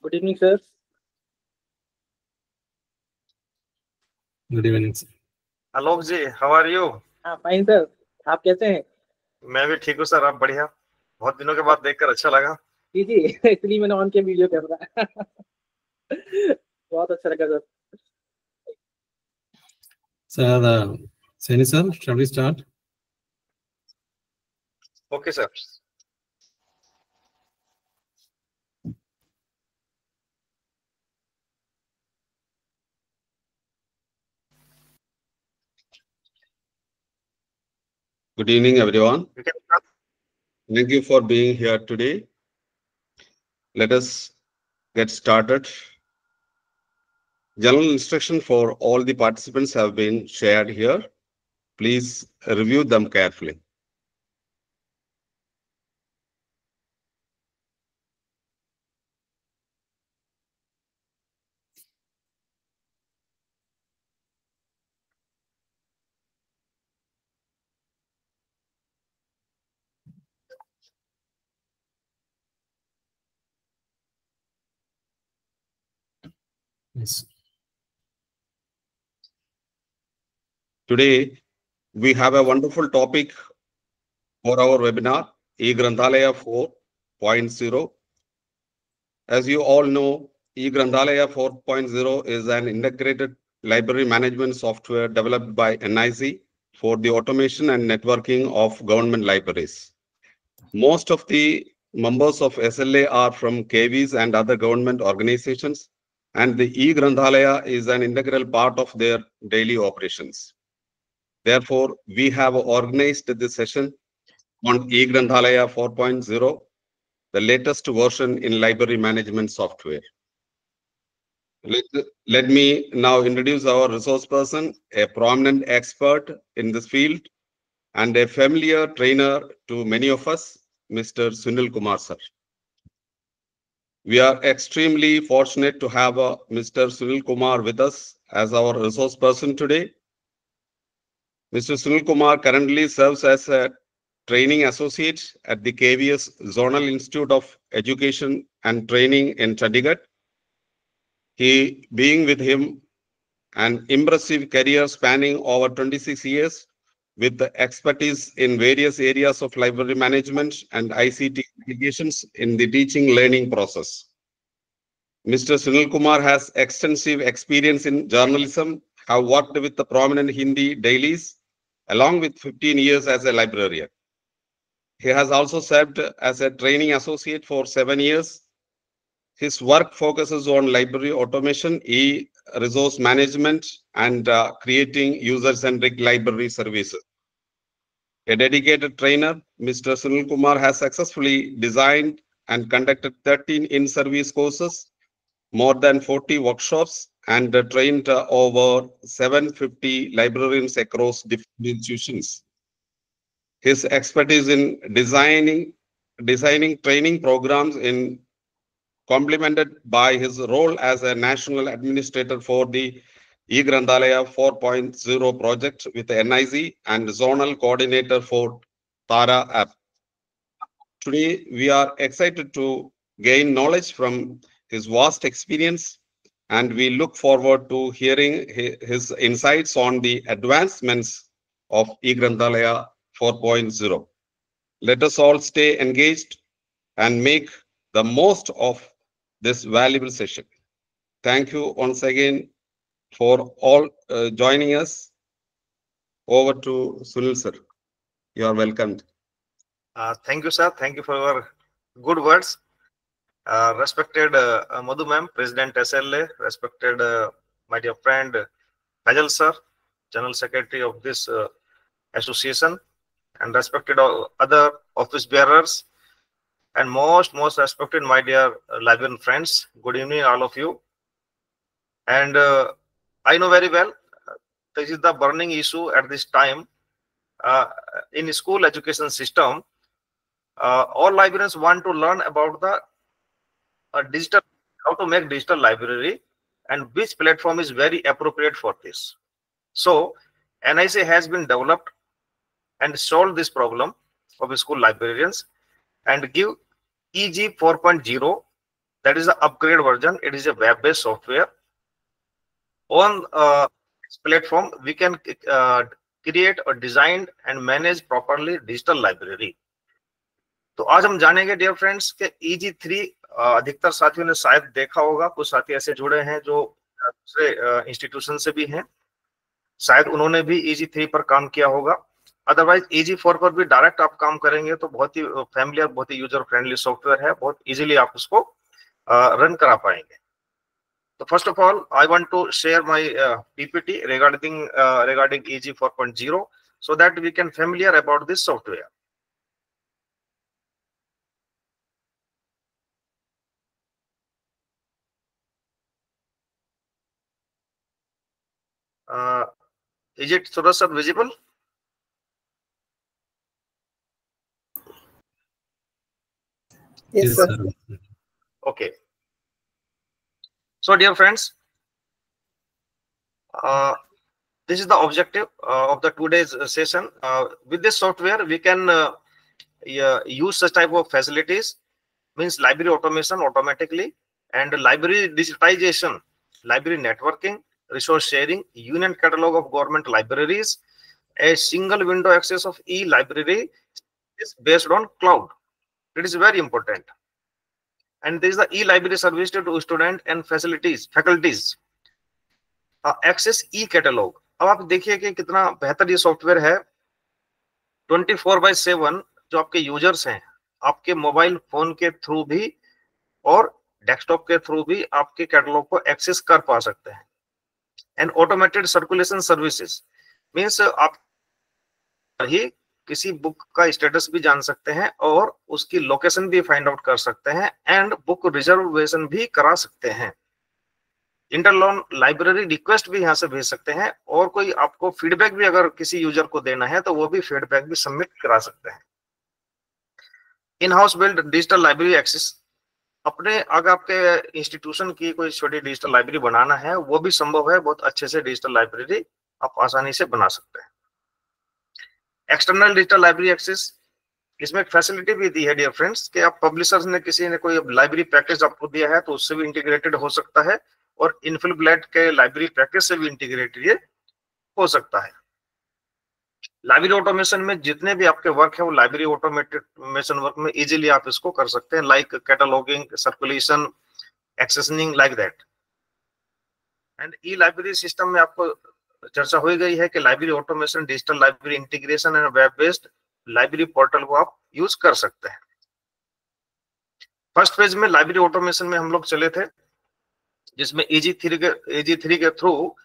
Good evening, sir. Good evening, sir. Alok ji, how are you? Fine sir, आप कैसे हैं? मैं भी ठीक हूँ सर, आप बढ़िया। बहुत दिनों के बाद देखकर अच्छा लगा। जी जी, एक्चुअली मैंने ऑन किया वीडियो कैमरा। बहुत अच्छा लगा sir. Sir, Sani sir, shall we start? Okay sir. Good evening, everyone. You can start. Thank you for being here today. Let us get started. General instruction for all the participants have been shared here. Please review them carefully. Yes. Today, we have a wonderful topic for our webinar, eGranthalaya 4.0. As you all know, eGranthalaya 4.0 is an integrated library management software developed by NIC for the automation and networking of government libraries. Most of the members of SLA are from KVs and other government organizations, and the eGranthalaya is an integral part of their daily operations. Therefore, we have organized this session on eGranthalaya 4.0, the latest version in library management software. Let me now introduce our resource person, a prominent expert in this field and a familiar trainer to many of us, Mr. Sunil Kumar sir. We are extremely fortunate to have Mr. Sunil Kumar with us as our resource person today. Mr. Sunil Kumar currently serves as a training associate at the KVS Zonal Institute of Education and Training in Chandigarh. He, being with him, an impressive career spanning over 26 years with the expertise in various areas of library management and ICT applications in the teaching learning process. Mr. Sunil Kumar has extensive experience in journalism, have worked with the prominent Hindi dailies, along with 15 years as a librarian. He has also served as a training associate for 7 years. His work focuses on library automation, e-resource management, and creating user-centric library services. A dedicated trainer, Mr. Sunil Kumar has successfully designed and conducted 13 in-service courses, more than 40 workshops, and trained over 750 librarians across different institutions. His expertise in designing training programs in complemented by his role as a national administrator for the eGranthalaya 4.0 project with NIC and zonal coordinator for Tara app. Today, we are excited to gain knowledge from his vast experience, and we look forward to hearing his insights on the advancements of eGranthalaya 4.0. Let us all stay engaged and make the most of this valuable session. Thank you once again for all joining us. Over to Sunil sir. You are welcomed. Thank you, sir. Thank you for your good words. Respected Madhu ma'am, President SLA, respected my dear friend Kajal sir, General Secretary of this association, and respected other office bearers, and most respected my dear librarian friends. Good evening, all of you. And I know very well this is the burning issue at this time in school education system. All librarians want to learn about the digital, how to make digital library, and which platform is very appropriate for this. So NIC has been developed and solved this problem of school librarians and give EG 4.0 That is the upgrade version. It is a web-based software. On this platform, we can create or design and manage properly digital library. तो आज हम जानेंगे dear friends कि EG3 अधिकतर साथियों ने शायद देखा होगा, कुछ साथी ऐसे जुड़े हैं जो दूसरे इंस्टीट्यूशन से भी हैं, शायद उन्होंने भी EG3 पर काम किया होगा। अदरवाइज EG4 पर भी डायरेक्ट आप काम करेंगे तो बहुत ही फैमिलियर, बहुत ही यूजर फ्रेंडली सॉफ्टवेयर है, बहुत इजीली आप उसको रन करा पाएंगे। तो first of all I want to share my PPT regarding EG 4.0 so that we can familiar about this software. Is it Suraj sir visible? Yes, sir. Okay. So dear friends, this is the objective of the today's session. With this software, we can use such type of facilities, means library automation automatically, and library digitization, library networking, resource sharing, union catalog of government libraries, a single window access of e-library is based on cloud. It is very important. And this is the e-library service to student and faculties. Access e-catalog. अब आप देखिए कि कितना बेहतर ये software है। 24/7 जो आपके यूजर्स हैं, आपके मोबाइल फोन के थ्रू भी और डेस्कटॉप के थ्रू भी आपके कैटलॉग को एक्सेस कर पा सकते हैं। And automated circulation services means आप ही किसी बुक का स्टेटस भी जान सकते हैं और उसकी लोकेशन भी फाइंड आउट कर सकते हैं एंड बुक रिजर्वेशन भी करा सकते हैं। इंटरलोन लाइब्रेरी रिक्वेस्ट भी यहाँ से भेज सकते हैं और कोई आपको फीडबैक भी अगर किसी यूजर को देना है तो वो भी फीडबैक भी सबमिट करा सकते हैं। In house build digital library access, अपने अगर आपके इंस्टीट्यूशन की कोई छोटी डिजिटल लाइब्रेरी बनाना है वो भी संभव है, बहुत अच्छे से डिजिटल लाइब्रेरी आप आसानी से बना सकते हैं। एक्सटर्नल डिजिटल लाइब्रेरी एक्सेस, इसमें एक फैसिलिटी भी दी है डियर फ्रेंड्स कि आप पब्लिशर्स ने किसी ने कोई लाइब्रेरी पैकेज आपको दिया है तो उससे भी इंटीग्रेटेड हो सकता है और इनफिलब्लेट के लाइब्रेरी पैकेज से भी इंटीग्रेटेड ये हो सकता है। लाइब्रेरी ऑटोमेशन में जितने भी आपके वर्क है वो लाइब्रेरी ऑटोमेशन वर्क में इजीली आप इसको कर सकते हैं, like cataloguing, circulation, accessing, like that. And E library system में आपको चर्चा हो गई है कि library automation, digital library integration and web based library portal को आप यूज कर सकते हैं। फर्स्ट फेज में लाइब्रेरी ऑटोमेशन में हम लोग चले थे जिसमें EG3 के थ्रू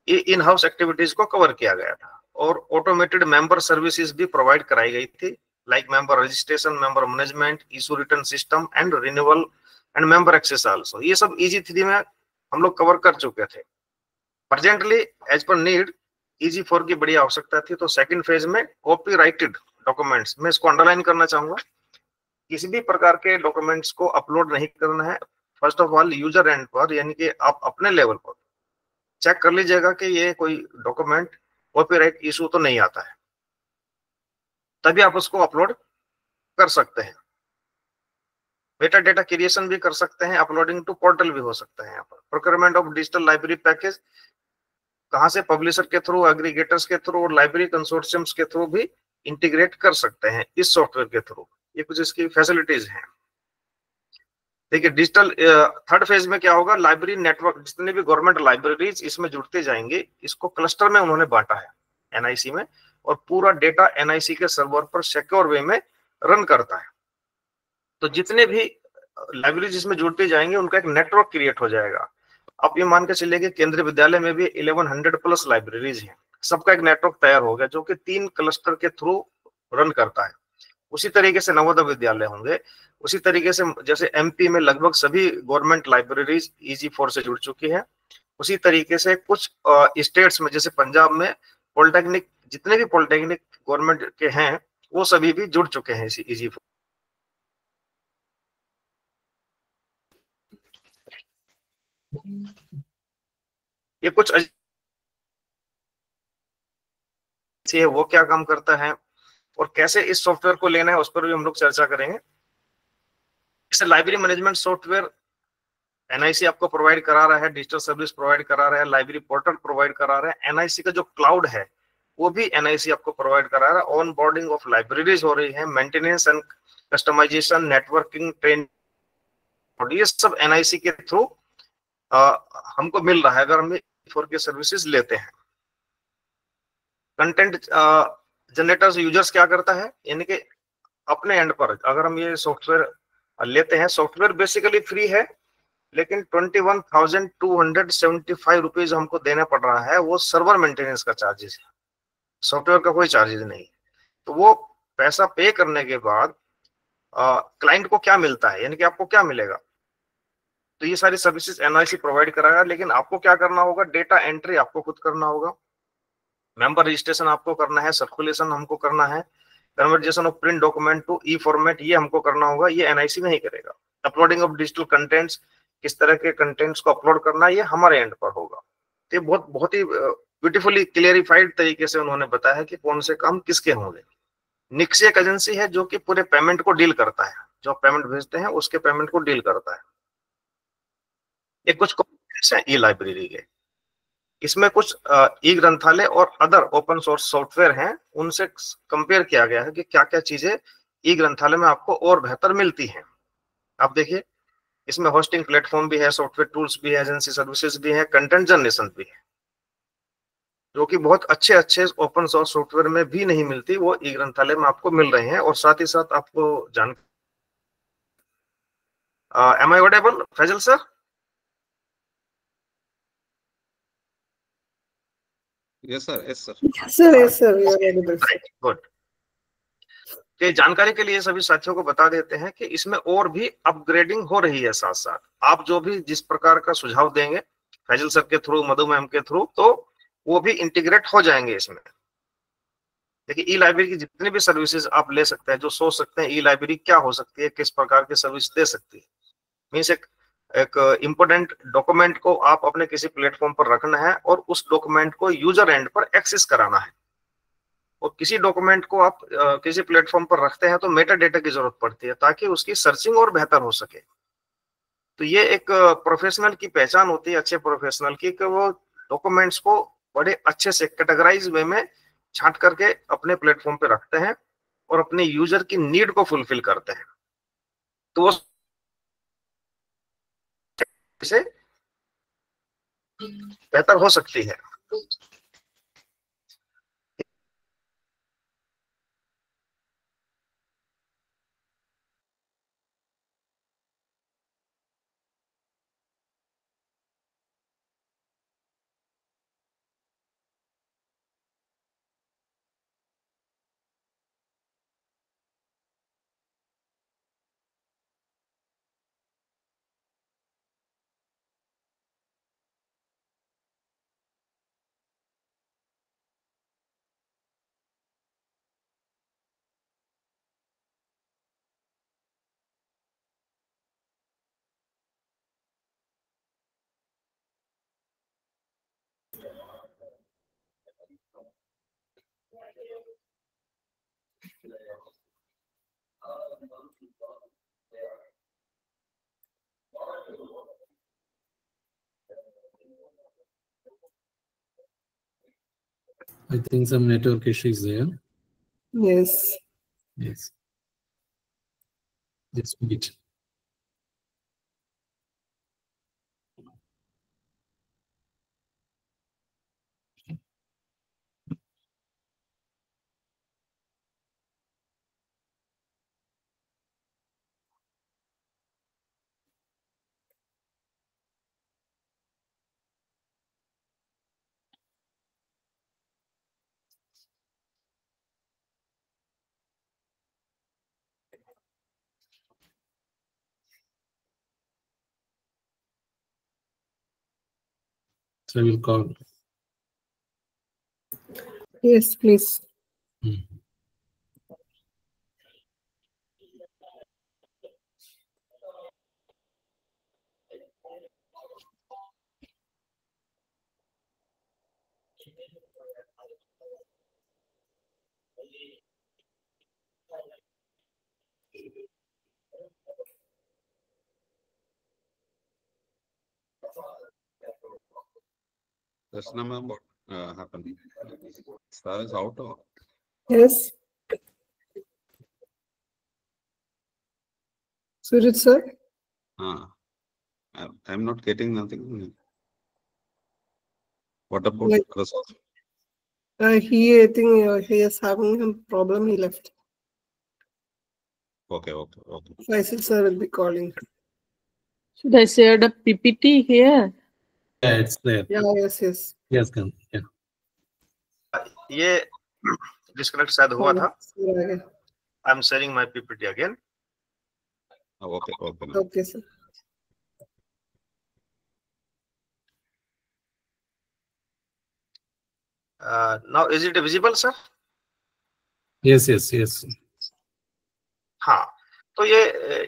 इन हाउस एक्टिविटीज को कवर किया गया था और ऑटोमेटेड मेंबर सर्विसेज भी प्रोवाइड कराई गई थी, like member registration, member management, issue return system and renewal and member access also. ये सब EG3 में हम लोग कवर कर चुके थे। Presently as per need EG4 की बड़ी आवश्यकता थी, तो सेकंड फेज में कॉपीराइटेड डॉक्यूमेंट्स, मैं इसको अंडरलाइन करना चाहूंगा, किसी भी प्रकार के डॉक्यूमेंट्स को अपलोड नहीं करना है। First of all user and पर, यानी कि आप अपने लेवल पर चेक कर लीजिएगा कि ये कोई डॉक्यूमेंट कॉपीराइट इशू तो नहीं आता है, तभी आप उसको अपलोड कर सकते हैं। मेटा डेटा क्रिएशन भी कर सकते हैं, अपलोडिंग टू पोर्टल भी हो सकता है। यहाँ पर procurement of digital library package कहाँ से, पब्लिशर के थ्रू, एग्रीगेटर्स के थ्रू और लाइब्रेरी कंसोर्शियम्स के थ्रू भी इंटीग्रेट कर सकते हैं इस सॉफ्टवेयर के थ्रू। ये कुछ इसकी फैसिलिटीज हैं। देखिए डिजिटल थर्ड फेज में क्या होगा, लाइब्रेरी नेटवर्क, जितने भी गवर्नमेंट लाइब्रेरीज इसमें जुड़ते जाएंगे, इसको क्लस्टर में उन्होंने बांटा है NIC में, और पूरा डेटा NIC के सर्वर पर सिक्योर वे में रन करता है। तो जितने भी लाइब्रेरीज इसमें जुड़ते जाएंगे उनका एक नेटवर्क क्रिएट हो जाएगा। आप ये मान के चलिए कि केंद्रीय विद्यालय में भी 1100 प्लस लाइब्रेरीज हैं, सबका एक नेटवर्क तैयार हो गया जो कि 3 क्लस्टर के थ्रू रन करता है। उसी तरीके से नवोदय विद्यालय होंगे, उसी तरीके से जैसे MP में लगभग सभी गवर्नमेंट लाइब्रेरीज EG4 से जुड़ चुकी है, उसी तरीके से कुछ स्टेट्स में जैसे पंजाब में पॉलिटेक्निक, जितने भी पॉलिटेक्निक गवर्नमेंट के हैं वो सभी भी जुड़ चुके हैं इसी EG4। ये कुछ है, वो क्या काम करता है और कैसे इस सॉफ्टवेयर को लेना है उस पर भी हम लोग चर्चा करेंगे। जैसे लाइब्रेरी मैनेजमेंट सॉफ्टवेयर एनआईसी आपको प्रोवाइड करा रहा है, डिजिटल सर्विस प्रोवाइड करा रहा है, लाइब्रेरी पोर्टल प्रोवाइड करा रहा है, एनआईसी का जो क्लाउड है वो भी एनआईसी आपको प्रोवाइड करा रहा है, ऑन बोर्डिंग ऑफ लाइब्रेरीज हो रही है, maintenance and customisation, networking, train, ये सब एनआईसी के थ्रू हमको मिल रहा है अगर हम फोर के सर्विसेज लेते हैं। कंटेंट जनरेटर्स यूजर्स क्या करता है, यानी कि अपने एंड पर अगर हम ये सॉफ्टवेयर लेते हैं, सॉफ्टवेयर बेसिकली फ्री है, लेकिन 21,275 रुपीज हमको देना पड़ रहा है, वो सर्वर मेंटेनेंस का चार्जेस है, सॉफ्टवेयर का कोई चार्जेस नहीं। तो वो पैसा पे करने के बाद क्लाइंट को क्या मिलता है, यानी कि आपको क्या मिलेगा, तो ये सारी सर्विसेज एनआईसी प्रोवाइड कराएगा, लेकिन आपको क्या करना होगा, डेटा एंट्री आपको खुद करना होगा, मेंबर रजिस्ट्रेशन आपको करना है, सर्कुलेशन हमको करना है, conversion of print document to e format ये हमको करना होगा, ये एनआईसी नहीं करेगा। अपलोडिंग ऑफ डिजिटल कंटेंट्स, किस तरह के कंटेंट्स को अपलोड करना है ये हमारे एंड पर होगा। तो ये बहुत ही ब्यूटीफुली क्लियरिफाइड तरीके से उन्होंने बताया है कि कौन से काम किसके होंगे। निक्सी एक एजेंसी है जो कि पूरे पेमेंट को डील करता है, जो पेमेंट भेजते हैं उसके पेमेंट को डील करता है। ये कुछ कंपोनेंट्स हैं ई लाइब्रेरी के, इसमें कुछ ई ग्रंथालय और अदर ओपन सोर्स सॉफ्टवेयर हैं, उनसे कंपेयर किया गया है कि क्या क्या चीजें ई ग्रंथालय में आपको और बेहतर मिलती हैं। आप देखिए इसमें होस्टिंग प्लेटफॉर्म भी है, सॉफ्टवेयर टूल्स भी है, एजेंसी सर्विसेज भी है, कंटेंट जनरेशन भी है, जो कि बहुत अच्छे अच्छे ओपन सोर्स सॉफ्टवेयर में भी नहीं मिलती, वो ई ग्रंथालय में आपको मिल रहे हैं। और साथ ही साथ आपको जान am I audible Faizal sir? Yes, sir. Yes, sir. Yes, sir. Yes, sir. You are audible, sir. Good. तो जानकारी के लिए सभी साथियों को बता देते हैं कि इसमें और भी अपग्रेडिंग हो रही है साथ साथ। आप जो भी जिस प्रकार का सुझाव देंगे फैजल सर के थ्रू, मधु मैम के थ्रू, तो वो भी इंटीग्रेट हो जाएंगे इसमें। देखिए ई लाइब्रेरी की जितनी भी सर्विसेज आप ले सकते हैं, जो सोच सकते हैं ई लाइब्रेरी क्या हो सकती है, किस प्रकार की सर्विस दे सकती है, मीन्स एक इम्पोर्टेंट डॉक्यूमेंट को आप अपने किसी प्लेटफॉर्म पर रखना है और उस डॉक्यूमेंट को यूजर एंड पर एक्सेस कराना है, और किसी डॉक्यूमेंट को आप किसी प्लेटफॉर्म पर रखते हैं तो मेटा डेटा की जरूरत पड़ती है ताकि उसकी सर्चिंग और बेहतर हो सके। तो ये एक प्रोफेशनल की पहचान होती है, अच्छे प्रोफेशनल की, कि वो डॉक्यूमेंट्स को बड़े अच्छे से कैटेगराइज वे में छांट करके अपने प्लेटफॉर्म पे रखते हैं और अपने यूजर की नीड को फुलफिल करते हैं। तो वो से बेहतर हो सकती है। I think some network issues there. Yes. Yes. Just wait. So I will call. Yes, please. Krishna ma'am, what happened? Star is out or? Yes. Suraj sir. I'm not getting nothing. What about Like- resource? I think he is having a problem. He left. Okay. Faisal sir will be calling. Should I share the PPT here? Yeah, it's there. Yeah, yes. Yes, come. Yeah. ये disconnect शायद हुआ था. Okay, I am sharing my PPT again. Okay. okay, sir. Now is it visible sir? Yes. हाँ, तो ये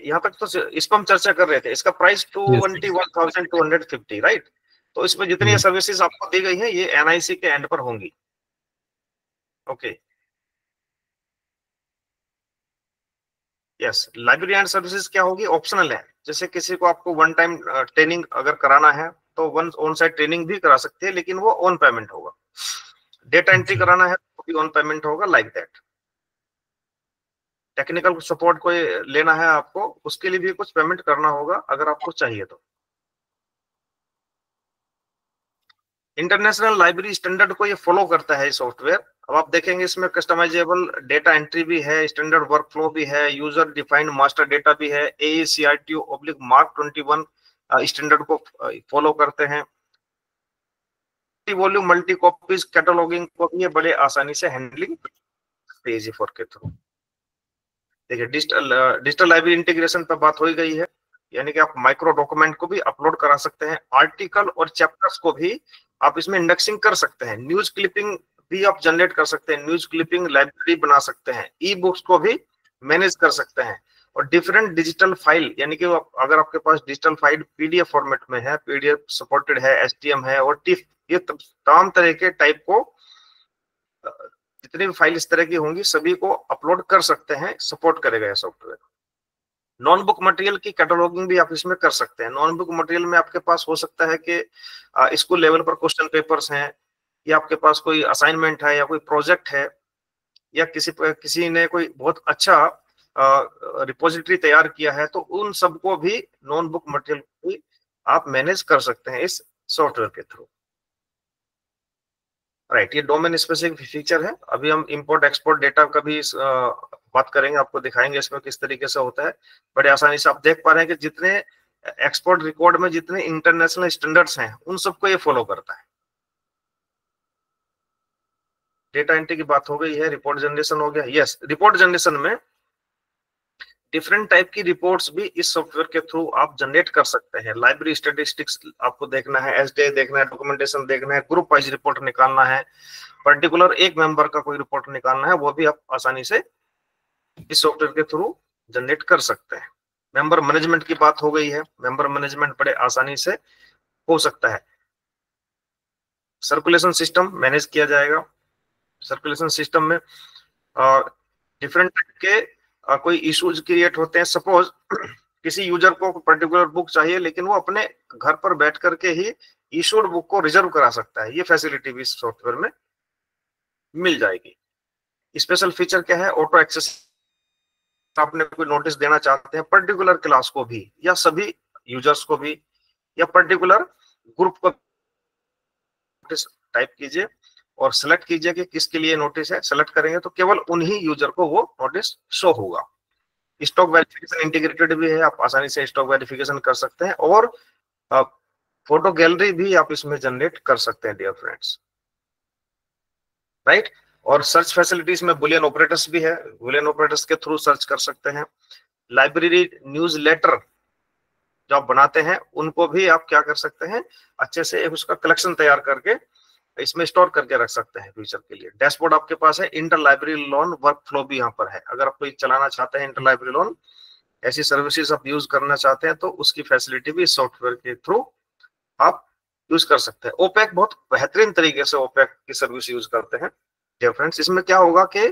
यहाँ तक तो इस पर हम चर्चा कर रहे थे. इसका प्राइस 21,250, राइट? तो इसमें जितनी सर्विसेज आपको दी गई हैं ये एनआईसी के एंड पर होंगी. Okay. Yes, library and services क्या होगी? ऑप्शनल है. जैसे किसी को आपको वन टाइम ट्रेनिंग अगर कराना है तो वन ऑन साइट ट्रेनिंग भी करा सकते हैं, लेकिन वो ऑन पेमेंट होगा. डेटा एंट्री कराना है तो भी ऑन पेमेंट होगा, लाइक दैट. टेक्निकल सपोर्ट कोई लेना है आपको, उसके लिए भी कुछ पेमेंट करना होगा अगर आपको चाहिए तो. इंटरनेशनल लाइब्रेरी स्टैंडर्ड को ये फॉलो करता है सॉफ्टवेयर. अब आप देखेंगे इसमें कस्टमाइजेबल डेटा एंट्री भी है, स्टैंडर्ड वर्कफ्लो भी है, यूजर डिफाइंड मास्टर डेटा भी है, AACRTO/Mark 21 स्टैंडर्ड को फॉलो करते हैं. वॉल्यूम मल्टी कॉपीज कैटलॉगिंग को भी ये बड़े आसानी से हैंडलिंग AG4 के थ्रू. देखिए डिजिटल लाइब्रेरी इंटीग्रेशन पर बात हो गई है, यानी कि आप माइक्रो डॉक्यूमेंट को भी अपलोड करा सकते हैं, आर्टिकल और चैप्टर्स को भी आप इसमें इंडेक्सिंग कर सकते हैं, न्यूज क्लिपिंग भी आप जनरेट कर सकते हैं, न्यूज क्लिपिंग लाइब्रेरी बना सकते हैं, ई बुक्स को भी मैनेज कर सकते हैं, और डिफरेंट डिजिटल फाइल, यानी कि अगर आपके पास डिजिटल फाइल PDF फॉर्मेट में है, PDF सपोर्टेड है, STM है और TIFF, ये तमाम तरह के टाइप को जितनी भी फाइल इस तरह की होंगी सभी को अपलोड कर सकते हैं, सपोर्ट करेगा यह सॉफ्टवेयर. नॉन बुक मटेरियल की कैटलॉगिंग भी आप इसमें कर सकते हैं. नॉन बुक मटेरियल में आपके पास हो सकता है कि स्कूल लेवल पर क्वेश्चन पेपर्स हैं, या आपके पास कोई असाइनमेंट है, या कोई प्रोजेक्ट है, या किसी ने कोई बहुत अच्छा रिपोजिटरी तैयार किया है, तो उन सबको भी नॉन बुक मटेरियल भी आप मैनेज कर सकते हैं इस सॉफ्टवेयर के थ्रू. राइट, ये डोमेन स्पेसिफिक फीचर है. अभी हम इंपोर्ट एक्सपोर्ट डेटा का भी बात करेंगे, आपको दिखाएंगे इसमें किस तरीके से होता है. बड़े आसानी से आप देख पा रहे हैं कि जितने एक्सपोर्ट रिकॉर्ड में जितने इंटरनेशनल स्टैंडर्ड्स हैं उन सबको ये फॉलो करता है. डेटा एंट्री की बात हो गई है, रिपोर्ट जनरेशन हो गया. यस, रिपोर्ट जनरेशन में डिफरेंट टाइप की रिपोर्ट्स भी इस सॉफ्टवेयर के थ्रू आप जनरेट कर सकते हैं. लाइब्रेरी स्टैटिस्टिक्स आपको देखना है, SDA देखना है, डॉक्यूमेंटेशन देखना है, ग्रुप वाइज रिपोर्ट निकालना है, पर्टिकुलर एक मेंबर का कोई रिपोर्ट निकालना है, वो भी आप आसानी से इस सॉफ्टवेयर के थ्रू जनरेट कर सकते हैं. मेंबर मैनेजमेंट की बात हो गई है, मेंबर मैनेजमेंट बड़े आसानी से हो सकता है. सर्कुलेशन सिस्टम मैनेज किया जाएगा. सर्कुलेशन सिस्टम में डिफरेंट टाइप के कोई इश्यूज क्रिएट होते हैं. सपोज किसी यूजर को पर्टिकुलर बुक चाहिए, लेकिन वो अपने घर पर बैठ करके ही इशूड बुक को रिजर्व करा सकता है. ये फैसिलिटी भी इस सॉफ्टवेयर में मिल जाएगी. स्पेशल फीचर क्या है? Auto access. आपने कोई नोटिस देना चाहते हैं पर्टिकुलर क्लास को भी, या सभी यूजर्स को भी, या पर्टिकुलर ग्रुप को नोटिस टाइप कीजिए और सेलेक्ट कीजिए कि किसके लिए नोटिस है. सेलेक्ट करेंगे तो केवल उन्हीं यूजर को वो नोटिस शो होगा. स्टॉक वेरिफिकेशन इंटीग्रेटेड भी है, आप आसानी से स्टॉक वेरिफिकेशन कर सकते हैं, और फोटो गैलरी भी आप इसमें जनरेट कर सकते हैं डियर फ्रेंड्स. राइट, और सर्च फैसिलिटीज में बुलियन ऑपरेटर्स भी है, बुलियन ऑपरेटर्स के थ्रू सर्च कर सकते हैं. लाइब्रेरी न्यूज लेटर जो आप बनाते हैं उनको भी आप क्या कर सकते हैं, अच्छे से एक उसका कलेक्शन तैयार करके इसमें स्टोर करके रख सकते हैं फ्यूचर के लिए. डैशबोर्ड आपके पास है. Inter library loan work flow भी यहाँ पर है. अगर आप कोई चलाना चाहते हैं इंटर लाइब्रेरी लोन, ऐसी सर्विसेज आप यूज करना चाहते हैं, तो उसकी फैसिलिटी भी इस सॉफ्टवेयर के थ्रू आप यूज कर सकते हैं. ओपेक बहुत बेहतरीन तरीके से ओपेक की सर्विस यूज करते हैं डियर फ्रेंड्स. इसमें क्या होगा कि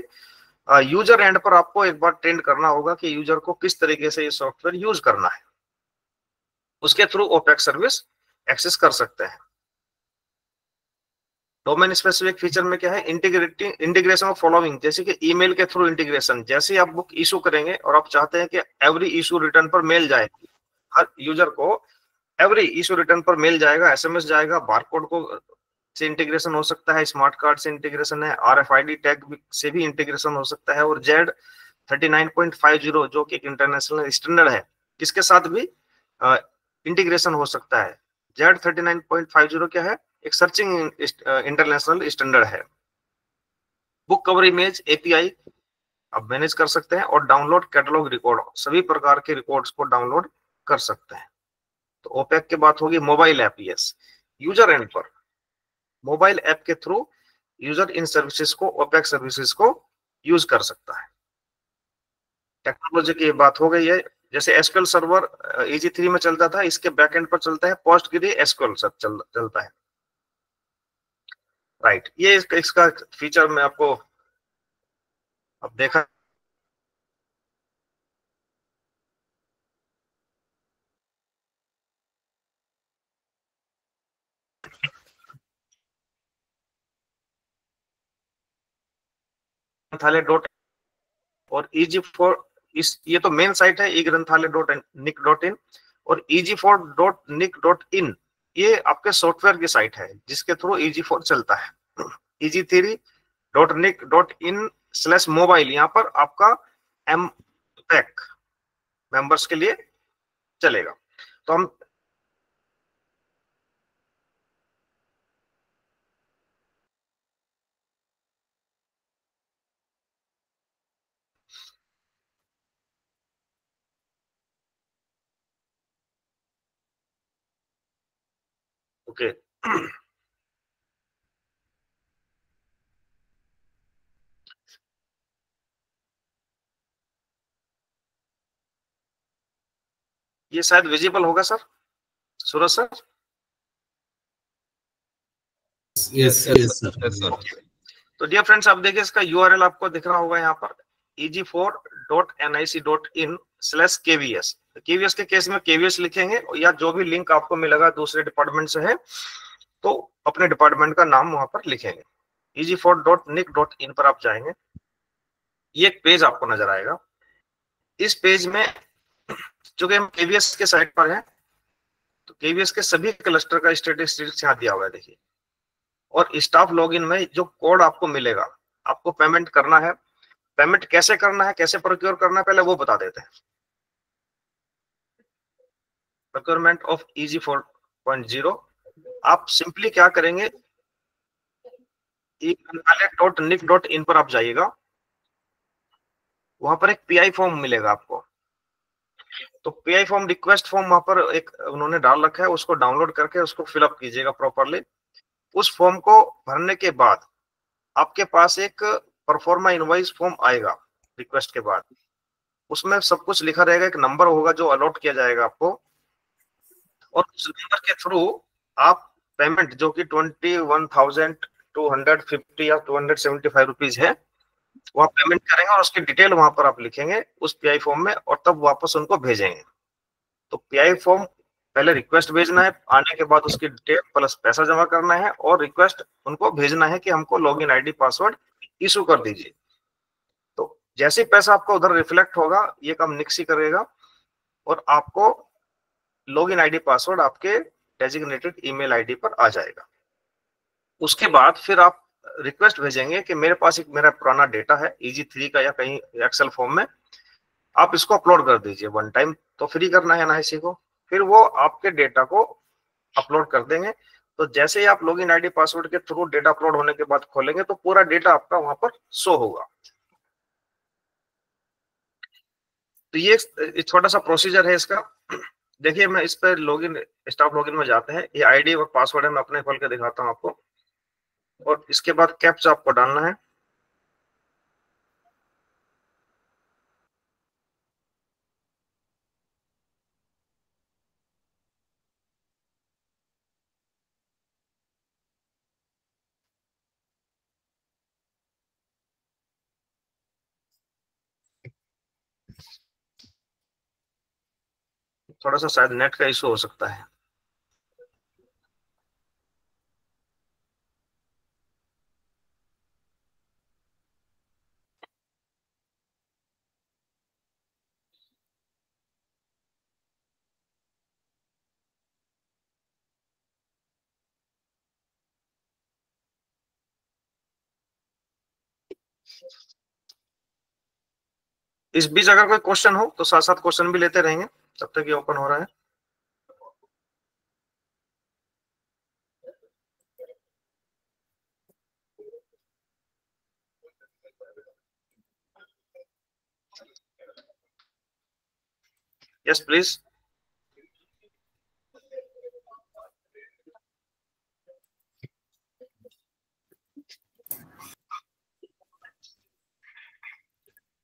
यूजर एंड पर आपको एक बार ट्रेन करना होगा कि यूजर को किस तरीके से ये सॉफ्टवेयर यूज करना है, उसके थ्रू ओपेक सर्विस एक्सेस कर सकते हैं. डोमेन स्पेसिफिक फीचर में क्या है, इंटीग्रेशन ऑफ फॉलोइंग, जैसे कि ईमेल के थ्रू इंटीग्रेशन। जैसे ही आप बुक इशू करेंगे और आप चाहते हैं कि एवरी इशू रिटर्न पर मेल जाए, हर यूजर को एवरी इशू रिटर्न पर मेल जाएगा, एसएमएस जाएगा, बारकोड को से इंटीग्रेशन हो सकता है, स्मार्ट कार्ड से इंटीग्रेशन है, RFID टैग से भी इंटीग्रेशन हो सकता है, और Z39.50 जो कि एक इंटरनेशनल स्टैंडर्ड है, इसके साथ भी इंटीग्रेशन हो सकता है। Z39.50 क्या है, एक सर्चिंग इंटरनेशनल स्टैंडर्ड है। बुक कवर इमेज API आप मैनेज कर सकते हैं, और डाउनलोड कैटलॉग रिकॉर्ड, सभी प्रकार के रिकॉर्ड्स को डाउनलोड कर सकते हैं। तो ओपेक की बात होगी। Mobile app, yes, user and पर मोबाइल ऐप के थ्रू यूजर इन सर्विसेज को, ओपेक सर्विसेज को यूज कर सकता है। टेक्नोलॉजी की बात हो गई है। जैसे एसक्यूएल सर्वर EG3 में चलता था, इसके बैकएंड पर चलता है पोस्टग्रे एसक्यूएल चलता है, राइट। ये इसका फीचर में आपको अब देखा ग्रंथालय डॉट और EG4, ये तो मेन साइट है egranthalaya.nic.in, और EG4.nic.in ये आपके सॉफ्टवेयर की साइट है जिसके थ्रू EG4 चलता है। EG3.nic.in/mobile, यहाँ पर आपका MPEG मेंबर्स के लिए चलेगा। तो हम ओके ये शायद विजिबल होगा sir, Suraj sir. Yes, yes, sir. Yes, sir. तो डियर फ्रेंड्स, आप देखिए इसका URL आपको दिख रहा होगा यहाँ पर, EG4.nic.in/KVS। KVS के केस में KVS लिखेंगे, या जो भी लिंक आपको मिलेगा दूसरे डिपार्टमेंट से है तो अपने डिपार्टमेंट का नाम वहां पर लिखेंगे। EG4.nic.in पर आप जाएंगे, ये एक पेज आपको नजर आएगा। इस पेज में चूंकि हम KVS के साइट पर हैं, तो KVS के सभी क्लस्टर का स्टेटिस्टिक्स यहाँ दिया हुआ है, देखिए। और स्टाफ लॉगिन में जो कोड आपको मिलेगा, आपको पेमेंट करना है, पेमेंट कैसे करना है, कैसे प्रोक्योर करना है, पहले वो बता देते हैं। प्रोक्योरमेंट ऑफ EG4.0, आप सिंपली क्या करेंगे, egranthalaya.nic.in पर आप जाइएगा, वहां पर एक PI फॉर्म मिलेगा आपको। तो PI फॉर्म, रिक्वेस्ट फॉर्म वहां पर एक उन्होंने डाल रखा है, उसको डाउनलोड करके उसको फिलअप कीजिएगा प्रॉपरली। उस फॉर्म को भरने के बाद आपके पास एक परफॉर्मा इनवॉइस फॉर्म आएगा रिक्वेस्ट के बाद। उसमें सब कुछ लिखा रहेगा, एक नंबर होगा जो अलॉट किया जाएगा आपको, और उस नंबर के थ्रू आप पेमेंट जो कि 21,250 या 275 रुपीज है, वहाँ पेमेंट करेंगे, और उसकी डिटेल वहां पर आप लिखेंगे उस PI फॉर्म में, और तब वापस उनको भेजेंगे। तो PI फॉर्म पहले रिक्वेस्ट भेजना है, आने के बाद उसकी डिटेल प्लस पैसा जमा करना है, और रिक्वेस्ट उनको भेजना है कि हमको लॉगिन ID पासवर्ड इशू कर दीजिए। तो जैसे ही पैसा आपको उधर रिफ्लेक्ट होगा, ये काम निक्सी करेगा, और आपको लॉगिन ID पासवर्ड आपके डेजिग्नेटेड ईमेल ID पर आ जाएगा। उसके बाद फिर आप रिक्वेस्ट भेजेंगे कि मेरे पास एक मेरा पुराना डेटा है EG3 का या कहीं एक्सेल फॉर्म में, आप इसको अपलोड कर दीजिए। वन टाइम तो फ्री करना है NIC को, फिर वो आपके डेटा को अपलोड कर देंगे। तो जैसे ही आप लॉगिन ID पासवर्ड के थ्रू डेटा अपलोड होने के बाद खोलेंगे, तो पूरा डेटा आपका वहां पर शो होगा। तो ये छोटा सा प्रोसीजर है इसका। देखिए, मैं इस पर लॉगिन, स्टाफ लॉगिन में जाते हैं, ये ID और पासवर्ड है, मैं अपने खोल के दिखाता हूँ आपको, और इसके बाद कैप्चा आपको डालना है। थोड़ा सा शायद नेट का इशू हो सकता है। इस बीच अगर कोई क्वेश्चन हो तो साथ साथ क्वेश्चन भी लेते रहेंगे तब तक ये ओपन हो रहा है। Yes please.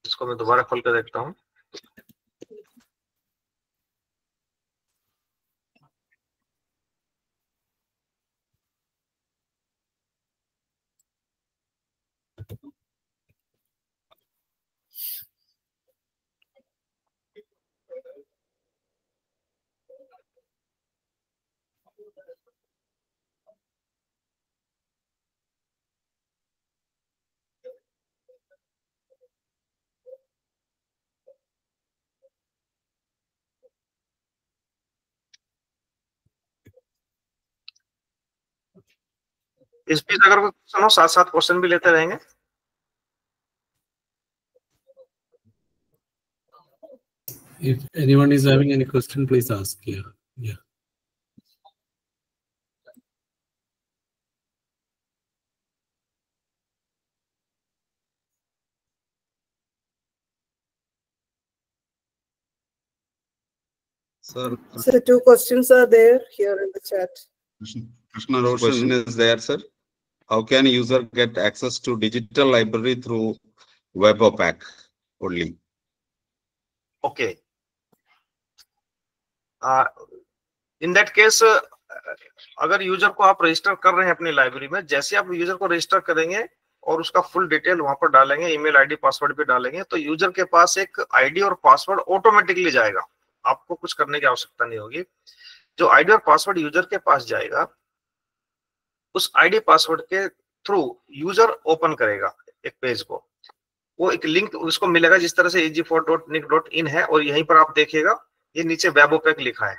इसको मैं दोबारा खोल कर देखता हूँ। इस बीच अगर कोई क्वेश्चन हो साथ साथ क्वेश्चन भी लेते रहेंगे। If anyone is having any question, please ask. Yeah. Sir, So 2 questions are there here in the chat. Krishna Rosh's question is there, sir. How can a user get access to digital library through Webpack only? Okay. In that case, अगर user को आप register कर रहे हैं अपनी library में, जैसे आप यूजर को रजिस्टर करेंगे और उसका फुल डिटेल वहां पर डालेंगे, ईमेल आईडी पासवर्ड भी डालेंगे, तो यूजर के पास एक आईडी और पासवर्ड ऑटोमेटिकली जाएगा। आपको कुछ करने की आवश्यकता नहीं होगी। जो आईडी और पासवर्ड यूजर के पास जाएगा, उस आईडी पासवर्ड के थ्रू यूजर ओपन करेगा एक पेज को। वो एक लिंक उसको मिलेगा जिस तरह से eg4.nic.in है, और यहीं पर आप देखिएगा ये नीचे वेब ओपेक लिखा है।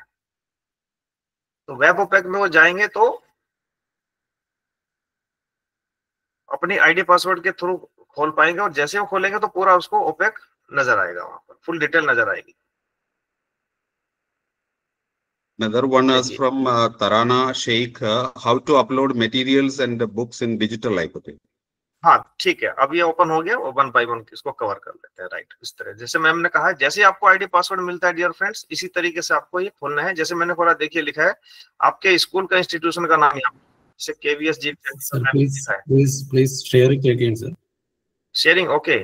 तो वेब ओपेक में वो जाएंगे तो अपनी आईडी पासवर्ड के थ्रू खोल पाएंगे, और जैसे वो खोलेंगे तो पूरा उसको ओपेक नजर आएगा, वहां पर फुल डिटेल नजर आएगी। Another one is from Tarana Sheikh. How to upload materials and books in digital library? हाँ ठीक है, अब ये ओपन हो गया, वन बाय वन इसको कवर कर लेते हैं। राइट, इस तरह जैसे मैम ने कहा, जैसे आपको आईडी पासवर्ड मिलता है डियर फ्रेंड्स, इसी तरीके से आपको ये खोलना है। जैसे मैंने खोला, देखिए लिखा है आपके स्कूल का इंस्टीट्यूशन का नाम, यहाँ जैसे KVS ji Sir, please share it again, sir. Sharing okay.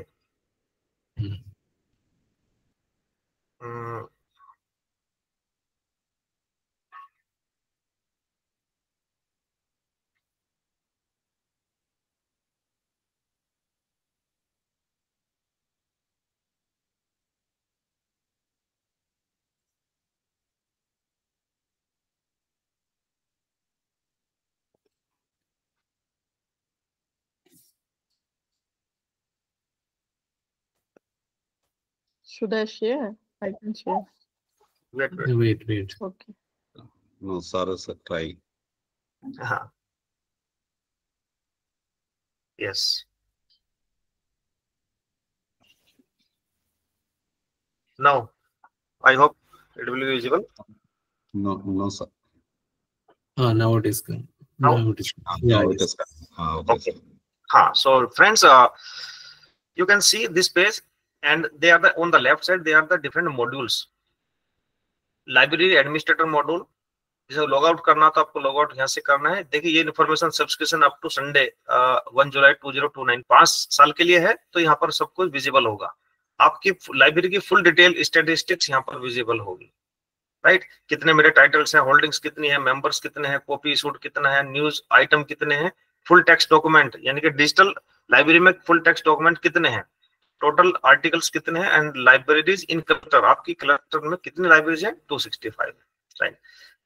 Should I share? I can share. Wait. Okay. No, sorry, sir. Try. Yes. Now, I hope it will be visible. No, sir. Now it is good. Now? It is. Now it is. Okay. So friends, you can see this page, and they are on the left side, they are the different modules. Library administrator module, जैसे log out करना तो आपको log out यहाँ से करना है। देखिए ये information subscription up to Sunday 1 July 2029 5 साल के लिए है, तो यहाँ पर सब कुछ विजिबल होगा। आपकी लाइब्रेरी की फुल डिटेल स्टैटिस्टिक्स यहाँ पर विजिबल होगी। राइट, कितने मेरे टाइटल्स हैं, होल्डिंग्स कितनी है, मेंबर्स कितने हैं, कॉपी इशूड कितना है, न्यूज आइटम कितने हैं, फुल टेक्स्ट डॉक्यूमेंट यानी कि डिजिटल लाइब्रेरी में फुल टेक्स्ट डॉक्यूमेंट कितने हैं, टोटल आर्टिकल्स कितने हैं, एंड लाइब्रेरीज इन क्लस्टर, आपकी क्लस्टर में कितनी लाइब्रेरीज हैं, 265। Right,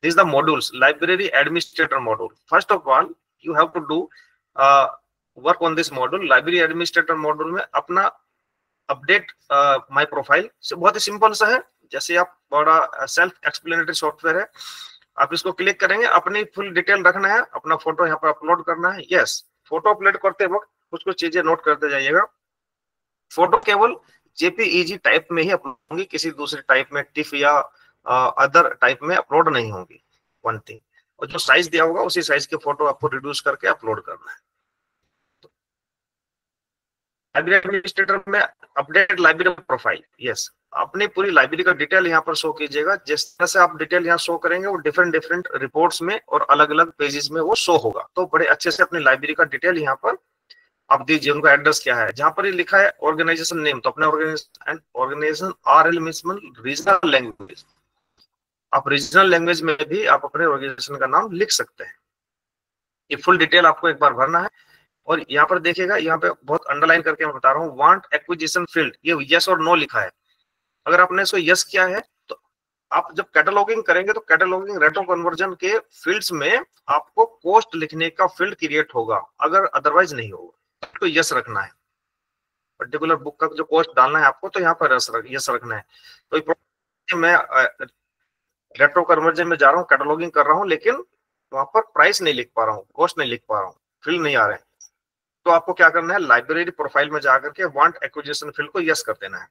this the modules, library administrator module. First of all you have to do work on this module. Library administrator module में अपना अपडेट माय प्रोफाइल से बहुत ही सिंपल सा है। जैसे आप बड़ा सेल्फ एक्सप्लेनेटरी सॉफ्टवेयर है, आप इसको क्लिक करेंगे, अपनी फुल डिटेल रखना है, अपना फोटो यहाँ पर अपलोड करना है। यस, फोटो अपलोड करते वक्त कुछ कुछ चीजें नोट करते जाइएगा। फोटो केवल जेपीईजी टाइप में ही अपलोड होंगी, किसी दूसरे टाइप में टिफ या अदर टाइप में अपलोड नहीं होंगी, वन थिंग। और जो साइज दिया होगा उसी साइज के फोटो आपको रिड्यूस करके अपलोड करना है। लाइब्रेरी एडमिनिस्ट्रेटर में अपडेट लाइब्रेरी प्रोफाइल, यस, अपनी पूरी लाइब्रेरी का डिटेल यहाँ पर शो कीजिएगा। जिस तरह से आप डिटेल यहाँ शो करेंगे वो डिफरेंट रिपोर्ट्स में और अलग अलग पेजेस में वो शो होगा। तो बड़े अच्छे से अपनी लाइब्रेरी का डिटेल यहाँ पर आप दीजिए। उनका एड्रेस क्या है, जहां पर ये लिखा है ऑर्गेनाइजेशन नेम, तो अपने organisation RL means regional language, आप रीजनल लैंग्वेज में भी आप अपने ऑर्गेनाइजेशन का नाम लिख सकते हैं। ये फुल डिटेल आपको एक बार भरना है। और यहाँ पर देखिएगा, यहाँ पे बहुत अंडरलाइन करके मैं बता रहा हूँ, वांट एक्विजिशन फील्ड, ये यस और नो लिखा है। अगर आपने इसको यस किया है तो आप जब कैटलॉगिंग करेंगे तो कैटलॉगिंग रेट ऑफ कन्वर्जन के फील्ड्स में आपको कॉस्ट लिखने का फील्ड क्रिएट होगा, अगर अदरवाइज नहीं होगा तो यस रखना है। पर्टिकुलर बुक का जो कॉस्ट डालना है आपको, तो यहाँ पर यस रखना है। तो मैं रेट ऑफ कन्वर्जन में जा रहा हूँ, कैटलॉगिंग कर रहा हूँ, लेकिन वहां पर प्राइस नहीं लिख पा रहा हूँ, कॉस्ट नहीं लिख पा रहा हूँ, फील्ड नहीं आ रहे हैं, तो आपको क्या करना है, लाइब्रेरी प्रोफाइल में जाकर के वांट एक्विजिशन फील्ड को यस कर देना है।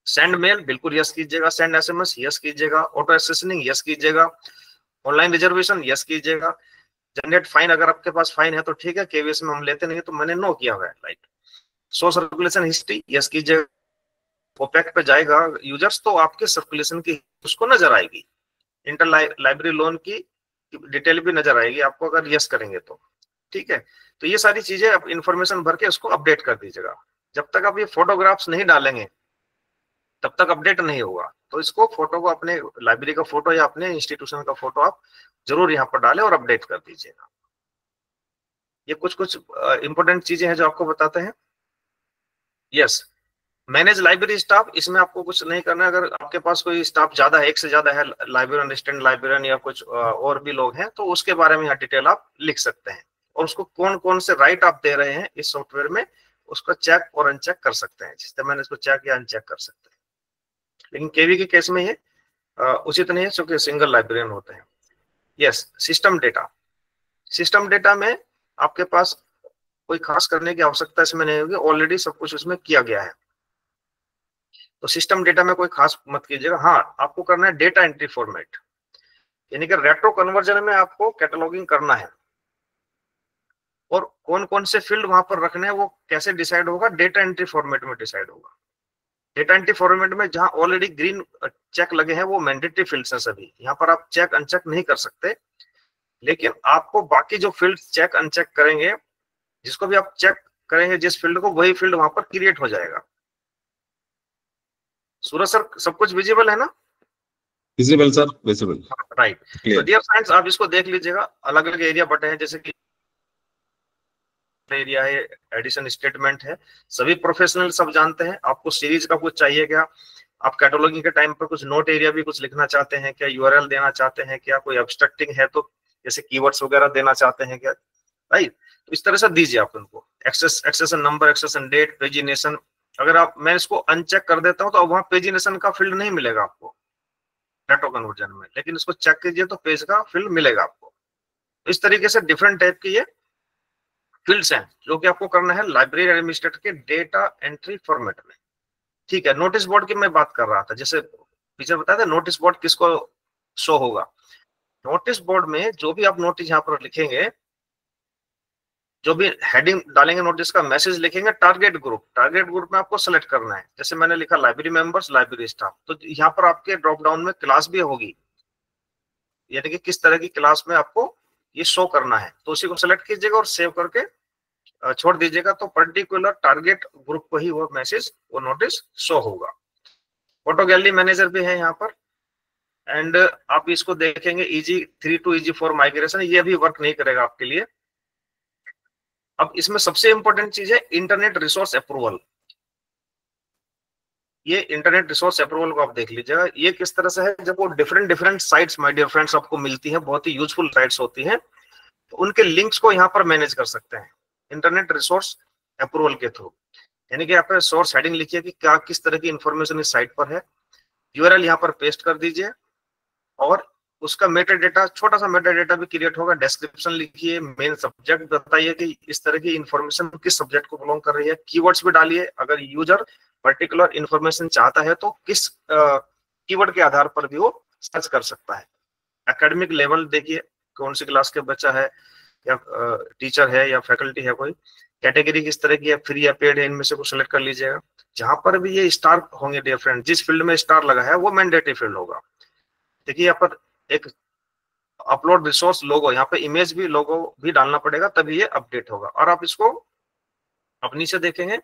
सेंड मेल बिल्कुल यस कीजिएगा, सेंड एसएमएस यस कीजिएगा, ऑटो एक्सेसनिंग यस कीजिएगा, ऑनलाइन रिजर्वेशन यस कीजिएगा, जनरेट फाइन, अगर आपके पास फाइन है तो ठीक है, केवीएस में हम लेते नहीं, तो मैंने नो किया हुआ है। Like so circulation history yes कीजिएगा, ओपेक पे जाएगा यूजर्स तो आपके सर्कुलेशन की उसको नजर आएगी, इंटर लाइब्रेरी लोन की डिटेल भी नजर आएगी आपको अगर यस करेंगे तो, ठीक है। तो ये सारी चीजें आप इंफॉर्मेशन भर के उसको अपडेट कर दीजिएगा। जब तक आप ये फोटोग्राफ्स नहीं डालेंगे तब तक अपडेट नहीं होगा। तो इसको फोटो को अपने लाइब्रेरी का फोटो या अपने इंस्टीट्यूशन का फोटो आप जरूर यहाँ पर डालें और अपडेट कर दीजिएगा। ये कुछ इंपॉर्टेंट चीजें हैं जो आपको बताते हैं। यस, मैनेज लाइब्रेरी स्टाफ, इसमें आपको कुछ नहीं करना है। अगर आपके पास कोई स्टाफ ज्यादा है, एक से ज्यादा है, लाइब्रेरियन, असिस्टेंट लाइब्रेरियन या कुछ और भी लोग हैं, तो उसके बारे में यहाँ डिटेल आप लिख सकते हैं और उसको कौन कौन से राइट आप दे रहे हैं इस सॉफ्टवेयर में उसको चेक और अनचेक कर सकते हैं। जिस तरह मैंने इसको चेक या अनचेक कर सकते हैं। लेकिन केवी के केस में ये उचित नहीं है क्योंकि सिंगल लाइब्रेरियन होते हैं। Yes, system data, system data में आपके पास कोई खास करने की आवश्यकता इसमें नहीं होगी, ऑलरेडी सब कुछ उसमें किया गया है। तो सिस्टम डेटा में कोई खास मत कीजिएगा। हाँ, आपको करना है डेटा एंट्री फॉर्मेट, यानी कि रेट्रो कन्वर्जन में आपको कैटलॉगिंग करना है और कौन कौन से फील्ड वहां पर रखने हैं वो कैसे डिसाइड होगा, डेटा एंट्री फॉर्मेट में डिसाइड होगा। डेटा एंट्री फॉर्मेट में जहां ऑलरेडी ग्रीन चेक लगे हैं वो मैंडेटरी फील्ड्स हैं सभी, यहाँ पर आप चेक अनचेक नहीं कर सकते। लेकिन आपको बाकी जो फील्ड चेक अनचेक करेंगे, जिसको भी आप चेक करेंगे जिस फील्ड को, वही फील्ड वहां पर क्रिएट हो जाएगा। सूरज सर, सब कुछ विजिबल है ना? Visible sir, visible, right. तो डियर फ्रेंड्स, आप इसको देख लीजिएगा, अलग अलग एरिया बटे हैं, जैसे कि एरिया है, एडिशन स्टेटमेंट है, सभी प्रोफेशनल सब जानते हैं। आपको सीरीज का कुछ चाहिए क्या, आप कैटलॉगिंग के टाइम पर कुछ नोट एरिया भी कुछ लिखना चाहते हैं क्या, यूआरएल देना चाहते हैं क्या, कोई एब्स्ट्रैक्टिंग है तो जैसे कीवर्ड्स वगैरह देना चाहते हैं क्या, राइट। तो इस तरह से दीजिए आप उनको accession number, accession date, pagination. अगर आप, मैं इसको अनचेक कर देता हूं तो अब वहां पेजिनेशन का फील्ड नहीं मिलेगा आपको रेट्रो कन्वर्जन में, लेकिन इसको चेक कीजिए तो पेज का फील्ड मिलेगा आपको। इस तरीके से डिफरेंट टाइप की ये फील्ड्स हैं जो कि आपको करना है लाइब्रेरी एडमिनिस्ट्रेटर के डेटा एंट्री फॉर्मेट में, ठीक है। नोटिस बोर्ड की मैं बात कर रहा था, जैसे पीछे बताया था नोटिस बोर्ड किसको शो होगा। नोटिस बोर्ड में जो भी आप नोटिस यहाँ पर लिखेंगे, जो भी हेडिंग डालेंगे नोटिस का, मैसेज लिखेंगे, टारगेट ग्रुप में आपको सेलेक्ट करना है। जैसे मैंने लिखा लाइब्रेरी मेंबर्स, लाइब्रेरी स्टाफ, तो यहाँ पर आपके ड्रॉप डाउन में क्लास भी होगी, यानी कि किस तरह की क्लास में आपको ये शो करना है, तो उसी को सेलेक्ट कीजिएगा और सेव करके छोड़ दीजिएगा। तो पर्टिकुलर टारगेट ग्रुप को ही वो मैसेज, वो नोटिस शो होगा। फोटो गैलरी मैनेजर भी है यहाँ पर, एंड आप इसको देखेंगे EG3 to EG4 माइग्रेशन, ये भी वर्क नहीं करेगा आपके लिए। अब इसमें सबसे इंपॉर्टेंट चीज है इंटरनेट रिसोर्स अप्रूवल। ये इंटरनेट रिसोर्स अप्रूवल को आप देख लीजिएगा, ये किस तरह से है। जब वो different sites my dear friends आपको मिलती हैं, बहुत ही यूजफुल साइट्स होती हैं, तो उनके लिंक्स को यहाँ पर मैनेज कर सकते हैं इंटरनेट रिसोर्स अप्रूवल के थ्रू। यानी कि आप सोर्स हेडिंग लिखिए कि क्या किस तरह की इंफॉर्मेशन इस साइट पर है, यूआरएल यहाँ पर पेस्ट कर दीजिए और उसका मेटा डेटा, छोटा सा मेटा डेटा भी क्रिएट होगा। डिस्क्रिप्शन लिखिए, मेन सब्जेक्ट बताइए कि इस तरह की इंफॉर्मेशन किस सब्जेक्ट को बिलोंग कर रही है। कीवर्ड्स भी डालिए, अगर यूजर पर्टिकुलर इंफॉर्मेशन चाहता है तो किस कीवर्ड के आधार पर भी वो सर्च कर सकता है। एकेडमिक लेवल देखिए, कौन सी क्लास के बच्चा है, या टीचर है या फैकल्टी है, कोई कैटेगरी किस तरह की है, फ्री या पेड है, इनमें से कुछ सेलेक्ट कर लीजिएगा। जहां पर भी ये स्टार होंगे डियर फ्रेंड, जिस फील्ड में स्टार लगा है वो मैंडेटरी फील्ड होगा। देखिए यहाँ पर एक अपलोड रिसोर्स लोगो, यहाँ पे इमेज भी लोगो भी डालना पड़ेगा, तभी ये अपडेट होगा। और आप इसको अपनी से देखेंगे,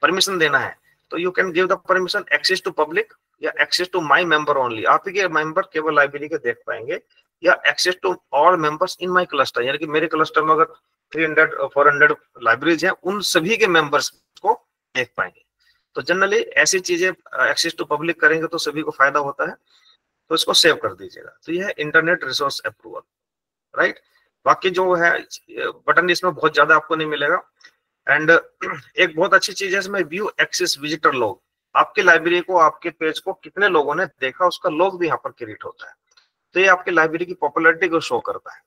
परमिशन देना है तो you can give the permission access to public या access to my member only. आप ही के मेंबर केवल लाइब्रेरी के देख पाएंगे, या access to all members in my cluster, यानी कि मेरे क्लस्टर में अगर 300-400 लाइब्रेरीज हैं, उन सभी के मेंबर्स को देख पाएंगे। तो जनरली ऐसी चीजें एक्सेस टू पब्लिक करेंगे तो सभी को फायदा होता है, तो इसको सेव कर दीजिएगा। तो यह है इंटरनेट रिसोर्स अप्रूवल, राइट। बाकी जो है बटन इसमें बहुत ज्यादा आपको नहीं मिलेगा। एंड एक बहुत अच्छी चीज है इसमें, व्यू एक्सेस विजिटर लॉग। आपकी लाइब्रेरी को, आपके पेज को कितने लोगों ने देखा, उसका लॉग भी यहाँ पर क्रिएट होता है। तो ये आपकी लाइब्रेरी की पॉपुलैरिटी को शो करता है,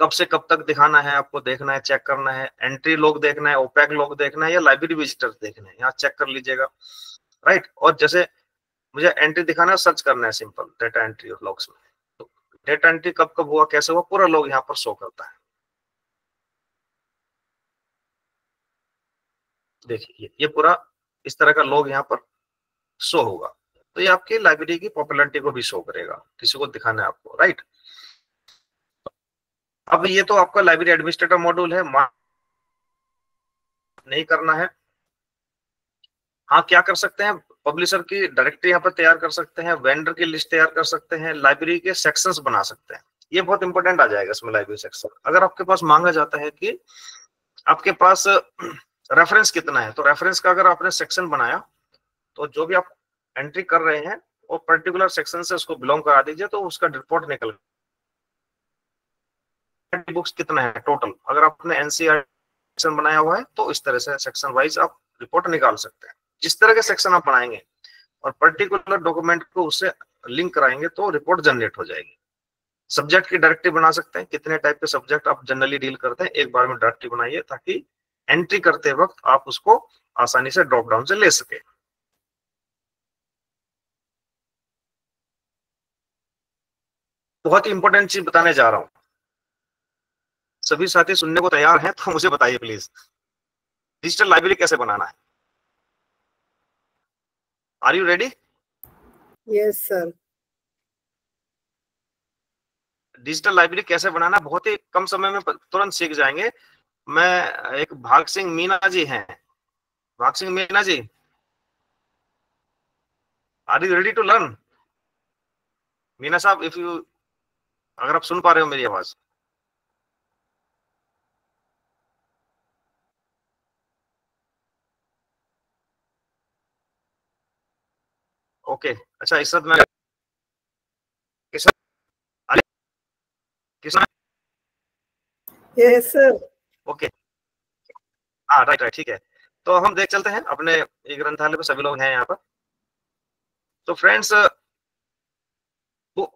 कब से कब तक दिखाना है आपको, देखना है, चेक करना है, एंट्री लॉग देखना है, ओपैक लॉग देखना है, या लाइब्रेरी विजिटर्स देखना है, यहाँ चेक कर लीजिएगा, राइट। और जैसे मुझे एंट्री दिखाना है, सर्च करना है सिंपल डेटा एंट्री और लॉग्स में, तो डेटा एंट्री कब कब हुआ, कैसे हुआ, पूरा लॉग यहाँ पर शो करता है। देखिए ये पूरा इस तरह का लॉग यहाँ पर शो होगा। तो ये आपकी लाइब्रेरी की पॉपुलैरिटी को भी शो करेगा, किसी को दिखाना है आपको, राइट। अब ये तो आपका लाइब्रेरी एडमिनिस्ट्रेटर मॉड्यूल है, नहीं करना है। हाँ, क्या कर सकते हैं, पब्लिशर की डायरेक्टरी यहाँ पर तैयार कर सकते हैं, वेंडर की लिस्ट तैयार कर सकते हैं, लाइब्रेरी के सेक्शंस बना सकते हैं। ये बहुत इंपॉर्टेंट आ जाएगा इसमें, लाइब्रेरी सेक्शन। अगर आपके पास मांगा जाता है कि आपके पास रेफरेंस कितना है, तो रेफरेंस का अगर आपने सेक्शन बनाया, तो जो भी आप एंट्री कर रहे हैं वो पर्टिकुलर सेक्शन से उसको बिलोंग करा दीजिए, तो उसका रिपोर्ट निकल, बुक्स कितना है टोटल। अगर आपने एनसीईआरटी सेक्शन बनाया हुआ है तो इस तरह से सेक्शन वाइज आप रिपोर्ट निकाल सकते हैं। जिस तरह के सेक्शन आप बनाएंगे और पर्टिकुलर डॉक्यूमेंट को उससे लिंक कराएंगे तो रिपोर्ट जनरेट हो जाएगी। सब्जेक्ट की डायरेक्टरी बना सकते हैं, कितने टाइप के सब्जेक्ट आप जनरली डील करते हैं, एक बार में डायरेक्टरी बनाइए, ताकि एंट्री करते वक्त आप उसको आसानी से ड्रॉप डाउन से ले सके। बहुत ही इंपॉर्टेंट चीज बताने जा रहा हूं, सभी साथी सुनने को तैयार हैं तो मुझे बताइए प्लीज, डिजिटल लाइब्रेरी कैसे बनाना है। Are you ready? Yes, sir. Digital library कैसे बनाना, बहुत ही कम समय में तुरंत सीख जाएंगे। मैं एक भाग सिंह मीना जी हैं, Bhag Singh Meena ji, are you ready to learn? Meena साहब, इफ यू, अगर आप सुन पा रहे हो मेरी आवाज। ओके, अच्छा इस वक्त मैं किसान, Yes, sir. ओके, हाँ राइट राइट, ठीक है। तो हम देख चलते हैं अपने ग्रंथालय पे, सभी लोग हैं यहाँ पर। तो फ्रेंड्स,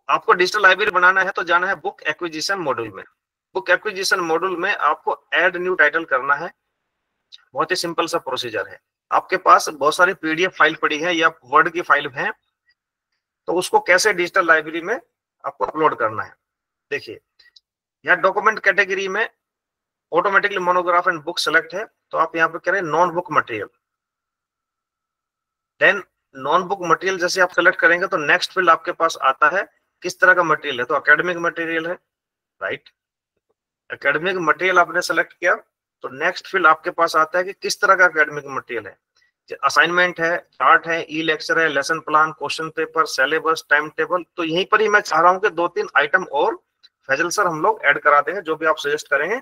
आपको डिजिटल लाइब्रेरी बनाना है तो जाना है बुक एक्विजिशन मॉड्यूल में। बुक एक्विजिशन मॉड्यूल में आपको ऐड न्यू टाइटल करना है। बहुत ही सिंपल सा प्रोसीजर है। आपके पास बहुत सारी पीडीएफ फाइल पड़ी है या वर्ड की फाइल है, तो उसको कैसे डिजिटल लाइब्रेरी में आपको अपलोड करना है। देखिए यहाँ डॉक्यूमेंट कैटेगरी में automatically monograph and book select है, तो आप यहाँ पे करें non book material. Then non book material जैसे आप सेलेक्ट करेंगे तो नेक्स्ट फील्ड आपके पास आता है किस तरह का मटेरियल है, तो एकेडमिक मटेरियल है, राइट। एकेडमिक मटेरियल आपने सेलेक्ट किया तो नेक्स्ट फील्ड आपके पास आता है कि किस तरह का एकेडमिक मटेरियल है। असाइनमेंट है, चार्ट है, ई लेक्चर है, lesson plan, question paper, syllabus, time table. तो यहीं पर ही मैं चाह रहा हूं कि 2-3 आइटम और फैजल सर हम लोग ऐड करा देंगे, जो भी आप सजेस्ट करेंगे।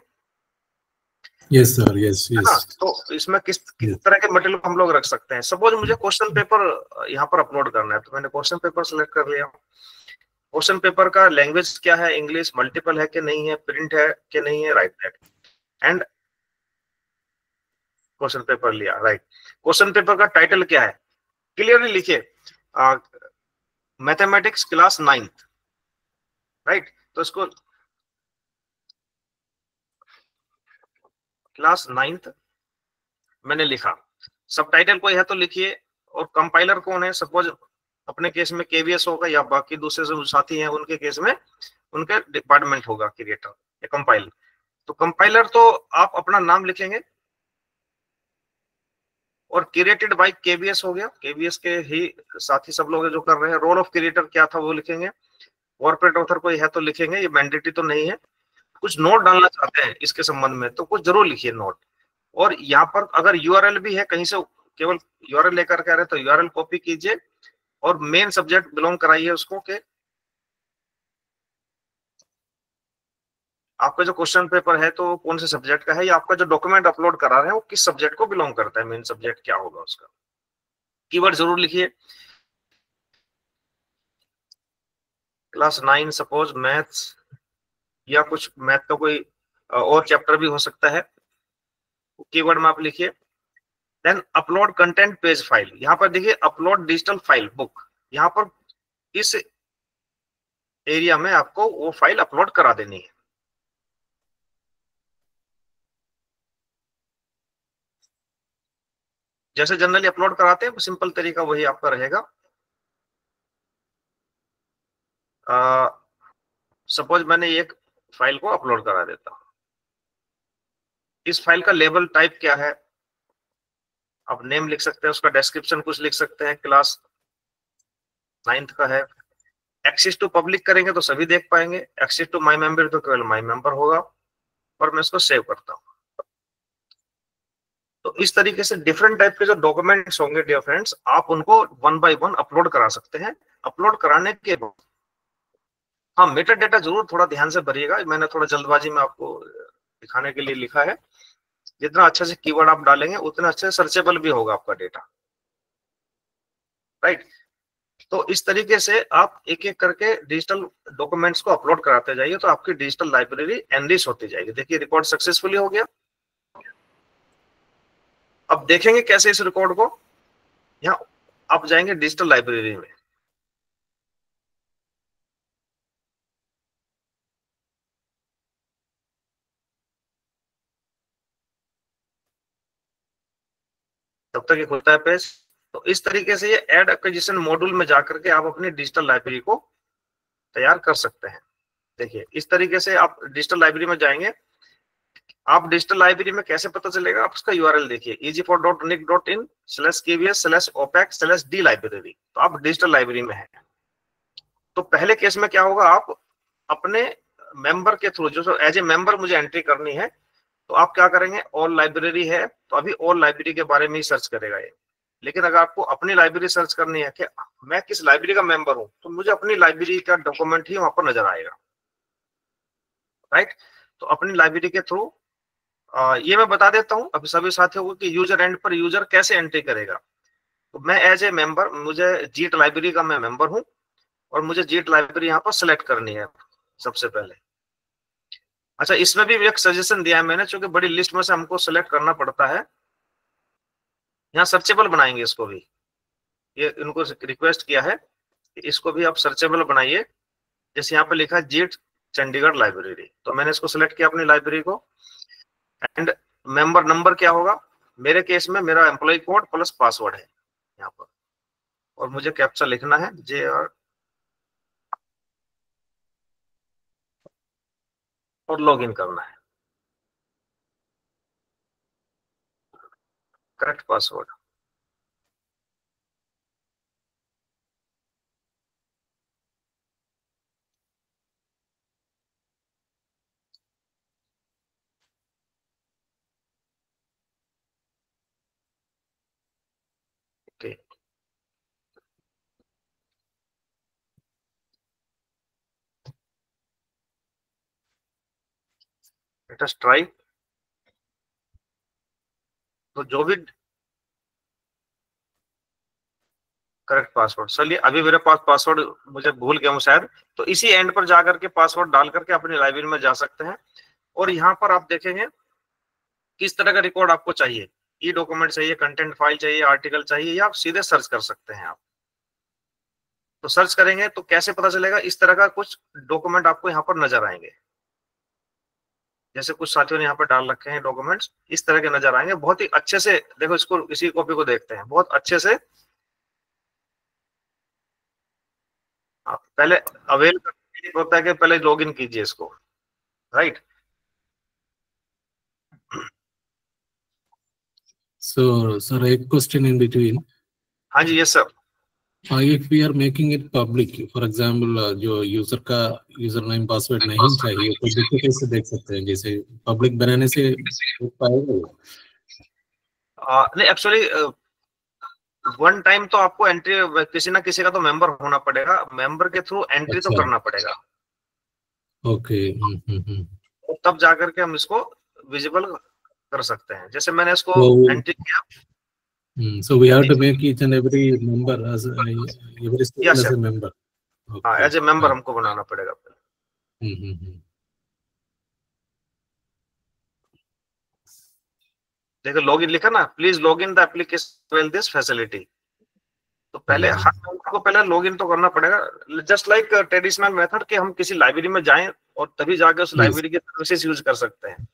Yes sir, yes yes. तो इसमें किस तरह के मटेरियल को हम लोग रख सकते हैं। सपोज मुझे क्वेश्चन पेपर यहाँ पर अपलोड करना है, तो मैंने क्वेश्चन पेपर सेलेक्ट कर लिया। क्वेश्चन पेपर का लैंग्वेज क्या है, इंग्लिश, मल्टीपल है कि नहीं है, प्रिंट है कि नहीं है, right that, and question paper लिया, राइट। क्वेश्चन पेपर का टाइटल क्या है, क्लियरली लिखिए, मैथमेटिक्स क्लास 9th, राइट। तो इसको क्लास 9th मैंने लिखा, सबटाइटल कोई है तो लिखिए, और कंपाइलर कौन है, सपोज अपने केस में केवीएस होगा या बाकी दूसरे जो साथी हैं उनके केस में उनके डिपार्टमेंट होगा क्रिएटर या कंपाइलर। तो कंपाइलर तो आप अपना नाम लिखेंगे, और क्रिएटेड बाय केवीएस हो गया, केवीएस के ही साथी सब लोग जो कर रहे हैं। रोल ऑफ क्रिएटर क्या था वो लिखेंगे, कॉर्पोरेट ऑथर कोई है तो लिखेंगे, ये मैंडेटरी तो नहीं है। कुछ नोट डालना चाहते हैं इसके संबंध में तो कुछ जरूर लिखिए नोट। और यहाँ पर अगर यूआरएल भी है, कहीं से केवल यूआरएल लेकर के आ रहे तो यूआरएल कॉपी कीजिए, और मेन सब्जेक्ट बिलोंग कराइए उसको के आपका जो क्वेश्चन पेपर है तो कौन से सब्जेक्ट का है, या आपका जो डॉक्यूमेंट अपलोड करा रहे हैं वो किस सब्जेक्ट को बिलोंग करता है, मेन सब्जेक्ट क्या होगा उसका। कीवर्ड जरूर लिखिए। क्लास 9 सपोज मैथ्स या कुछ मैथ का कोई और चैप्टर भी हो सकता है, कीवर्ड में आप लिखिए। Then upload content page file, यहाँ पर देखिए अपलोड डिजिटल फाइल बुक, यहाँ पर इस एरिया में आपको वो फाइल अपलोड करा देनी है। जैसे जनरली अपलोड कराते हैं सिंपल तरीका वही आपका रहेगा। सपोज मैंने एक फाइल को अपलोड करा देता हूं, इस फाइल का लेबल टाइप क्या है, आप नेम लिख सकते हैं, उसका डिस्क्रिप्शन कुछ लिख सकते हैं, क्लास 9th का है। एक्सेस टू पब्लिक करेंगे तो सभी देख पाएंगे, एक्सेस टू माई मेंबर तो केवल माई मेंबर होगा, और मैं इसको सेव करता हूं। तो इस तरीके से डिफरेंट टाइप के जो डॉक्यूमेंट्स होंगे डियर फ्रेंड्स, आप उनको 1 by 1 अपलोड करा सकते हैं। अपलोड कराने के बाद हाँ मेटा डेटा जरूर थोड़ा ध्यान से भरिएगा, मैंने थोड़ा जल्दबाजी में आपको दिखाने के लिए लिखा है। जितना अच्छे से कीवर्ड आप डालेंगे उतना अच्छे सर्चेबल भी होगा आपका डेटा, राइट। तो इस तरीके से आप एक एक करके डिजिटल डॉक्यूमेंट्स को अपलोड कराते जाइए, तो आपकी डिजिटल लाइब्रेरी एनरिच होती जाएगी। देखिए रिकॉर्ड सक्सेसफुली हो गया। अब देखेंगे कैसे इस रिकॉर्ड को, यहाँ आप जाएंगे डिजिटल लाइब्रेरी में, तब तक ये खुलता है पेज। तो इस तरीके से ये ऐड एक्विजिशन मॉड्यूल में जाकर के आप अपनी डिजिटल लाइब्रेरी को तैयार कर सकते हैं। देखिए इस तरीके से आप डिजिटल लाइब्रेरी में जाएंगे। आप डिजिटल लाइब्रेरी में कैसे पता चलेगा, आप उसका यूआरएल देखिए easy4.nic.in/kvs/opac/d लाइब्रेरी। तो आप डिजिटल लाइब्रेरी में है। तो पहले केस में क्या होगा, आप अपने मेंबर के थ्रू जो एज ए मेंबर मुझे एंट्री करनी है, तो आप क्या करेंगे, ऑल लाइब्रेरी है तो अभी ऑल लाइब्रेरी के बारे में ही सर्च करेगा ये। लेकिन अगर आपको अपनी लाइब्रेरी सर्च करनी है कि मैं किस लाइब्रेरी का मेंबर हूं, तो मुझे अपनी लाइब्रेरी का डॉक्यूमेंट ही वहां पर नजर आएगा, राइट। तो अपनी लाइब्रेरी के थ्रू ये मैं बता देता हूं अभी सभी साथियों को कि यूजर एंड पर यूजर कैसे एंट्री करेगा। तो मैं एज ए मेंबर, मुझे जीट लाइब्रेरी का मैं मेंबर हूं, और मुझे जीट लाइब्रेरी यहाँ पर सिलेक्ट करनी है सबसे पहले। अच्छा इसमें भी एक सजेशन दिया है मैंने, क्योंकि बड़ी लिस्ट में से हमको सिलेक्ट करना पड़ता है। यहाँ सर्चेबल बनाएंगे इसको भी, ये इनको रिक्वेस्ट किया है कि इसको भी आप सर्चेबल बनाइए। जैसे यहाँ पे लिखा है जीट चंडीगढ़ लाइब्रेरी, तो मैंने इसको सिलेक्ट किया अपनी लाइब्रेरी को। एंड मेंबर नंबर क्या होगा, मेरे केस में मेरा एम्प्लॉय कोड प्लस पासवर्ड है यहाँ पर, और मुझे कैप्चा लिखना है JR और लॉगिन करना है, correct password. Okay let us try. तो जो भी करेक्ट पासवर्ड, चलिए अभी मेरे पास पासवर्ड मुझे भूल गया हूँ शायद, तो इसी एंड पर जाकर के पासवर्ड डाल करके अपनी लाइब्रेरी में जा सकते हैं। और यहाँ पर आप देखेंगे किस तरह का रिकॉर्ड आपको चाहिए, ई डॉक्यूमेंट चाहिए, कंटेंट फाइल चाहिए, आर्टिकल चाहिए, या आप सीधे सर्च कर सकते हैं आप। तो सर्च करेंगे तो कैसे पता चलेगा, इस तरह का कुछ डॉक्यूमेंट आपको यहाँ पर नजर आएंगे, जैसे कुछ साथियों ने यहाँ पर डाल रखे हैं डॉक्यूमेंट्स, इस तरह के नजर आएंगे। बहुत ही अच्छे से देखो, इसको इसी कॉपी को देखते हैं, बहुत अच्छे से आप पहले अवेल होता है कि पहले लॉग इन कीजिए इसको, right. So, sir, a question in between. हाँ जी, yes sir. If we are making it public, for example, जो यूजर का यूजर नेम पासवर्ड नहीं चाहिए तो दूसरे कैसे देख सकते हैं, जैसे पब्लिक बनाने से देख पाएगा? नहीं, एक्चुअली वन टाइम तो आपको एंट्री, किसी ना किसी का तो मेंबर होना पड़ेगा, मेंबर के थ्रू एंट्री तो करना पड़ेगा। ओके। तो तब जाकर के हम इसको विजिबल कर सकते हैं। जैसे मैंने इसको एंट्री किया, so we have to make each and every member as every student as a member. हाँ, एज ए मेंबर हमको बनाना पड़ेगा पहले। देखो लॉगिन लिखा ना, please log in the application well this facility. तो पहले हर मेंबर को पहले लॉगिन तो करना पड़ेगा, जस्ट लाइक ट्रेडिशनल मेथड कि हम किसी लाइब्रेरी में जाएं और तभी जाकर उस लाइब्रेरी की सर्विसेज यूज कर सकते हैं।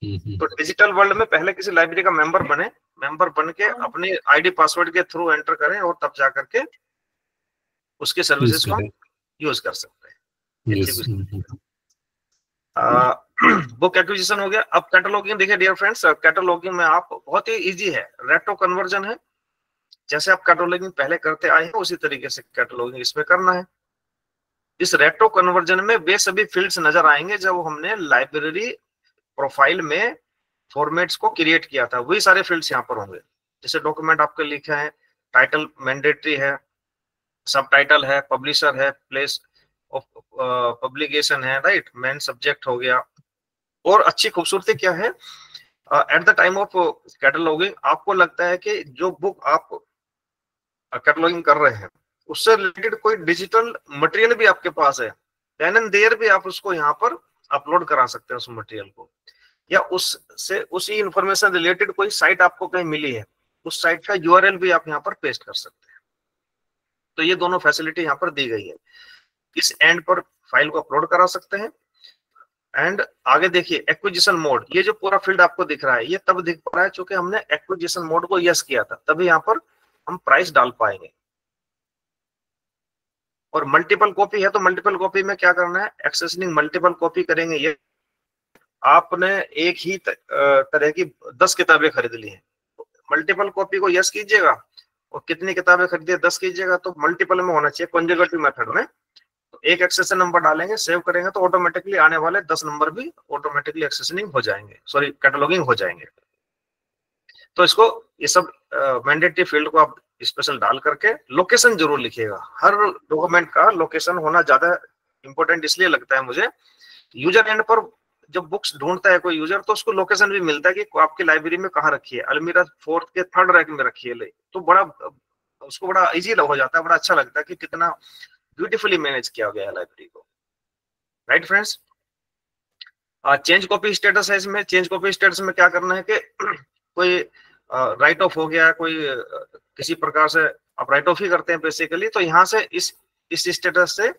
तो डिजिटल वर्ल्ड में पहले किसी लाइब्रेरी का मेंबर बने, मेंबर बन के अपनी आईडी पासवर्ड के थ्रू एंटर करें और तब जाकर के उसके सर्विसेज को यूज कर सकते हैं। बुक एक्विजिशन हो गया। अब कैटलॉगिंग देखिए डियर फ्रेंड्स, कैटलॉगिंग में आप बहुत ही इजी है, रेट्रो कन्वर्जन है। जैसे आप कैटलॉगिंग पहले करते आए हैं उसी तरीके से कैटलॉगिंग इसमें करना है। इस रेट्रो कन्वर्जन में वे सभी फील्ड्स नजर आएंगे जब हमने लाइब्रेरी प्रोफाइल में फॉर्मेट्स को क्रिएट किया था, वही सारे फील्ड्स यहाँ पर होंगे। जैसे डॉक्यूमेंट आपके लिखे हैं, टाइटल मैंडेटरी है, सब टाइटल है, पब्लिशर है, प्लेस ऑफ पब्लिकेशन है, राइट, मेन सब्जेक्ट हो गया। और अच्छी खूबसूरती क्या है, at the time of cataloguing आपको लगता है कि जो बुक आप कैटलॉगिंग कर रहे हैं उससे रिलेटेड कोई डिजिटल मटेरियल भी आपके पास है, देन एंड देयर भी आप उसको यहाँ पर अपलोड करा सकते हैं उस मटेरियल को, या उससे उसी इंफॉर्मेशन रिलेटेड कोई साइट आपको कहीं मिली है, उस साइट का यूआरएल भी आप यहाँ पर पेस्ट कर सकते हैं। तो ये दोनों फैसिलिटी यहाँ पर दी गई है। इस एंड पर फाइल को अपलोड करा सकते हैं। एंड आगे देखिए एक्विजिशन मोड, ये जो पूरा फील्ड आपको दिख रहा है ये तब दिख पा रहा है क्योंकि हमने एक्विजिशन मोड को यस किया था, तभी यहाँ पर हम प्राइस डाल पाएंगे। और मल्टीपल कॉपी है तो मल्टीपल कॉपी में क्या करना है, एक्सेसनिंग मल्टीपल कॉपी करेंगे। ये आपने एक ही तरह की 10 किताबें खरीद ली हैं, मल्टीपल कॉपी को यस कीजिएगा और कितनी किताबें खरीदी 10 कीजिएगा, तो मल्टीपल में होना चाहिए कंजर्वेटिव मेथड में। तो एक एक्सेशन नंबर डालेंगे, सेव करेंगे तो ऑटोमेटिकली आने वाले 10 नंबर भी ऑटोमेटिकली एक्सेसनिंग हो जाएंगे, सॉरी कैटलॉगिंग हो जाएंगे। तो इसको ये सब मैंडेटरी फील्ड को आप स्पेशल डाल करके लोकेशन जरूर लिखिएगा। हर डॉक्यूमेंट का लोकेशन होना ज्यादा इंपॉर्टेंट इसलिए लगता है मुझे, यूजर एंड पर जब बुक्स ढूंढता है कोई यूजर तो उसको लोकेशन भी मिलता है कि आपकी लाइब्रेरी में कहाँ रखी है, अलमीरा 4th के 3rd रैक में रखी है, तो बड़ा उसको बड़ा इजी हो जाता है, बड़ा अच्छा लगता है कि कितना ब्यूटीफुली मैनेज किया गया है लाइब्रेरी को, right friends. Change copy status है, इसमें चेंज कॉपी स्टेटस में क्या करना है कि कोई राइट ऑफ हो गया, कोई किसी प्रकार से आप राइट ऑफ ही करते हैं बेसिकली, तो यहाँ से इस स्टेटस से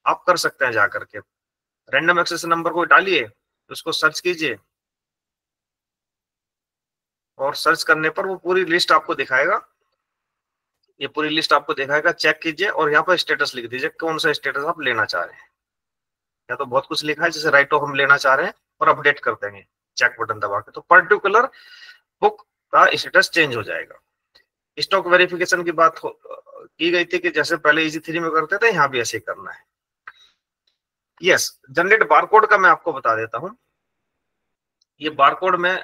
आप कर सकते हैं जाकर के रैंडम एक्सेस नंबर को डालिए, उसको सर्च कीजिए और सर्च करने पर वो पूरी लिस्ट आपको दिखाएगा, ये पूरी लिस्ट आपको दिखाएगा, चेक कीजिए और यहाँ पर स्टेटस लिख दीजिए कौन सा स्टेटस आप लेना चाह रहे हैं। या तो बहुत कुछ लिखा है जैसे राइट ऑफ हम लेना चाह रहे हैं और अपडेट कर देंगे चेक बटन दबा के, तो पर्टिकुलर बुक का स्टेटस चेंज हो जाएगा। स्टॉक वेरिफिकेशन की बात की गई थी कि जैसे पहले EC3 में करते थे यहाँ भी ऐसे ही करना है। यस, जनरेट बारकोड का मैं आपको बता देता हूँ। ये बारकोड में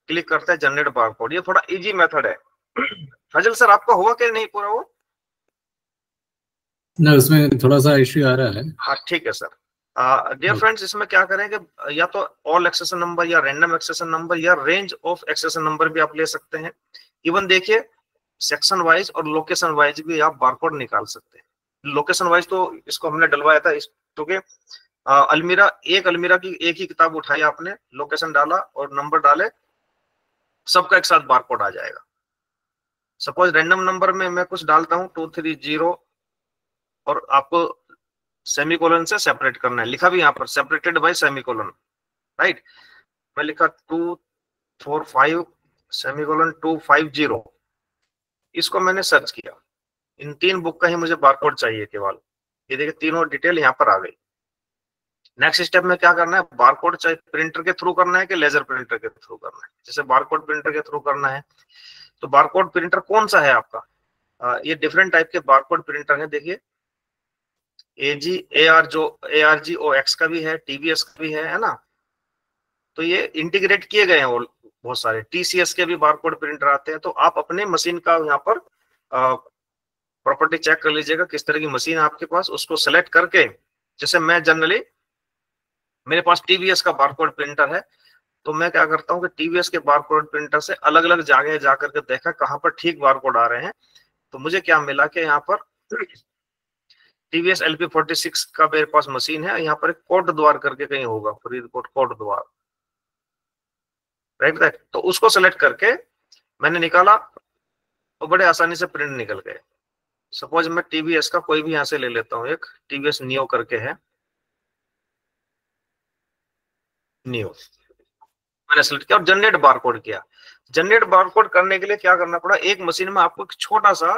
क्लिक करते हैं, जनरेट बारकोड, ये थोड़ा इजी मेथड है। फजल सर आपका हुआ क्या नहीं पूरा वो? ना, उसमें थोड़ा सा इश्यू आ रहा है। हाँ ठीक है सर। डियर फ्रेंड्स, इसमें क्या करें कि या तो ऑल एक्सेशन नंबर या रैंडम एक्सेशन नंबर या रेंज ऑफ एक्सेशन नंबर भी आप ले सकते हैं। इवन देखिए सेक्शन वाइज और लोकेशन वाइज भी आप बारकोड निकाल सकते हैं। लोकेशन वाइज तो इसको हमने डलवाया था क्योंकि अलमीरा की एक ही किताब उठाई आपने, लोकेशन डाला और नंबर डाले, सबका एक साथ बारकोड आ जाएगा। सपोज रैंडम नंबर में मैं कुछ डालता हूँ 230 और आपको सेमीकोलन से सेपरेट करना है, लिखा भी यहाँ पर सेपरेटेड बाय सेमीकोलन, राइट। मैं लिखा 245 सेमीकोलन 250, इसको मैंने सर्च किया। इन 3 बुक का ही मुझे बारकोड चाहिए केवल। ये देखिए तीनों डिटेल यहाँ पर आ गई। नेक्स्ट स्टेप में क्या करना है, बारकोड चाहे प्रिंटर के थ्रू करना है कि लेजर प्रिंटर के थ्रू करना है। जैसे बारकोड प्रिंटर के थ्रू करना है तो बारकोड प्रिंटर कौन सा है आपका, ये डिफरेंट टाइप के बारकोड प्रिंटर है। देखिए ARGOX का भी है, TVS का भी है ना। तो ये इंटीग्रेट किए गए हैं और बहुत सारे TCS के भी बारकोड प्रिंटर आते हैं। तो आप अपने मशीन का यहाँ पर प्रॉपर्टी चेक कर लीजिएगा किस तरह की मशीन है आपके पास, उसको सेलेक्ट करके, जैसे मैं जनरली मेरे पास TVS का बारकोड प्रिंटर है, तो मैं क्या करता हूँ कि TVS के बारकोड प्रिंटर से अलग अलग जगह जाकर के देखा कहाँ पर ठीक बारकोड आ रहे हैं। तो मुझे क्या मिला कि यहाँ पर TVS LP46 का मेरे पास मशीन है, यहाँ पर एक कोट द्वार करके कहीं होगा, फरीदकोट कोट द्वार, राइट। तो उसको सेलेक्ट करके मैंने निकाला और बड़े आसानी से प्रिंट निकल गए। सपोज मैं TVS का कोई भी यहाँ से ले लेता हूँ, एक TVS नियो करके है, नियो मैंने सेलेक्ट किया और जनरेट बारकोड किया। जनरेट बारकोड करने के लिए क्या करना पड़ा, एक मशीन में आपको एक छोटा सा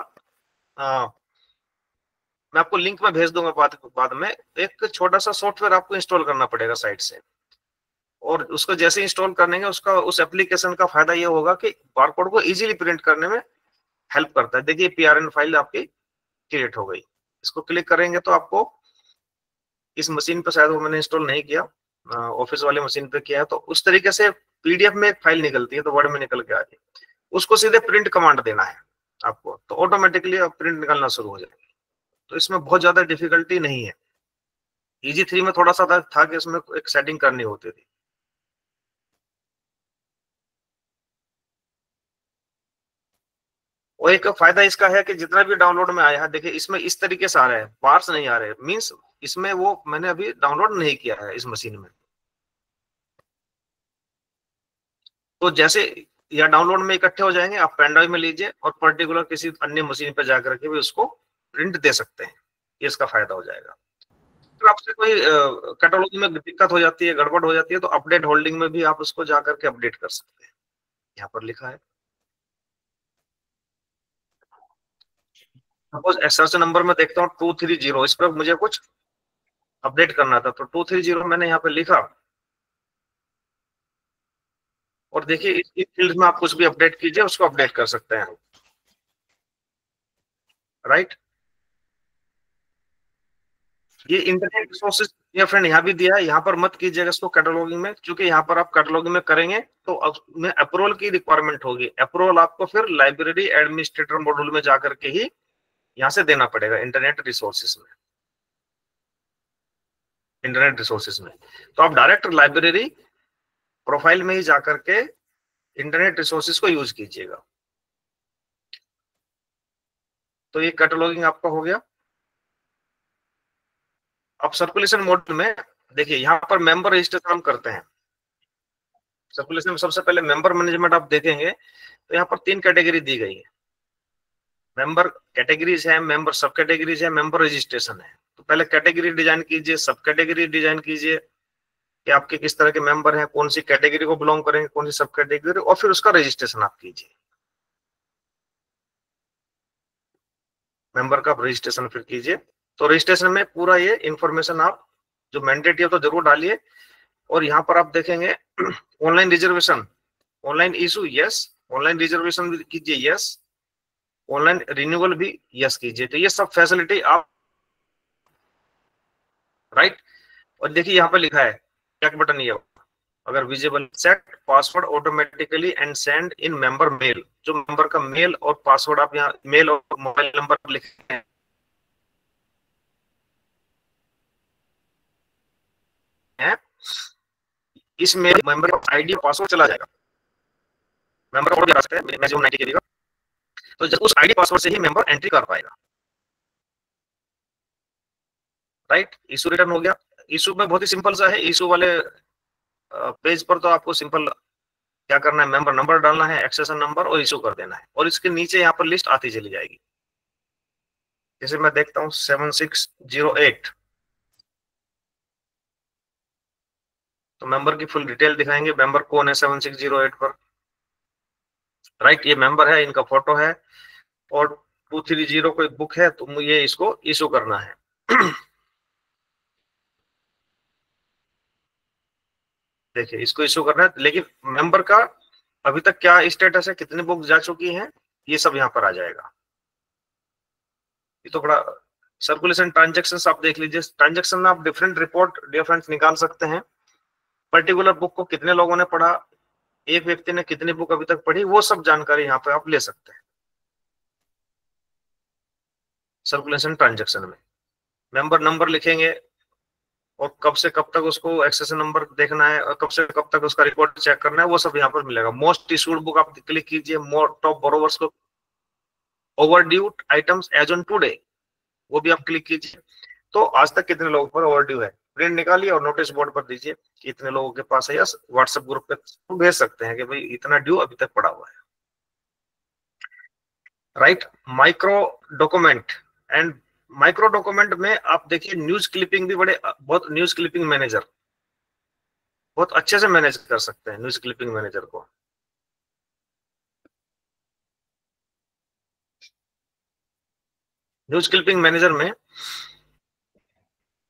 मैं आपको लिंक में भेज दूंगा बाद में, एक छोटा सा सॉफ्टवेयर आपको इंस्टॉल करना पड़ेगा साइट से। और उसको जैसे इंस्टॉल करेंगे उसका उस एप्लीकेशन का फायदा ये होगा कि बारकोड को इजीली प्रिंट करने में हेल्प करता है। देखिए PRN फाइल आपकी क्रिएट हो गई। इसको क्लिक करेंगे तो आपको इस मशीन पर, शायद वो मैंने इंस्टॉल नहीं किया, ऑफिस वाले मशीन पे किया है, तो उस तरीके से PDF में एक फाइल निकलती है, तो वर्ड में निकल के आ जाए, उसको सीधे प्रिंट कमांड देना है आपको, तो ऑटोमेटिकली प्रिंट निकलना शुरू हो जाएगा। तो इसमें बहुत ज्यादा डिफिकल्टी नहीं है। EG3 में थोड़ा सा था कि इसमें एक सेटिंग करनी होती थी। और एक फायदा इसका है कि जितना भी डाउनलोड में आया है, देखिए इसमें इस तरीके से आ रहा है, पार्ट्स नहीं आ रहे, मींस इसमें वो मैंने अभी डाउनलोड नहीं किया है इस मशीन में। तो जैसे या डाउनलोड में इकट्ठे हो जाएंगे, आप पेन ड्राइव में लीजिए और पर्टिकुलर किसी अन्य मशीन पर जाकर के भी उसको प्रिंट दे सकते हैं, ये इसका फायदा हो जाएगा। तो आपसे कोई कैटलॉग में दिक्कत हो जाती है, गड़बड़ हो जाती है, तो अपडेट होल्डिंग में भी आप उसको जाकर के अपडेट कर सकते हैं। यहाँ पर लिखा है सपोज एक्सर्शन नंबर में देखता हूँ 230, इस पर मुझे कुछ अपडेट करना था, तो 230 मैंने यहाँ पे लिखा और देखिए इस फील्ड में आप कुछ भी अपडेट कीजिए, उसको अपडेट कर सकते हैं, राइट। ये इंटरनेट रिसोर्सेज ये फ्रेंड यहाँ भी दिया है, यहाँ पर मत कीजिएगा इसको कैटलॉगिंग में, क्योंकि यहाँ पर आप कैटलॉगिंग में करेंगे तो अब अप्रूवल की रिक्वायरमेंट होगी। अप्रूवल आपको फिर लाइब्रेरी एडमिनिस्ट्रेटर मॉड्यूल में जाकर के ही यहाँ से देना पड़ेगा, इंटरनेट रिसोर्सेज में। इंटरनेट रिसोर्सेज में तो आप डायरेक्ट लाइब्रेरी प्रोफाइल में ही जाकर के इंटरनेट रिसोर्सेज को यूज कीजिएगा। तो ये कैटलॉगिंग आपका हो गया। अब सर्कुलेशन मॉड्यूल में देखिए यहाँ पर मेंबर रजिस्ट्रेशन हम करते हैं। सर्कुलेशन में सबसे पहले मेंबर मैनेजमेंट आप देखेंगे तो यहाँ पर 3 कैटेगरी दी गई है। मेंबर कैटेगरीज है, मेंबर सब कैटेगरीज है, मेंबर रजिस्ट्रेशन है। तो पहले कैटेगरी डिजाइन कीजिए, सब कैटेगरी डिजाइन कीजिए कि आपके किस तरह के मेंबर हैं, कौन सी कैटेगरी को बिलोंग करेंगे, कौन सी सब कैटेगरी, और फिर उसका रजिस्ट्रेशन आप कीजिए। मेंबर का रजिस्ट्रेशन फिर कीजिए। तो रजिस्ट्रेशन में पूरा ये इंफॉर्मेशन आप जो मैंडेटरी है तो जरूर डालिए। और यहाँ पर आप देखेंगे online reservation, online issue yes, online reservation भी कीजिए यस, ऑनलाइन रिन्यूअल भी यस कीजिए। तो ये सब फैसिलिटी आप, राइट। और देखिए यहाँ पर लिखा है क्या बटन, ये अगर visible, set password automatically and send in member mail, जो मेंबर का मेल और पासवर्ड आप यहाँ मेल और मोबाइल नंबर लिखे हैं, इसमें मेंबर का आईडी पासवर्ड चला जाएगा। मेंबर कोड भी आ सकता है मैक्सिमम 90 के लिए, तो जब उस आईडी पासवर्ड से ही मेंबर एंट्री कर पाएगा, राइट। इशू रिटर्न हो गया। इशू में बहुत ही सिंपल सा है। इशू वाले पेज पर तो आपको सिंपल क्या करना है, मेंबर नंबर डालना है, एक्सेशन नंबर और इशू कर देना है, और इसके नीचे यहाँ पर लिस्ट आती चली जाएगी। जैसे मैं देखता हूँ 7608, तो मेंबर की फुल डिटेल दिखाएंगे, मेंबर कौन है 7608 पर, राइट। ये मेंबर है, इनका फोटो है, और 230 को एक बुक है, तो मुझे इसको इशू करना है। देखिए इसको इशू करना है, लेकिन मेंबर का अभी तक क्या स्टेटस है, कितनी बुक जा चुकी हैं, ये सब यहाँ पर आ जाएगा। ये तो बड़ा सर्कुलेशन ट्रांजेक्शन आप देख लीजिए, ट्रांजेक्शन में आप डिफरेंट रिपोर्ट डिफरेंट निकाल सकते हैं। पर्टिकुलर बुक को कितने लोगों ने पढ़ा, एक व्यक्ति ने कितनी बुक अभी तक पढ़ी, वो सब जानकारी यहाँ पे आप ले सकते हैं सर्कुलेशन ट्रांजेक्शन में। मेंबर नंबर लिखेंगे, और कब से कब तक उसको एक्सेस नंबर देखना है, और कब से कब तक उसका रिकॉर्ड चेक करना है, वो सब यहाँ पर मिलेगा। मोस्ट इशूड बुक आप क्लिक कीजिए, मोर टॉप बोरोवर्स को, overdue items as on today, वो भी आप क्लिक कीजिए। तो आज तक कितने लोगों पर ओवरड्यू है, प्रिंट निकालिए और नोटिस बोर्ड पर दीजिए कि इतने लोगों के पास है, या व्हाट्सएप ग्रुप पे भेज सकते हैं कि भाई इतना ड्यू अभी तक पड़ा हुआ है, right. Micro document and micro document में आप देखिए न्यूज क्लिपिंग भी बहुत न्यूज क्लिपिंग मैनेजर बहुत अच्छे से मैनेज कर सकते हैं न्यूज क्लिपिंग मैनेजर को। न्यूज क्लिपिंग मैनेजर में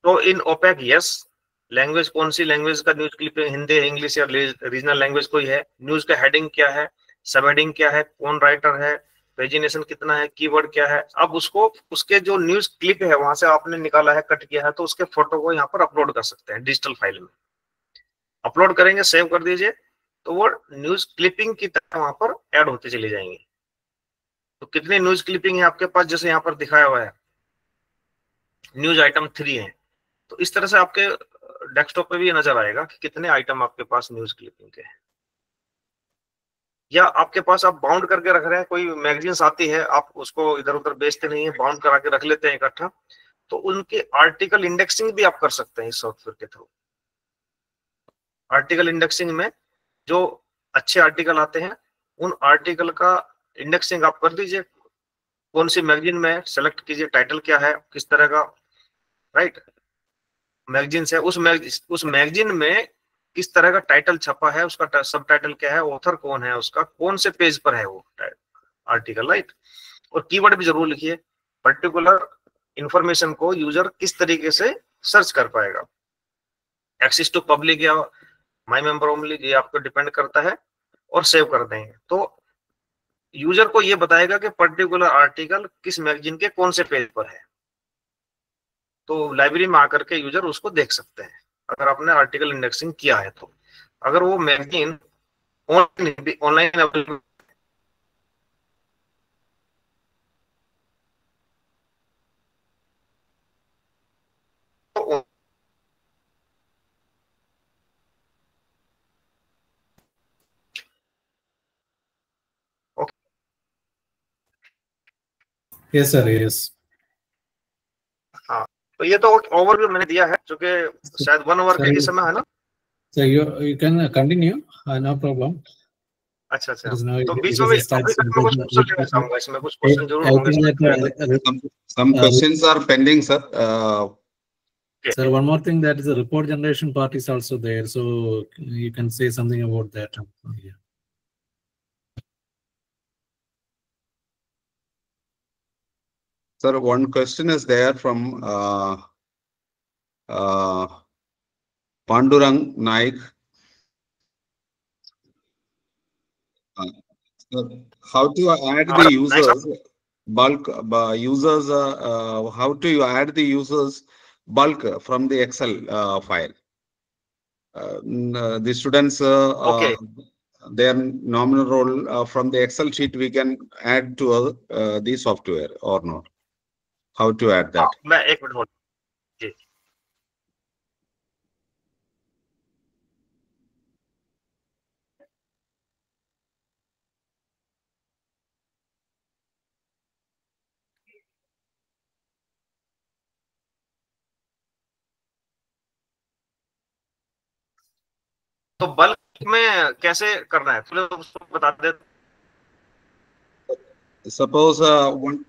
तो इन ओपेक यस, लैंग्वेज कौन सी लैंग्वेज का न्यूज क्लिपिंग, हिंदी इंग्लिश या रीजनल लैंग्वेज कोई है, न्यूज का हेडिंग क्या है, सब हेडिंग क्या है, कौन राइटर है, पेजिनेशन कितना है, कीवर्ड क्या है। अब उसको उसके जो न्यूज क्लिप है वहां से आपने निकाला है, कट किया है, तो उसके फोटो को यहाँ पर अपलोड कर सकते हैं डिजिटल फाइल में। अपलोड करेंगे, सेव कर दीजिए, तो वो न्यूज क्लिपिंग की तरह वहां पर ऐड होती चली जाएंगी। तो कितनी न्यूज क्लिपिंग है आपके पास, जैसे यहाँ पर दिखाया हुआ है न्यूज आइटम 3 है, तो इस तरह से आपके डेस्कटॉप पे भी ये नजर आएगा कि कितने आइटम आपके पास न्यूज क्लिपिंग के हैं। या आपके पास आप बाउंड करके रख रहे हैं, कोई मैगजीन्स आती है, आप उसको इधर उधर बेचते नहीं है, बाउंड करा के रख लेते हैं इकट्ठा, तो उनके आर्टिकल इंडेक्सिंग भी आप कर सकते हैं इस सॉफ्टवेयर के थ्रू। आर्टिकल इंडेक्सिंग में जो अच्छे आर्टिकल आते हैं, उन आर्टिकल का इंडेक्सिंग आप कर दीजिए, कौन सी मैगजीन में सेलेक्ट कीजिए, टाइटल क्या है, किस तरह का, राइट, मैगजीन है, उस मैगजीन में किस तरह का टाइटल छपा है, उसका सब टाइटल क्या है, ऑथर कौन है, उसका कौन से पेज पर है वो आर्टिकल, राइट। और कीवर्ड भी जरूर लिखिए, पर्टिकुलर इंफॉर्मेशन को यूजर किस तरीके से सर्च कर पाएगा, एक्सेस टू पब्लिक या माई मेंबर ओनली, ये आपको डिपेंड करता है, और सेव कर देंगे तो यूजर को ये बताएगा कि पर्टिकुलर आर्टिकल किस मैगजीन के कौन से पेज पर है। तो लाइब्रेरी में आकर के यूजर उसको देख सकते हैं अगर आपने आर्टिकल इंडेक्सिंग किया है तो। अगर वो मैगजीन ऑनलाइन अवेलेबल, तो Yes, sir. Yes. हाँ, तो ये तो ओवरव्यू मैंने दिया है, जो कि शायद 1 आवर के समय है ना। So you can continue. No problem. अच्छा अच्छा, There is no तो बीच it में is a start. अभी तक मैं कुछ क्वेश्चन लेना चाहूंगा, इसमें कुछ क्वेश्चन जरूर I होंगे। think that Some questions are pending, sir. sir, one more thing, that is the report generation part is also there, so you can say something about that. Yeah. Sir, one question is there from Pandurang Naik. Sir, how to add the users bulk users? How do you add the users bulk from the Excel file? The students Okay. their nominal role from the Excel sheet we can add to the software or not? How to add that? मैं एक minute hold जी। तो bulk में कैसे करना है, तो उसको बता दे। suppose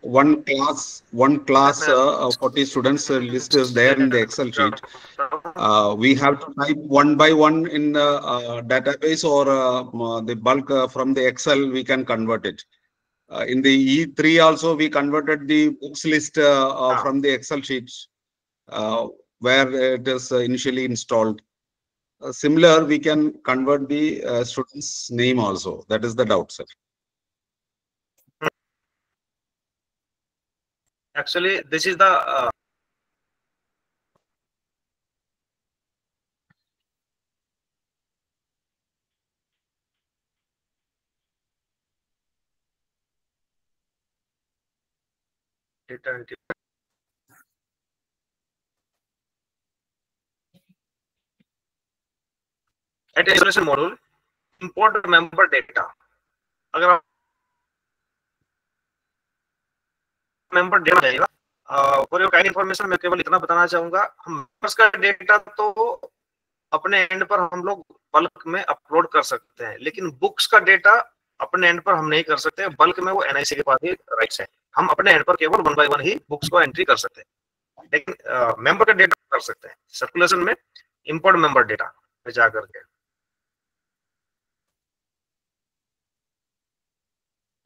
one class 40 students list is there in the Excel sheet. We have to type one by one in the database, or the bulk from the Excel we can convert it. In the E3 also we converted the books list from the Excel sheets where it is initially installed. Similar, we can convert the student's name also. That is the doubt, sir. Actually, this is the data entry. At installation module, import member data. अगर आप member data जाएगा, for your kind information मैं केवल इतना बताना चाहूंगा, हम members का डेटा तो अपने एंड पर हम लोग बल्क में अपलोड कर सकते हैं, लेकिन बुक्स का डेटा अपने एंड पर हम नहीं कर सकते। बल्क में वो एनआईसी के पास ही राइट्स है। हम अपने एंड पर केवल 1 by 1 ही बुक्स को एंट्री कर सकते हैं, लेकिन मेंबर का डेटा कर सकते हैं। सर्कुलेशन में इंपोर्ट मेंबर डेटा में जाकर के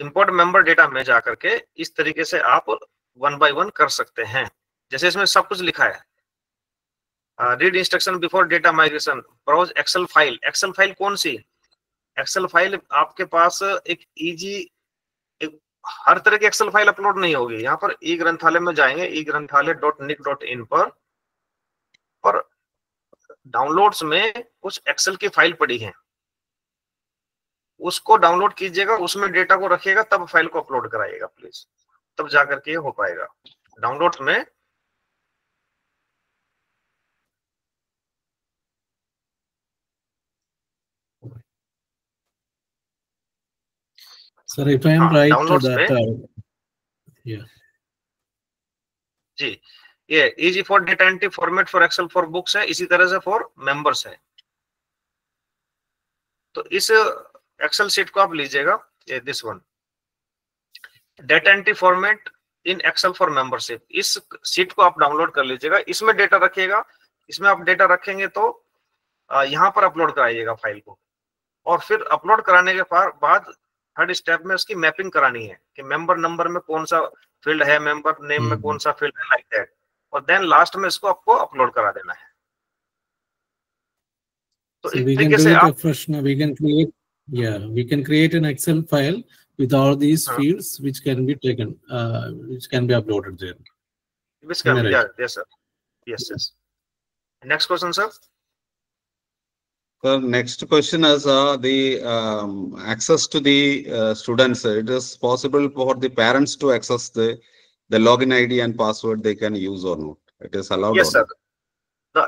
इंपोर्ट मेंबर डेटा में जाकर के इस तरीके से आप 1 by 1 कर सकते हैं। जैसे इसमें सब कुछ लिखा है, read instruction before data migration, browse excel file. Excel file कौन सी? एक्सेल फाइल आपके पास एक इजी, हर तरह की एक्सेल फाइल अपलोड नहीं होगी। यहाँ पर ई ग्रंथालय में जाएंगे, ई ग्रंथालय.nic.in पर, और डाउनलोड्स में कुछ एक्सेल की फाइल पड़ी है, उसको डाउनलोड कीजिएगा, उसमें डेटा को रखिएगा, तब फाइल को अपलोड कराइएगा प्लीज, तब जाकर के हो पाएगा। डाउनलोड में Sir, if I am right, जी, ये easy for data entry format for excel for books है, इसी तरह से फॉर मेंबर्स है। तो इस एक्सेल शीट को आप लीजिएगा, ये this one, data entry format in excel for membership. इस शीट को आप डाउनलोड कर लीजिएगा, इसमें डेटा रखिएगा। इसमें आप डेटा रखेंगे तो यहाँ पर अपलोड कराइएगा फाइल को, और फिर अपलोड कराने के बाद थर्ड स्टेप में उसकी मैपिंग करानी है कि मेंबर नंबर में कौन सा फील्ड है, मेंबर नेम में कौन सा फील्ड है, लाइक दैट, और देन लास्ट में इसको आपको अपलोड करा देना है। तो इस तरीके से आप we can create an Excel file with all these fields which can be taken, which can be uploaded there. Which can be, yes sir, yes. Next question, sir. The next question is the access to the students. It is possible for the parents to access the login ID and password they can use or not? It is allowed? Yes, sir.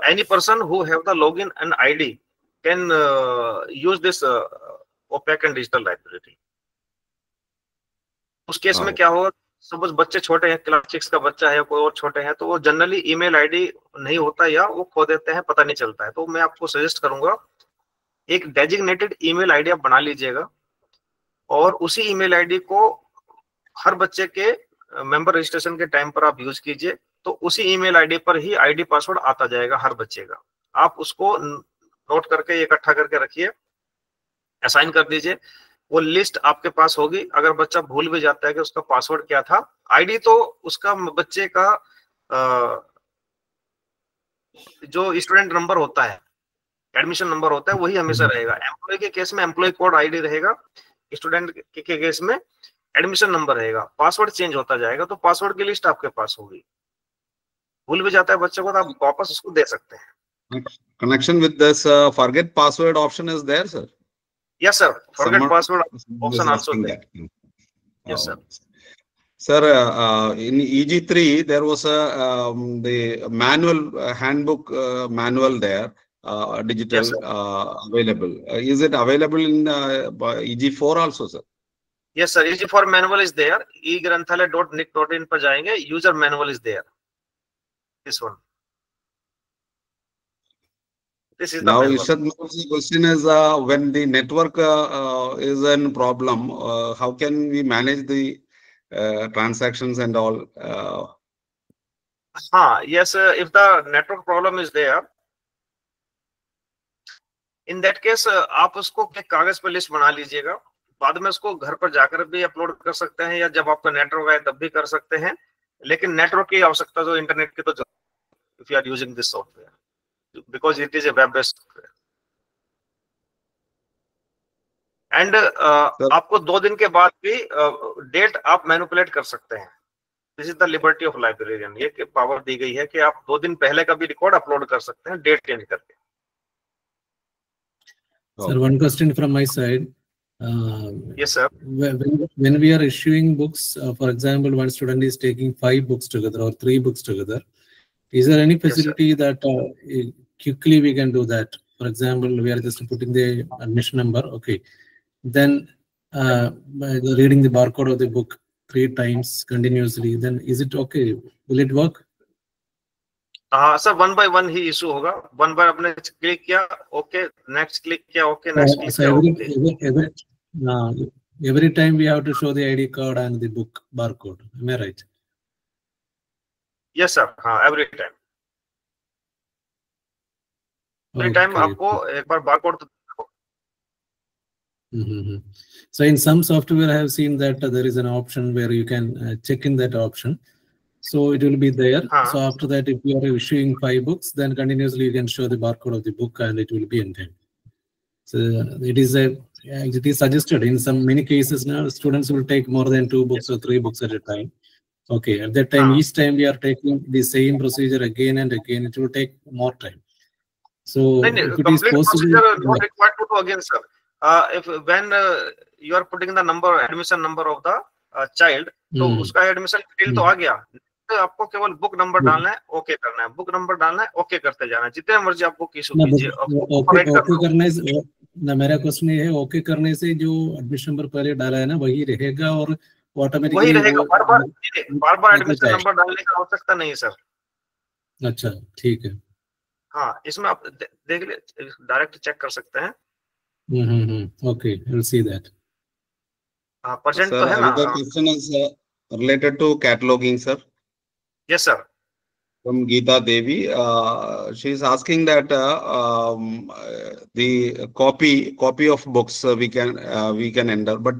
Any person who have the login and ID can use this OPAC and digital library. उस case में क्या होगा, suppose बच्चे छोटे हैं, class 6 का बच्चा है, कोई और छोटे हैं, तो वो जनरली ईमेल आईडी नहीं होता या वो खो देते हैं, पता नहीं चलता है। तो मैं आपको सजेस्ट करूंगा एक डेजिग्नेटेड ईमेल आईडी आप बना लीजिएगा, और उसी ईमेल आईडी को हर बच्चे के मेंबर रजिस्ट्रेशन के टाइम पर आप यूज कीजिए, तो उसी ईमेल आईडी पर ही आईडी पासवर्ड आता जाएगा हर बच्चे का। आप उसको नोट करके इकट्ठा करके रखिए, असाइन कर दीजिए, वो लिस्ट आपके पास होगी। अगर बच्चा भूल भी जाता है कि उसका पासवर्ड क्या था, आईडी तो उसका बच्चे का जो स्टूडेंट नंबर होता है, एडमिशन नंबर होता है, वही हमेशा रहेगा। एम्प्लॉय के केस में एम्प्लॉय कोड आईडी रहेगा, स्टूडेंट के केस में एडमिशन नंबर रहेगा। पासवर्ड चेंज होता जाएगा, तो पासवर्ड की लिस्ट आपके पास होगी। भूल भी जाता है बच्चे को, तो आप वापस उसको दे सकते हैं। Connection with this forget password option is there, sir? Yes, sir. Forget password option also there. Yes, sir. Sir, in EG3 there was the manual handbook manual there, digital, yes, available. Is it available in EG4 also, sir? Yes, sir. EG4 manual is there. egranthalaya.nic.in पर जाएंगे, user manual is there. This one. This is now, the question is when the network is a problem, how can we manage the transactions and all. Yes, if the network problem is there, in that case आप उसको एक कागज पे list बना लीजिएगा, बाद में उसको घर पर जाकर भी अपलोड कर सकते हैं या जब आपका नेटवर्क आए तब भी कर सकते हैं, लेकिन नेटवर्क की आवश्यकता तो इंटरनेट की तो if you are using this software because it is a web based software. And आपको 2 दिन के बाद भी डेट आप मैनिपुलेट कर सकते हैं. This is the liberty of librarian. ये पावर दी गई है कि आप 2 दिन पहले का भी रिकॉर्ड अपलोड कर सकते हैं डेट चेंज करके. Sir, one question from my side. Yes, sir. When we are issuing books, for example, one student is taking 5 books together or 3 books together, is there any facility that quickly we can do that? For example, we are just putting the admission number, okay. Then reading the barcode of the book 3 times continuously, then is it okay? Will it work? Sir 1 by 1 he issue होगा. 1 बार आपने click किया okay, next click किया okay, next click किया okay. Every time we have to show the ID card and the book barcode, am I right? Yes sir, every time. Every time आपको एक बार barcode. So in some software I have seen that there is an option where you can check in that option. So it will be there. So after that, if you are issuing 5 books, then continuously you can show the barcode of the book and it will be in time. So it is suggested in many cases now students will take more than 2 books or 3 books at a time. Okay, at that time, each time we are taking the same procedure again and again, it will take more time. So if it is possible, not required to do again, sir. If when you are putting the number, admission number of the child, तो उसका admission detail तो आ गया, तो आपको केवल book number डालना है, okay करना है, बुक नंबर डालना है, ओके करते जाना है, जितने मर्जी आप बुक इशू कीजिए. ओके करने से ना, मेरा क्वेश्चन ये है, ओके करने से जो एडमिशन नंबर पहले डाला है ना वही रहेगा और वही रहेगा. बार बार एडमिशन नंबर डालने की आवश्यकता नहीं है सर. अच्छा ठीक है. इसमें आप देख ले, डायरेक्ट चेक कर सकते हैं. Okay, we'll see that. Percent तो है ना. Another question is related to cataloging, sir. Yes, sir. From Geeta Devi, she is asking that the copy of books we can enter, but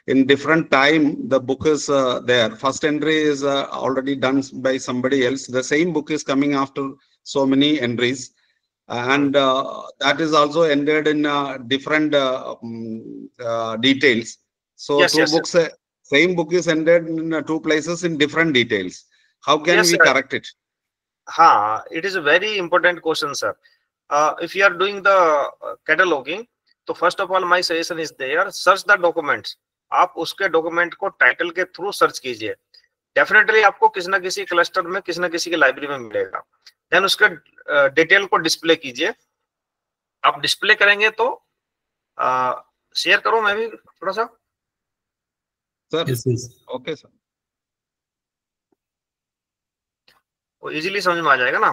in different time the book is there. First entry is already done by somebody else. The same book is coming after so many entries. And that is also entered in different details. So yes, books, same book is entered in 2 places in different details. How can we correct it? It is a very important question, sir. If you are doing the cataloging, so first of all, my suggestion is there, search the documents. आप उसके document को title के through search कीजिए. Definitely आपको किसी ना किसी cluster में, किसी ना किसी की लाइब्रेरी में मिलेगा. देन उसके डिटेल को डिस्प्ले कीजिए. आप डिस्प्ले करेंगे तो शेयर करो मैं भी थोड़ा सा. सर ओके सर, वो इजीली समझ में आ जाएगा ना.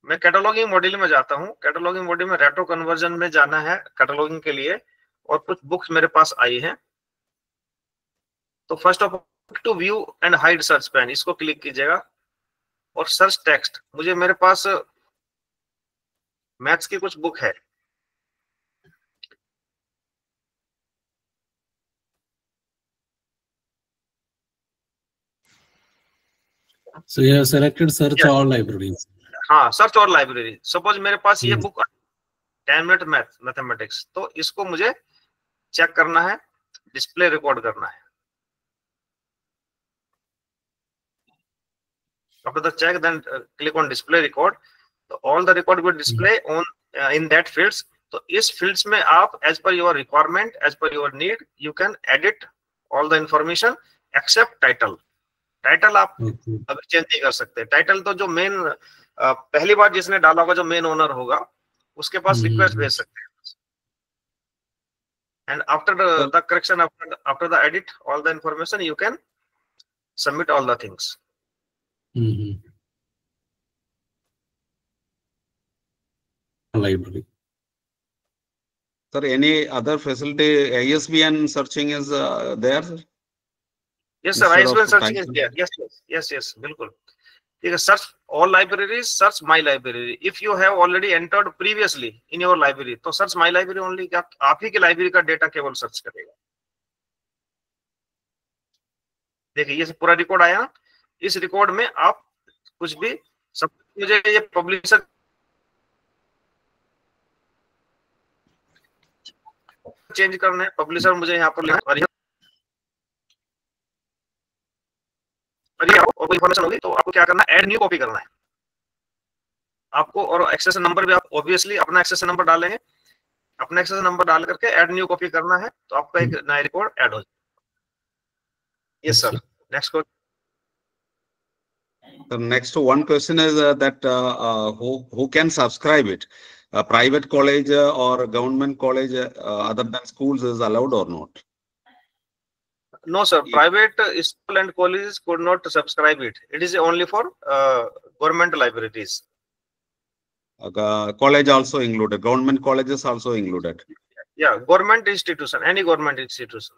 मैं कैटलॉगिंग मॉड्यूल में जाता हूँ. कैटलॉगिंग मॉड्यूल में रेट्रो कन्वर्जन में जाना है कैटलॉगिंग के लिए, और कुछ बुक्स मेरे पास आई हैं. तो first of to view and hide search pane, इसको क्लिक कीजिएगा और सर्च टेक्स्ट. मुझे मेरे पास मैथ्स की कुछ बुक है. So you have selected search all libraries. Search और लाइब्रेरी. सपोज मेरे पास ये बुक 10 मिनट मैथमेटिक्स, तो इसको मुझे चेक करना है, डिस्प्ले रिकॉर्ड करना है. After the check, then click on display record. So all the record will display on in that fields. तो इस fields में आप as per your requirement, as per your need, you can edit all the information except title. Title आप अभी change नहीं कर सकते. Title तो जो मेन पहली बार जिसने डाला होगा, जो मेन ओनर होगा, उसके पास रिक्वेस्ट भेज सकते हैं. And after the correction, after the edit all the information, you can submit all the things. Library. Sir, any other facility, ISBN searching is there? Yes, sir. Instead ISBN of searching is typing? there. Yes, बिल्कुल. You can search all libraries, search my library. If you have already entered previously in your library, तो search my library only. क्या आप ही के library का data केवल search करेगा. देखिए ये पूरा रिकॉर्ड आया. इस रिकॉर्ड में आप कुछ भी सब, मुझे ये पब्लिशर चेंज करना है, पब्लिशर मुझे यहाँ पर लेना है, और कोई इन्फॉर्मेशन होगी तो आपको क्या करना है, ऐड न्यू कॉपी करना है आपको. और एक्सेस नंबर भी आप ऑब्वियसली अपना एक्सेस नंबर डालेंगे, अपना एक्सेस नंबर डाल करके ऐड न्यू कॉपी करना है, तो आपका एक नया रिकॉर्ड ऐड हो जाए. Yes sir. Next question. The next one question is that who can subscribe it? A private college or a government college other than schools is allowed or not? No sir, private school and colleges could not subscribe it. It is only for government libraries. College also included, government colleges also included. Yeah, government institution, any government institution.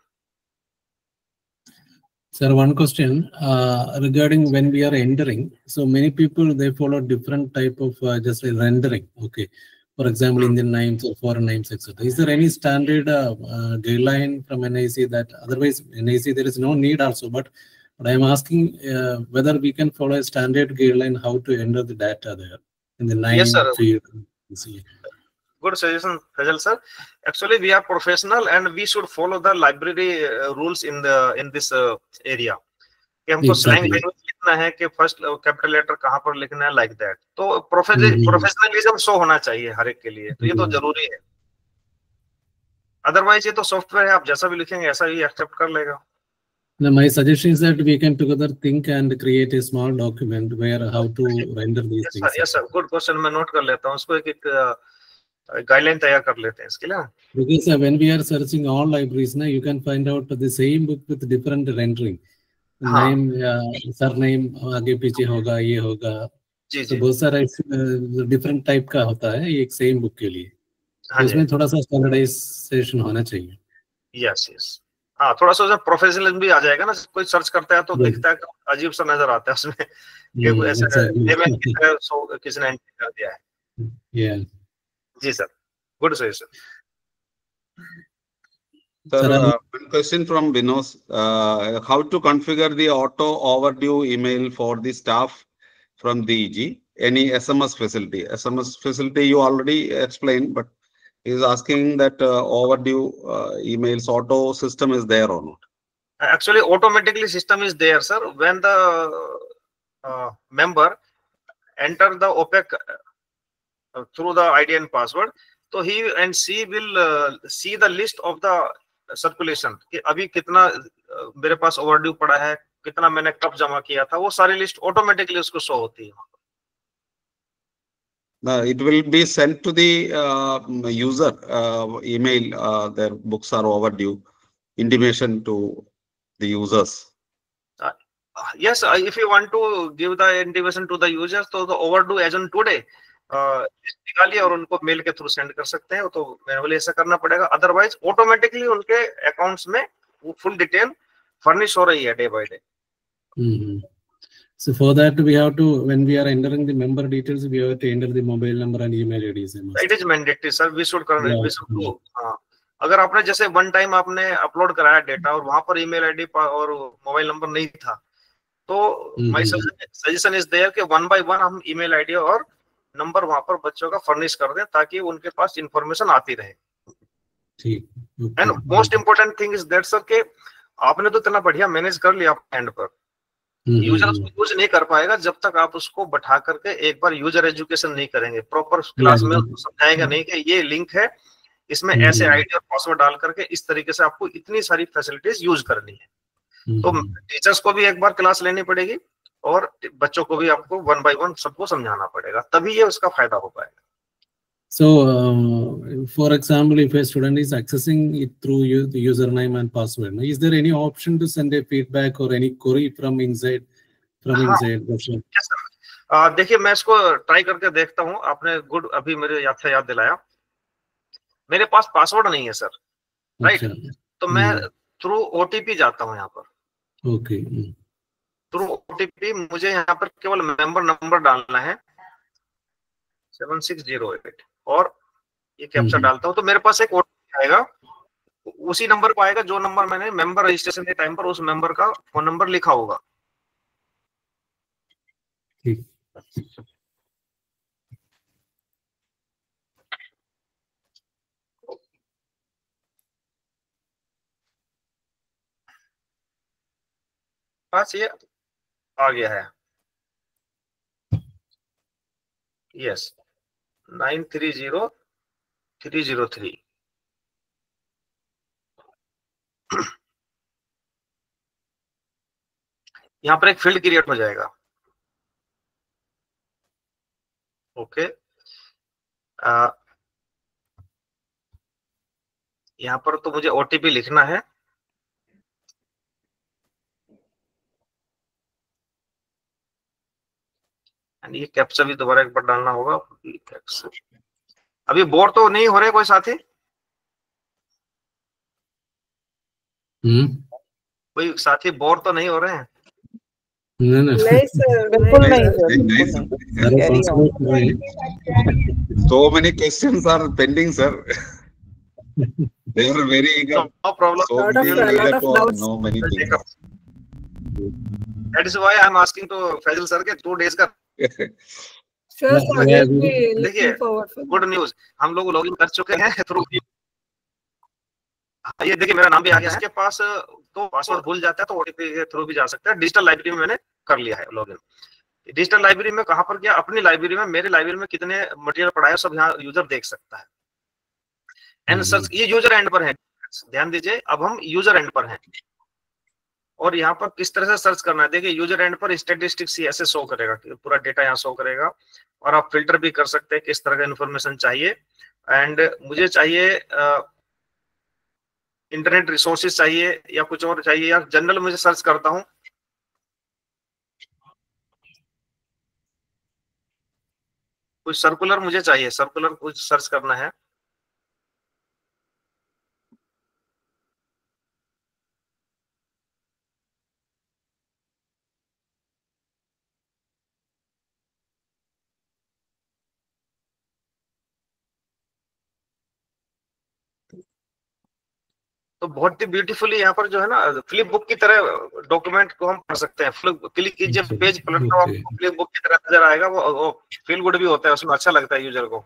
Sir, one question regarding when we are entering. So many people, they follow different type of just rendering. Okay, for example, Indian names or foreign names, etc. Is there any standard guideline from NIC that otherwise NIC there is no need also? But I am asking whether we can follow a standard guideline how to enter the data there in the name. Yes, sir. Field. Good suggestion, Fajal sir. Actually, we are professional and we should follow the library rules in this area. कि हमको slang language लिखना है कि first capital letter कहाँ पर लिखना है, like that. तो प्रोफेशनलिज्म शो होना चाहिए हर एक के लिए, तो ये तो जरूरी है. अदरवाइज ये तो सॉफ्टवेयर है, आप जैसा भी लिखेंगे ऐसा ही एक्सेप्ट कर लेगा. Now, my suggestion is that we can together think and create a small document where how to render these things. Yes sir. Good question. मैं नोट कर लेता हूँ उसको, एक गाइडलाइन तैयार कर लेते हैं इसके लिए. Because when we are searching all libraries now, you can find out the same book with different rendering. Name, surname आगे पीछे होगा, ये होगा. तो बहुत सारा different type का होता है एक same book के लिए. तो इसमें थोड़ा सा standardization होना चाहिए. Yes. हाँ, थोड़ा सा प्रोफेशनलिज्म भी आ जाएगा ना. कोई सर्च करता है तो दिखता है अजीब सा नजर आता है उसमें कि कोई ऐसा किसी ने एंट्री कर दिया है. जी sir. Good suggestion. Sir, one question from Vinos. How to configure the auto overdue email for the staff from DEG? Any SMS facility? SMS facility you already explained, but he is asking that overdue emails auto system is there or not? Actually, automatically system is there, sir. When the member enter the OPEC through the ID and password, so he and she will see the list of the circulation कि अभी कितना मेरे पास overdue पड़ा है, कितना मैंने कब जमा किया था, वो सारी लिस्ट ऑटोमेटिकली उसको शो होती है. It will be sent to the user email. Their books are overdue. Intimation to the users. Yes, if you want to give the intimation to the users, so the overdue as on today निकालिए और उनको mail के through send कर सकते हैं. तो manually ऐसा करना पड़ेगा, अदरवाइज ऑटोमेटिकली उनके अकाउंट्स में वो फुल डिटेल फर्निश हो रही है day by day. So for that we have to, when we are entering the member details, we have to enter the mobile number and email IDs. It is mandatory, sir. We should do. अगर आपने जैसे one time आपने upload कराया data और वहां पर email ID और mobile number नहीं था, तो माय सजेशन इज देयर कि वन बाय वन हम ईमेल आईडी और नंबर वहां पर बच्चों का फर्निश कर दें ताकि उनके पास इंफॉर्मेशन आती रहे. And most important thing is that sir कि आपने तो इतना बढ़िया मैनेज कर लिया अपने एंड पर, यूजर उसको यूज नहीं कर पाएगा जब तक आप उसको बैठा करके एक बार यूजर एजुकेशन नहीं करेंगे, प्रॉपर क्लास में उसको समझाएगा नहीं कि ये लिंक है, इसमें ऐसे आईडी और पासवर्ड डाल करके इस तरीके से आपको इतनी सारी फैसिलिटीज यूज करनी है. तो टीचर्स को भी एक बार क्लास लेनी पड़ेगी और बच्चों को भी आपको वन बाय वन सबको समझाना पड़ेगा, तभी ये उसका फायदा हो पाएगा. So, for example, if a student is accessing it through the username and password, is there any option to send a feedback or any query from inside? Yes, देखिए मैं इसको ट्राई करके देखता हूँ. आपने गुड अभी मेरे याद दिलाया. मेरे पास पासवर्ड नहीं है सर, राइट। अच्छा, तो मैं थ्रू ओटीपी जाता हूँ यहाँ पर। ओके, थ्रू ओटीपी मुझे यहाँ पर केवल मेंबर नंबर डालना है 7608 और ये कैप्चा डालता हूँ तो मेरे पास एक ओटीपी आएगा, उसी नंबर पर आएगा जो नंबर मैंने मेंबर रजिस्ट्रेशन के टाइम पर उस मेंबर का फोन नंबर लिखा होगा। ठीक। पास ये आ गया है, यस 930303। यहाँ पर एक फील्ड क्रिएट हो जाएगा, ओके। यहाँ पर तो मुझे ओटीपी लिखना है, ये कैप्चा भी दोबारा एक बार डालना होगा। अभी बोर तो नहीं हो रहे कोई साथी? कोई साथी बोर तो नहीं हो रहे हैं? नहीं सर, बिल्कुल नहीं sir. So many questions are pending, sir. They are very eager. No problem. So many eager to know many things. That is why I am asking to Faisal sir के 2 days का। Sure sir, देखिए good news, हम लोग login कर चुके हैं through. ये देखिए मेरा नाम भी आ गया है। इसके पास तो पासवर्ड भूल जाता है तो ओटीपी के थ्रू भी जा सकता है। डिजिटल लाइब्रेरी में मैंने कर लिया है लॉगिन। डिजिटल लाइब्रेरी में कहां पर गया? अपनी लाइब्रेरी में, मेरे लाइब्रेरी में कितने मटेरियल पड़ा है सब यहाँ यूजर देख सकता है। एंड सर्च, ये यूजर एंड पर है, ध्यान दीजिए। अब हम यूजर एंड पर हैं और यहाँ पर किस तरह से सर्च करना है। देखिए यूजर एंड पर स्टैटिस्टिक्स ऐसे शो करेगा, पूरा डेटा यहाँ शो करेगा और आप फिल्टर भी कर सकते हैं किस तरह का इन्फॉर्मेशन चाहिए। एंड मुझे चाहिए इंटरनेट रिसोर्सेज चाहिए या कुछ और चाहिए, या जनरल मुझे सर्च करता हूं। कुछ सर्कुलर मुझे चाहिए, सर्कुलर कुछ सर्च करना है। तो बहुत ही ब्यूटीफुली यहाँ पर जो है ना फ्लिप बुक की तरह डॉक्यूमेंट को हम पढ़ सकते हैं। फ्लिप क्लिक कीजिए, पेज पलटना आपको फ्लिप बुक की तरह नजर आएगा। वो फील गुड भी होता है, उसमें अच्छा लगता है यूजर को।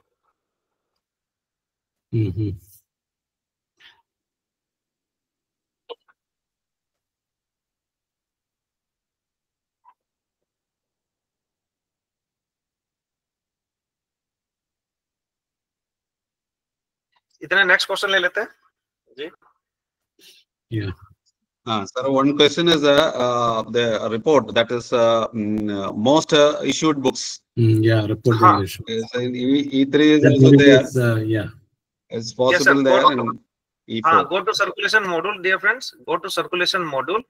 इतने नेक्स्ट क्वेश्चन ले लेते हैं जी। Sir, one question is the report that is most issued books. Report issue. E3 is also there. It's possible yes, there. And E4. Go to circulation module, dear friends. Go to circulation module,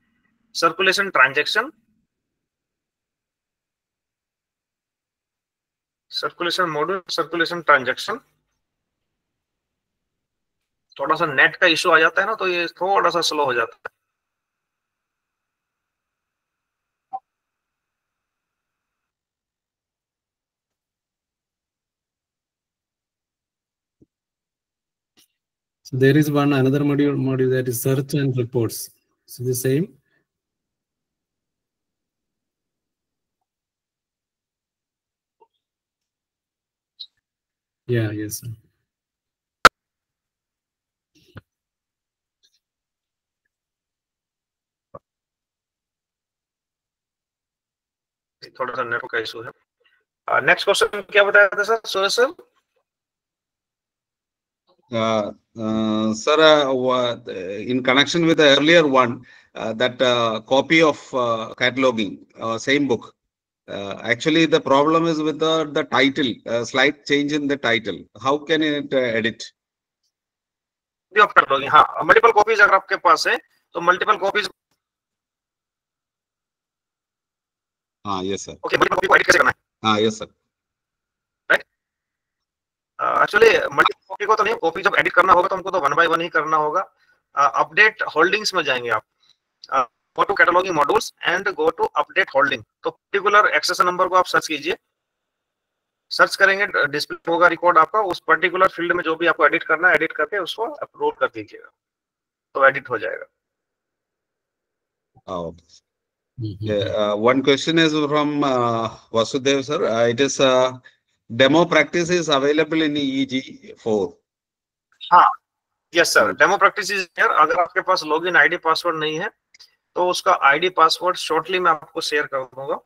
circulation transaction. Circulation module, circulation transaction. थोड़ा सा net का issue आ जाता है ना तो ये थोड़ा सा स्लो हो जाता है। So there is another module that is search and reports. So the same. Yes sir. थोड़ा सा नेटवर्क का इशू है। नेक्स्ट क्वेश्चन क्या बताया था sir? Suraj sir. Sir, in connection with the earlier one, that copy of cataloging, same book. Actually, the problem is with the title, slight change in the title. How can it edit? आप कर दोगे, हाँ। Multiple copies अगर आपके पास है तो multiple copies. Yes sir. Okay, multiple copy को edit कैसे करना है? Yes sir. Right. Actually, multiple copy को तो नहीं, कॉपी जब एडिट करना होगा तो हमको तो 1 by 1 ही करना होगा। अपडेट होल्डिंग्स में जाएंगे आप, go to cataloguing modules and go to update holding, तो पर्टिकुलर एक्सेस नंबर को आप सर्च कीजिए, सर्च करेंगे डिस्प्ले होगा रिकॉर्ड आपका, उस पर्टिकुलर फील्ड में जो भी आपको एडिट करना है एडिट करके उसको अपलोड कर दीजिएगा तो एडिट हो जाएगा। One question is from Vasudev sir. It is demo practice is available in EG4. हाँ, yes sir, demo practice is here. अगर आपके पास लॉगिन आईडी पासवर्ड नहीं है तो उसका आईडी पासवर्ड शॉर्टली मैं आपको शेयर कर दूंगा,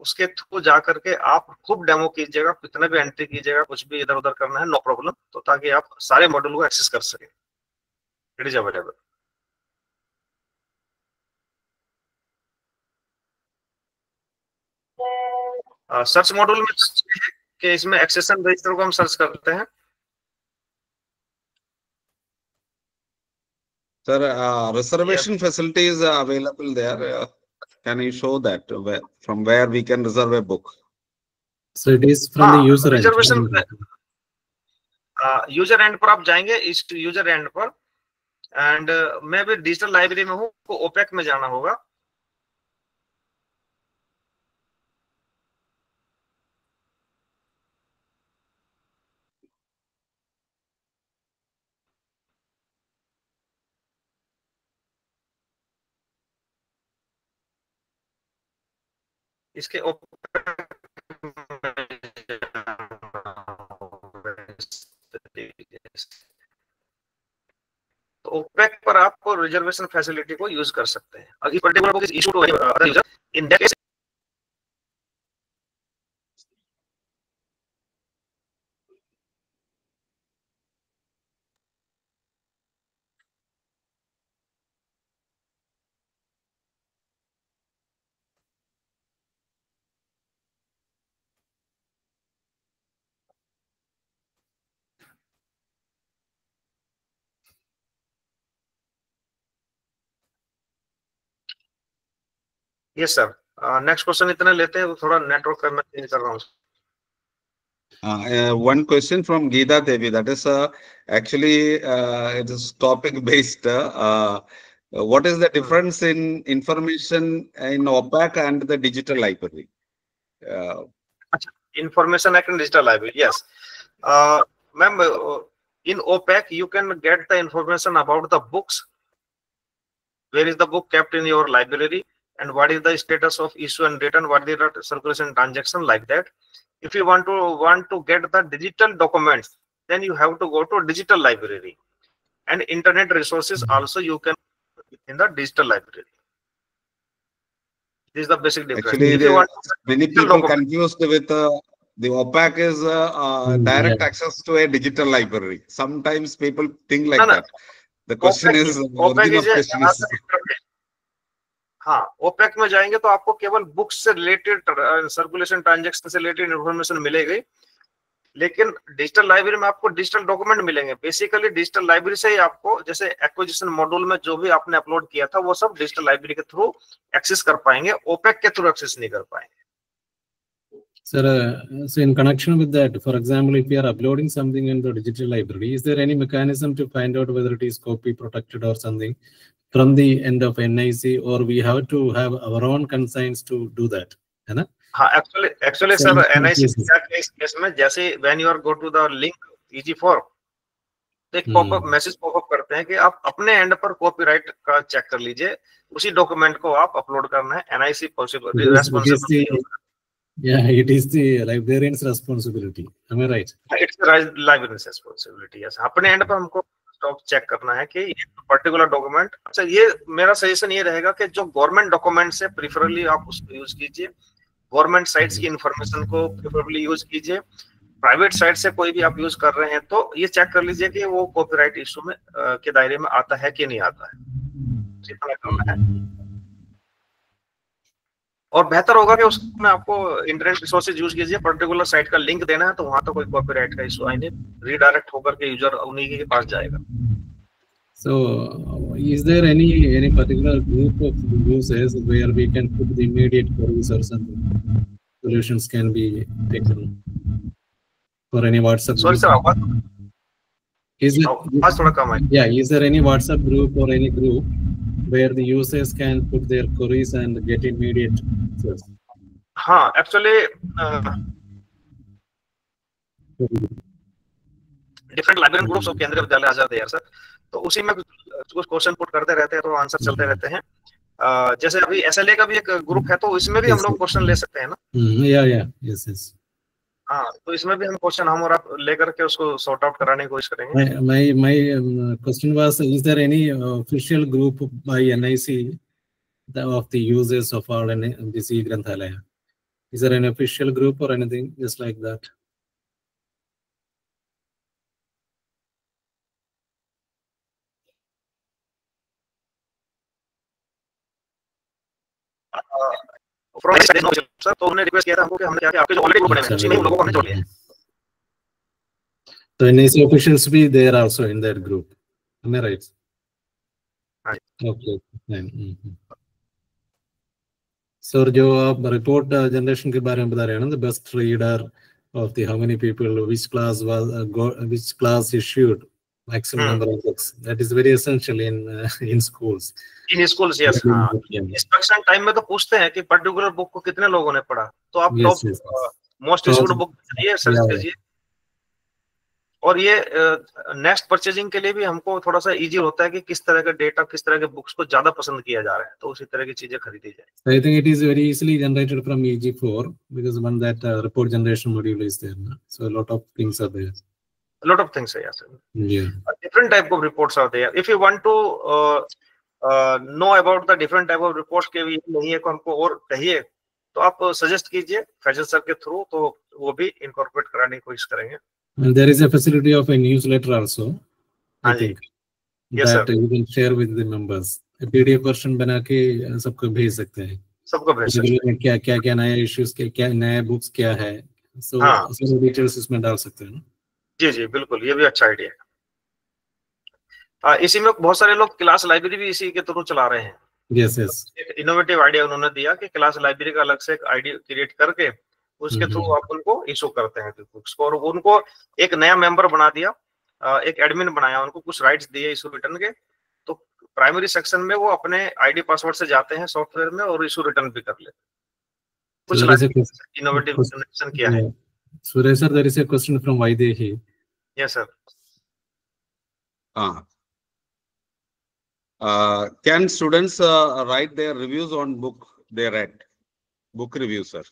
उसके थ्रू जा करके आप खूब डेमो कीजिएगा, कितने भी एंट्री कीजिएगा, कुछ भी इधर उधर करना है नो प्रॉब्लम, तो ताकि आप सारे मॉड्यूल को एक्सेस कर सके। It is available. Search module में कि इसमें एक्सेशन रजिस्टर को हम सर्च करते हैं। Sir, reservation facility is available there. Can you show that from where we can reserve a book? So it is from the user end. Reservation user and पर आप जाएंगे, इस यूजर एंड पर, and मैं भी digital library में हूँ, को ओपेक में जाना होगा। इसके तो ओपेक पर आपको रिजर्वेशन फैसिलिटी को यूज कर सकते हैं। अगर particular book is issued to other user, in that case yes sir. Next question इतना लेते हैं, थोड़ा नेटवर्क का मैं चेंज कर रहा हूँ। One question from Geeta Devi, that is actually it is topic based. What is the difference in information in OPAC and the digital library? Information and digital library, yes. Ma'am, in OPAC you can get the information about the books, where is the book kept in your library, and what is the status of issue and return, what is the circulation transaction, like that. If you want to get the digital documents, then you have to go to digital library, and internet resources also you can in the digital library. This is the basic difference. Actually, many people confused with the OPAC is direct access to a digital library. Sometimes people think like that. The question OPAC is, हाँ, OPEC में जाएंगे तो आपको केवल books से related, circulation transaction से related information मिलेगी, लेकिन डिजिटल लाइब्रेरी में आपको डिजिटल डॉक्यूमेंट मिलेंगे। बेसिकली डिजिटल लाइब्रेरी से ही आपको, जैसे एक्विजिशन मॉड्यूल में जो भी आपने अपलोड किया था वो सब डिजिटल लाइब्रेरी के थ्रू एक्सेस कर पाएंगे, ओपेक के थ्रू एक्सेस नहीं कर पाएंगे। Sir, so in connection with that, for example, if you are uploading something in the digital library, is there any mechanism to find out whether it is copy protected or something from the end of NIC, or we have to have our own conscience to do that? है ना? हाँ, actually sir, NIC case में जैसे when you are go to the link EG4, तो एक popup message popup करते हैं कि आप अपने एंड पर कॉपीराइट का चेक कर लीजिए, उसी डॉक्यूमेंट को आप अपलोड करना है। NIC possible responsibility, yeah, it is the librarian's responsibility. Am I right? It's the librarian's responsibility. Yes, अपने एंड पर हमको स्टॉप चेक करना है कि ये पर्टिकुलर डॉक्यूमेंट। अच्छा, ये मेरा सजेशन ये रहेगा कि जो गवर्नमेंट डॉक्यूमेंट्स है प्रिफरेबली आप उसको यूज कीजिए, गवर्नमेंट साइट्स की इंफॉर्मेशन को प्रिफरेबली यूज कीजिए। प्राइवेट साइट से कोई भी आप यूज कर रहे हैं तो ये चेक कर लीजिए कि वो कॉपीराइट इशू में के दायरे में आता है कि नहीं आता है, जितना करना है। और बेहतर होगा कि उसमें आपको इंटरनेट रिसोर्सेज यूज कीजिए, पर्टिकुलर साइट का लिंक देना है तो वहां तो कोई कॉपीराइट का इशू आएगा, रीडायरेक्ट होकर के यूजर उन्हीं के पास जाएगा। So, is there any particular group of users where we can put the immediate queries or something? Solutions can be taken for any WhatsApp. Sorry sir, आज थोड़ा कम है। Yeah, is there any WhatsApp group or any group where the users can put their queries and get immediate answers? हाँ, actually different library groups of केंद्रीय विद्यालय आजाद है sir, तो उसी में कुछ क्वेश्चन पुट करते रहते हैं तो आंसर चलते रहते हैं। जैसे अभी SLA का भी एक ग्रुप है, तो इसमें भी हम लोग क्वेश्चन ले सकते हैं ना। Yes. हाँ, तो इसमें भी हम क्वेश्चन हम और आप लेकर के उसको सॉर्ट आउट कराने की कोशिश करेंगे। My question was, is there any official group by NIC of the users of our this e-Granthalaya? Is there an official group or anything just like that? Sir, तो उन्होंने रिक्वेस्ट किया था हमको कि हमने क्या किया, आपके जो ऑलरेडी ग्रुप बने हैं उसी में उन लोगों को हमने जोड़ लिया। So NIC officials be there also in that group, am I right? Okay. Sir जो आप रिपोर्ट जनरेशन के बारे में बता रहे हैं ना, the best reader of the how many people, which class issued maximum number of books, that is very essential in schools. In schools, yes. Instruction time में तो पूछते हैं कि पर्टिकुलर बुक को कितने लोगों ने पढ़ा, तो आप मोस्ट इश्यूड बुक चाहिए सर्च कीजिए। और ये नेक्स्ट परचेजिंग के लिए भी हमको थोड़ा सा इजी होता है कि किस तरह का डेटा, किस तरह के बुक्स को ज्यादा पसंद किया जा रहा है, तो उसी तरह की चीजें खरीदी जाए। I think it is very easily generated from EG4 because one that report generation module is there, so a lot of things are there. A lot of things are yes. Yeah. Different type of reports are there. If you want to know about the different type of reports के भी नहीं है को हमको और कहिए, तो आप सजेस्ट कीजिए फैजल सर के थ्रू, तो वो भी इनकॉर्पोरेट कराने की कोशिश करेंगे। And there is a facility of a newsletter also, I think, yes, that sir. you can share with the members. A PDF version बना के सबको भेज सकते हैं। सबको भेज सकते हैं। क्या नया इश्यूज के, क्या नए बुक्स क्या है, so सारी डिटेल्स इसमें डाल सकते हैं ना। जी बिल्कुल, ये भी अच्छा आइडिया है। इसी में बहुत सारे लोग क्लास लाइब्रेरी भी इसी के थ्रू चला रहे हैं। Yes. एक इनोवेटिव आइडिया उन्होंने दिया कि क्लास लाइब्रेरी का अलग से एक आइडिया क्रिएट करके उसके थ्रू आप उनको इशू करते हैं बुक्स को, और उनको एक नया मेंबर बना दिया, एक एडमिन बनाया, उनको कुछ राइट्स दिए इशू रिटर्न के, तो प्राइमरी सेक्शन में वो अपने आईडी पासवर्ड से जाते हैं सॉफ्टवेयर में और इशू रिटर्न भी कर लेते हैं। कुछ इनोवेटिव कनेक्शन किया है। Suresh sir, there is a question from Vaidehi. Yes sir. Can students write their reviews on book they read? Book review, sir.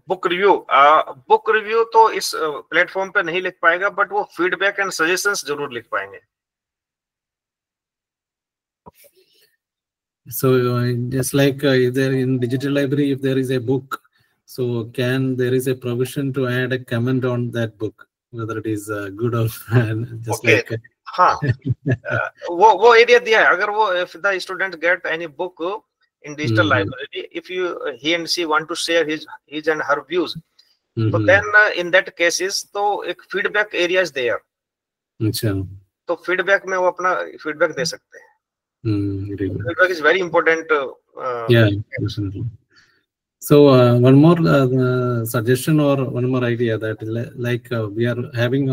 Book review तो इस प्लेटफॉर्म पे नहीं लिख पाएगा, बट वो फीडबैक एंड सजेशंस जरूर लिख पाएंगे। So just like there in digital library, if there is a book, so there is a provision to add a comment on that book, whether it is good or bad, just okay. like हाँ वो area दिया है। अगर वो if the student get any book in digital library, if he and she want to share his and her views, so then in that cases तो एक feedback area is there. अच्छा, तो feedback में वो अपना feedback दे सकते हैं। Feedback is very important. Yeah, definitely. So one more suggestion or one more idea that like we are having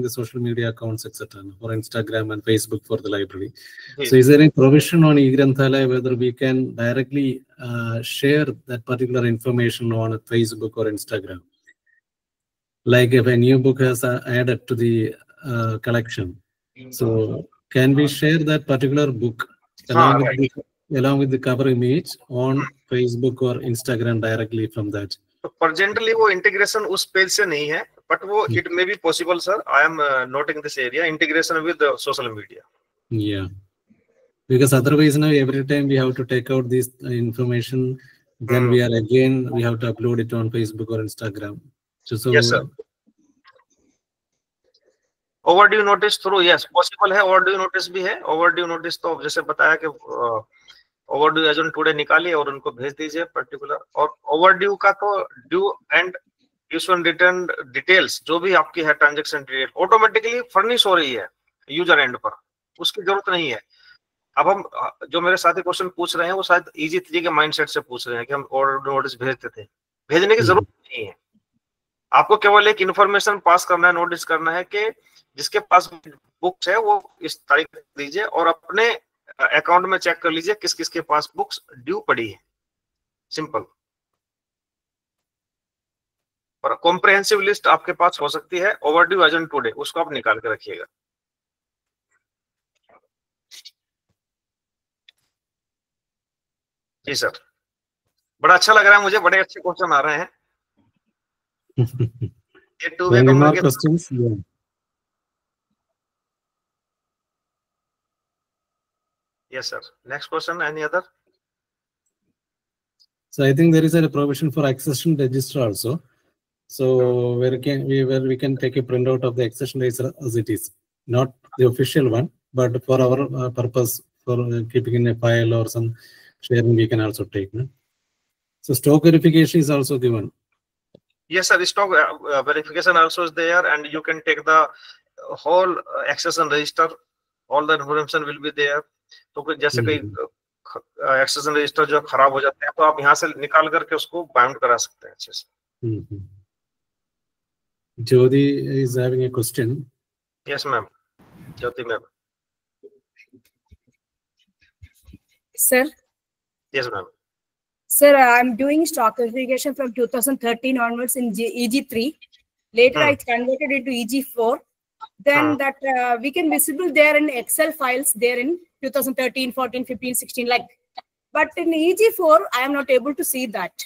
the social media accounts etc. for Instagram and Facebook for the library. Yes. So is there any provision on e-Granthalaya whether we can directly share that particular information on Facebook or Instagram? Like if a new book has added to the collection, so can we share that particular book along with the cover image on Facebook or Instagram directly from that? So presently वो integration उस page से नहीं है, but वो it may be possible, sir. I am noting this area integration with the social media. Yeah, because otherwise now every time we have to take out this information, then we have to upload it on Facebook or Instagram. So yes sir. Overdue notice through yes possible है, overdue notice भी है। Overdue notice तो जैसे बताया कि overdue as on today निकालिए और उनको भेज दीजिए पर्टिकुलर। और ओवरड्यू का तो due and issue and return details जो भी आपकी है ट्रांजैक्शन डिटेल ऑटोमेटिकली फर्निश हो रही है यूजर एंड पर, उसकी जरूरत नहीं है। अब हम जो मेरे साथी क्वेश्चन पूछ रहे हैं वो शायद इजी 3 के माइंडसेट से पूछ रहे हैं कि हम ओवरड्यू नोटिस भेजते थे, भेजने की जरूरत नहीं है। आपको केवल एक इन्फॉर्मेशन पास करना है, नोटिस करना है कि जिसके पास बुक्स है वो इस तारीख दीजिए और अपने अकाउंट में चेक कर लीजिए किस किस के पास बुक्स ड्यू पड़ी है। सिंपल। और कॉम्प्रिहेंसिव लिस्ट आपके पास हो सकती है overdue as on today, उसको आप निकाल के रखिएगा। जी सर, बड़ा अच्छा लग रहा है मुझे, बड़े अच्छे क्वेश्चन आ रहे हैं। ये two way communication. Yes, sir. Next question. Any other? So I think there is a provision for accession register also. So where we can take a printout of the accession register as it is, not the official one, but for our purpose for keeping in a file or some sharing, we can also take. No? So stock verification is also given. Yes, sir. The stock verification also is there, and you can take the whole accession register. All the information will be there. तो कोई जैसे कोई accession register जो खराब हो जाते हैं तो आप यहाँ से निकाल करके उसको बाउंड करा सकते हैं अच्छे से। Jyoti is having a question. Yes, ma'am. Jyoti, ma'am. Sir. Yes, ma'am. Sir, I'm doing stock verification from 2013 onwards in EG3. Later, I converted it to EG4. Then that we can visible there in Excel files there in 2013, 14, 15, 16 like. But in EG4, I am not able to see that.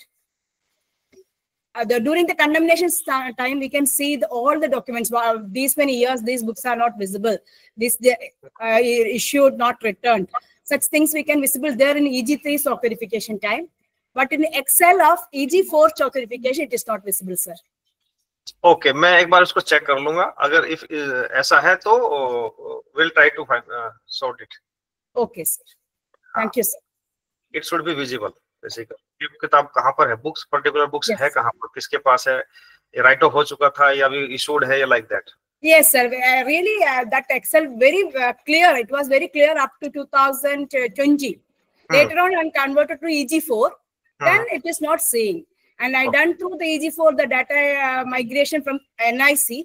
During the condemnation time, we can see all the documents. Wow, these many years, these books are not visible. This issued, not returned. Such things we can visible there in EG3 stock verification time. But in Excel of EG4 stock verification, it is not visible, sir. Okay, मैं एक बार उसको check कर लूंगा, अगर if ऐसा है तो will try to sort it. Okay sir, thank you sir. It should be visible basically. किताब कहाँ पर है, बुक्स पर्टिकुलर बुक्स है कहाँ पर, किसके पास है, राइट ऑफ हो चुका था या अभी इशूड है या like that. Yes, sir. Really, that Excel very clear. It was very clear up to 2020. Later on, when converted to EG4, then it is not seeing. And I done through the EG4 the data migration from NIC.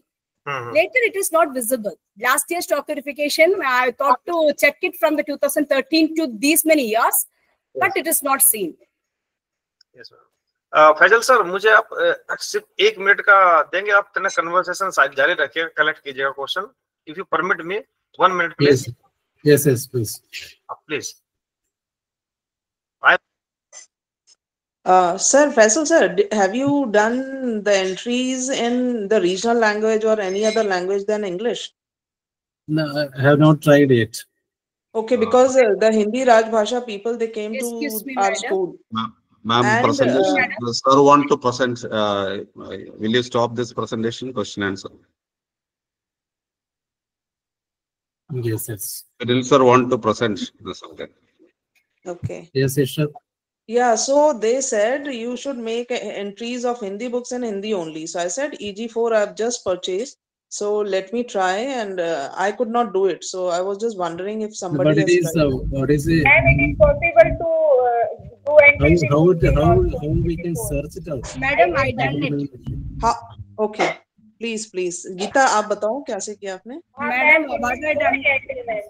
Later, it is not visible. Last year stock verification, I thought to check it from the 2013 to these many years, but it is not seen. Yes, ma'am. Faizal sir, मुझे आप सिर्फ 1 minute का देंगे? आप अपना conversation जारी रखिए, collect कीजिएगा question. If you permit me 1 minute please. Yes, yes, please. Please. Sir, Faisal sir, have you done the entries in the regional language or any other language than English? No, I have not tried it. Okay, because the Hindi Rajbhasha people, they came to our school. Ma'am, presentation. Sir want to present. Will you stop this presentation? Question answer. Yes, yes. Will sir want to present the subject? Okay. Yes, yes, sir. Yeah, so they said you should make entries of Hindi books in Hindi only. So I said EG4 I've just purchased. So let me try, and I could not do it. So I was just wondering if somebody but it has is, tried. what is it? And it is possible to do entries. How we can search it out? Madam, I done it. How? Okay. Please, please. Geeta, आप बताओ कैसे किया आपने? Madam, what I done?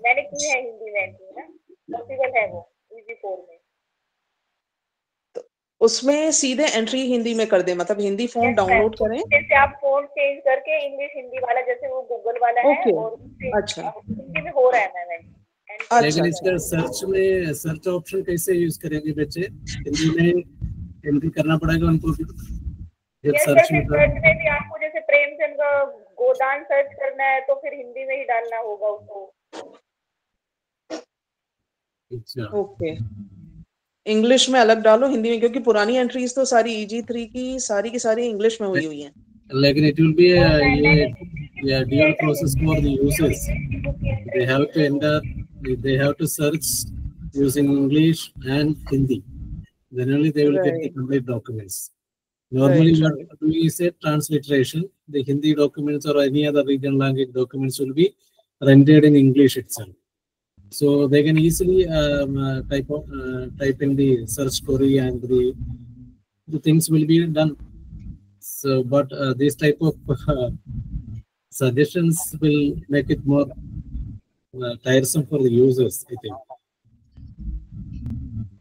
मैंने की है हिंदी में entry ना, पॉसिबल है वो EG4 में। उसमें सीधे एंट्री हिंदी में कर दे, मतलब हिंदी फॉर्म डाउनलोड करें। जैसे आप फॉर्म चेंज करके इंग्लिश हिंदी वाला, जैसे वो गूगल वाला है, और अच्छा हिंदी में हो रहा है मैम। लेकिन इसका सर्च में सर्च ऑप्शन कैसे यूज करेंगे बच्चे? हिंदी में एंट्री करना पड़ेगा उनको भी। सर्च में भी आपको जैसे प्रेमचंद का गोदान सर्च करना है तो फिर हिंदी में ही डालना होगा उसको। ओके, इंग्लिश में अलग डालो, हिंदी में, क्योंकि पुरानी एंट्रीज तो सारी EG3 की सारी इंग्लिश में हुई हैं। लेकिन it will be a dual process for the users. They have to enter, they have to search using English and Hindi. Then only they will get the complete documents. Normally, what we do is a transliteration. The Hindi documents or any other regional language documents will be rendered in English itself. So they can easily type in the search query and the things will be done. So, but this type of suggestions will make it more tiresome for the users, I think.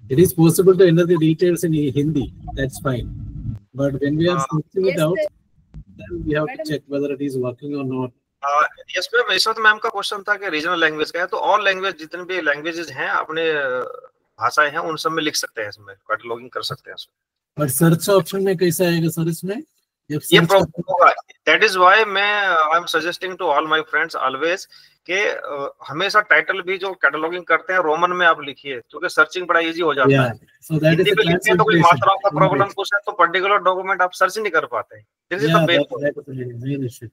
It is possible to enter the details in Hindi, that's fine. But when we are searching it out, then we have to check whether it is working or not. Yes ma'am, इस वक्त ma'am का question था कि regional language का है, तो all language जितने भी लैंग्वेजेस हैं अपने भाषाएं हैं उन सब में लिख सकते हैं, इसमें कैटलॉगिंग कर सकते हैं इसमें। बट सर्च ऑप्शन में कैसा आएगा सर इसमें? ये प्रॉब्लम होगा। दैट इज व्हाई मैं I am suggesting to all my friends always कि हमेशा टाइटल भी जो कैटलॉगिंग करते हैं रोमन में आप लिखिए, क्योंकि सर्चिंग बड़ा इजी हो जाता है। सो दैट इज तो कोई मात्रा का प्रॉब्लम कुछ है तो पर्टिकुलर डॉक्यूमेंट आप सर्च नहीं कर पाते हैं। This is the main issue.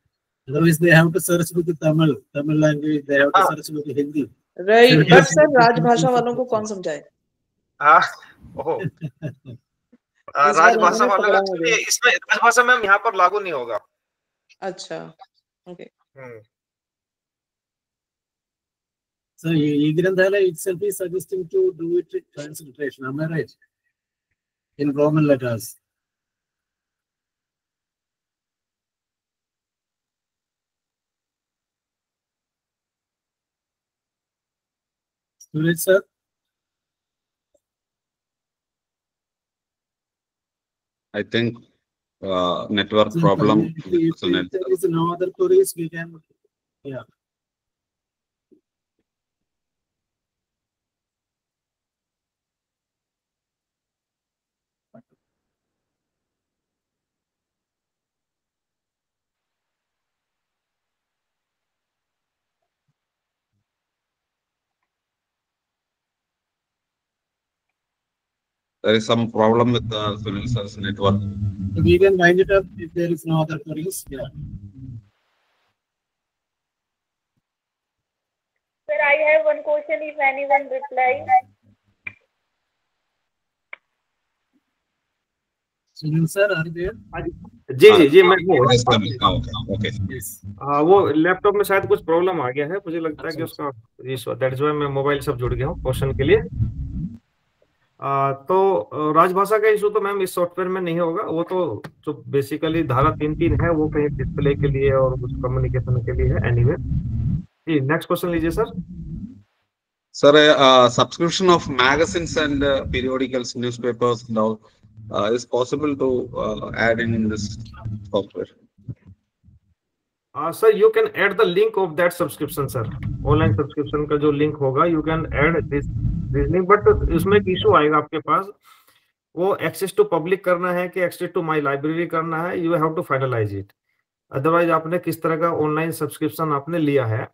Otherwise, they have to search with the Tamil language. They have to search with the Hindi. Right, but sir, राजभाषा वालों को कौन समझाए? ओह, राजभाषा वाला इसमें राजभाषा में यहाँ पर लागू नहीं होगा। अच्छा, okay. So, Granthala itself is suggesting to do it transliteration. Am I right? In Roman letters. Suraj sir? I think network problem. If there is no other queries, we can, yeah. There is some problem with the Sunil sir's network. We can wind it up if there is no other queries. Yeah. Sir, I have one question. If anyone replies. Sunil sir, are you there? जी मैं okay. वो laptop में शायद कुछ problem आ गया है, मुझे लगता है कि उसका दैट इज व्हाई मैं मोबाइल सब जुड़ गया हूँ क्वेश्चन के लिए। तो राजभाषा का इशू तो मैम इस सॉफ्टवेयर में नहीं होगा, वो तो जो बेसिकली धारा 3.3 है वो कहीं डिस्प्ले के लिए और कुछ कम्युनिकेशन के लिए है। एनीवे जी, नेक्स्ट क्वेश्चन लीजिए sir. Sir, subscription of magazines and periodicals, newspapers and all is possible to add in this software? Sir, you can add the link of that subscription, sir. Online subscription का जो link होगा, you can add this link, but इसमें एक issue आएगा आपके पास, वो access to public करना है कि access to my library करना है, you have to finalize it. Otherwise आपने किस तरह का online subscription आपने लिया है,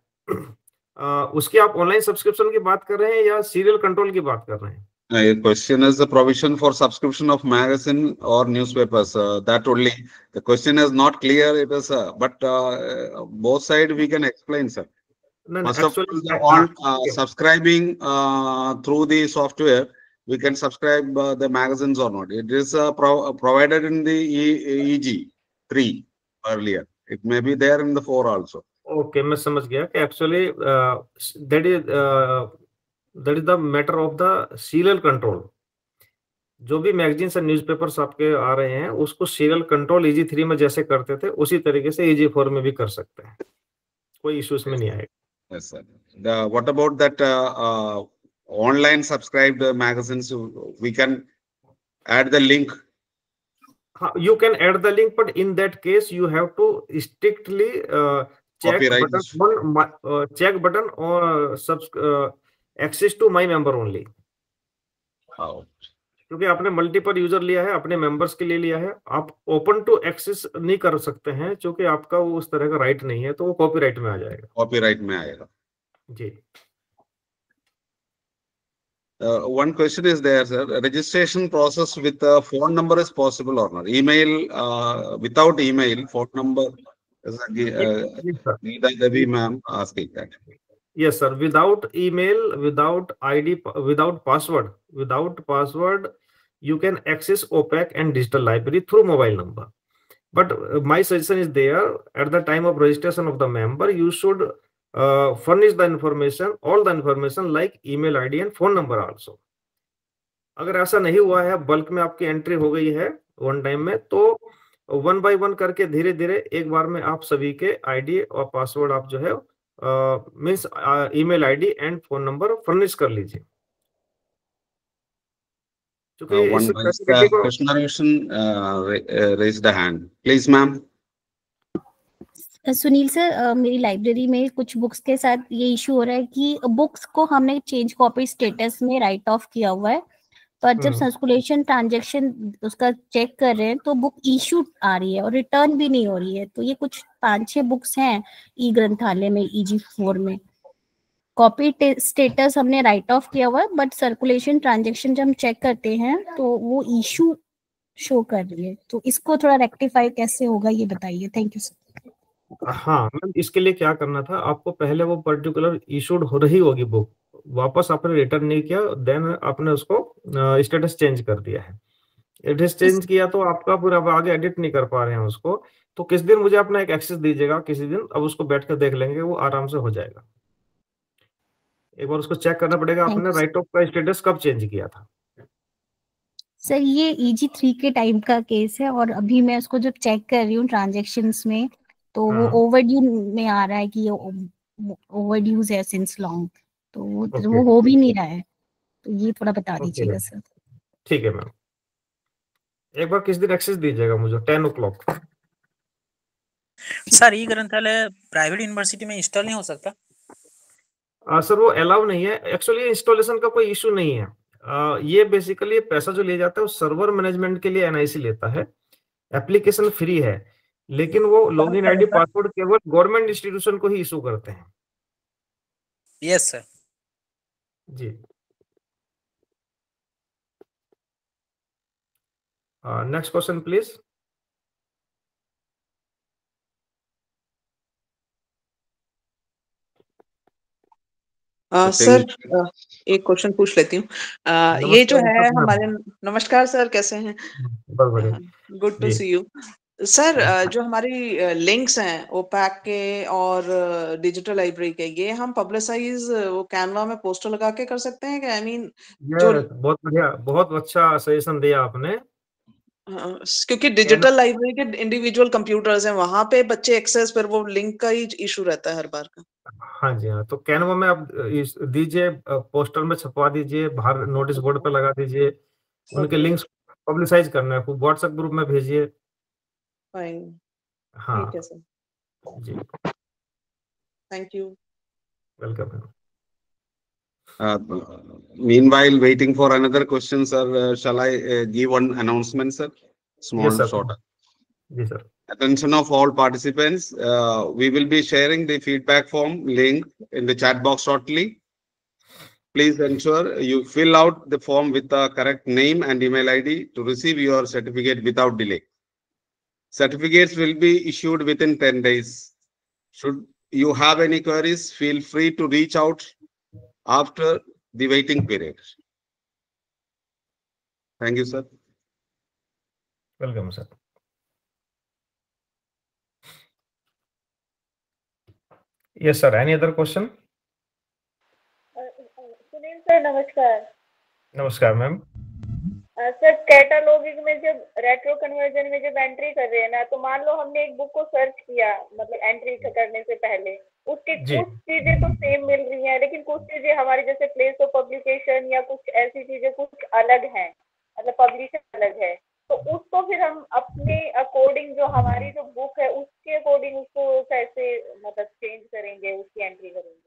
उसकी आप online subscription की बात कर रहे हैं या serial control की बात कर रहे हैं? The question is the provision for subscription of magazine or newspapers. That only. The question is not clear. It is, but both sides we can explain, sir. No, First of all, on subscribing through the software, we can subscribe the magazines or not. It is provided in the EG3 earlier. It may be there in the 4 also. Okay, मैं समझ गया कि actually that is the matter of the serial control. जो भी magazines और newspapers आपके आ रहे हैं उसको सीरियल कंट्रोल EG3 में जैसे करते थे उसी तरीके से EG4 में भी कर सकते हैं, कोई इश्यू इसमें नहीं आएगा। Yes, sir. What about that online subscribed magazines? We can add the link. You can add the link, but in that case you have to strictly check button or access to my member only. क्योंकि आपने multiple user लिया है, अपने members के लिए लिया है, आप ओपन टू एक्सेस नहीं कर सकते हैं क्योंकि आपका वो उस तरह का राइट नहीं है, तो वो कॉपीराइट में आ जाएगा। कॉपीराइट में आएगा जी। One question is there, sir. Registration process with a phone number is possible or not? Email, without email, phone number is Devi ma'am asking that. Yes, sir. Without email, without ID, without password, you can access OPAC and digital library through mobile number. But my suggestion is there, at the time of registration of the member, you should furnish the information, all the information like email ID and phone number also. अगर ऐसा नहीं हुआ है, bulk में आपकी entry हो गई है वन टाइम में, तो 1 बाय 1 करके धीरे धीरे एक बार में आप सभी के आईडी और पासवर्ड आप जो है means email ID and phone number furnish कर लीजिए, क्योंकि इस फैसिलिटी को Krishna Roshan raised a hand. Please, ma'am. Sunil sir, मेरी लाइब्रेरी में कुछ बुक्स के साथ ये इशू हो रहा है कि बुक्स को हमने चेंज कॉपी स्टेटस में राइट ऑफ किया हुआ है, पर जब सर्कुलेशन ट्रांजैक्शन उसका चेक कर रहे हैं तो बुक इशू आ रही है और रिटर्न भी नहीं हो रही है। तो ये कुछ 5-6 बुक्स हैं ई ग्रंथालय में EG4 में, कॉपी स्टेटस हमने राइट ऑफ किया हुआ है, बट सर्कुलेशन ट्रांजैक्शन जब हम चेक करते हैं तो वो इशू शो कर रही है। तो इसको थोड़ा रेक्टिफाई कैसे होगा ये बताइए। Thank you sir. हाँ मैम, इसके लिए क्या करना था आपको, पहले वो पर्टिकुलर इशूड हो रही होगी बुक, वापस आपने रिटर्न नहीं किया, देन आपने उसको स्टेटस चेंज कर दिया है। एड्रेस चेंज किया तो आपका पूरा आगे एडिट नहीं कर पा रहे हैं उसको, तो किस दिन मुझे अपना एक एक्सेस दीजिएगा किसी दिन, अब उसको बैठ कर देख लेंगे, वो आराम से हो जाएगा। एक बार उसको चेक करना पड़ेगा आपने राइट ऑफ का स्टेटस कब चेंज किया था। सर ये EG3 के टाइम का केस है और अभी मैं उसको जब चेक कर रही हूँ ट्रांजैक्शंस में तो वो ओवरड्यू में आ रहा है कि ये ओवरड्यूज है सिंस लॉन्ग, तो वो हो भी नहीं रहा है। तो ये थोड़ा बता दीजिएगा सर। ठीक है मैम, एक बार किस दिन एक्सेस दीजिएगा मुझे 10 o'clock। सर ई ग्रंथालय प्राइवेट यूनिवर्सिटी में इंस्टॉल नहीं हो सकता? सर वो अलाउ नहीं है एक्चुअली, इंस्टॉलेशन का कोई इशू नहीं है। ये बेसिकली पैसा जो लिया जाता है वो सर्वर मैनेजमेंट के लिए NIC लेता है, एप्लीकेशन फ्री है, लेकिन वो लॉगिन आईडी पासवर्ड केवल गवर्नमेंट इंस्टीट्यूशन को ही इशू करते हैं। Yes sir. जी नेक्स्ट क्वेश्चन प्लीज। सर एक क्वेश्चन पूछ लेती हूँ। ये जो है हमारे, नमस्कार सर, कैसे हैं? Good to see you sir. जो हमारी लिंक्स हैं ओपैक के और डिजिटल लाइब्रेरी के, ये हम पब्लिसाइज वो कैनवा में पोस्टर लगा के कर सकते हैं क्या? आई मीन जो बहुत बढ़िया, बहुत अच्छा सजेशन दिया आपने, क्योंकि डिजिटल लाइब्रेरी के इंडिविजुअल कंप्यूटर्स हैं, वहां पे बच्चे एक्सेस, पर वो लिंक का ही इशू रहता है हर बार का। हाँ जी हाँ, तो कैनवा में आप दीजिए, पोस्टर में छपवा दीजिए, बाहर नोटिस बोर्ड पे लगा दीजिए, उनके लिंक्स पब्लिसाइज करना है, व्हाट्सएप ग्रुप में भेजिए। फाइन, हाँ ठीक है सर जी, thank you, welcome. Meanwhile, waiting for another question, sir, shall I give one announcement, sir? Small, yes, sir. short. Yes, sir. Attention of all participants. We will be sharing the feedback form link in the chat box shortly. Please ensure you fill out the form with the correct name and email ID to receive your certificate without delay. Certificates will be issued within 10 days. Should you have any queries, feel free to reach out after the waiting period. Thank you, sir. Welcome, sir. Yes, sir. Any other question? Sunil sir नमस्कार। नमस्कार ma'am. Sir cataloguing में जब retro conversion में जब entry कर रहे हैं ना, तो मान लो हमने एक बुक को सर्च किया, मतलब एंट्री करने से पहले उसकी कुछ चीजें तो सेम मिल रही हैं, लेकिन कुछ चीजें हमारी जैसे प्लेस ऑफ पब्लिकेशन या कुछ ऐसी चीजें कुछ अलग हैं, मतलब पब्लिशर अलग है, तो उसको फिर हम अपने अकॉर्डिंग जो हमारी जो बुक है उसके अकॉर्डिंग उसको कैसे मतलब चेंज करेंगे, उसकी एंट्री करेंगे?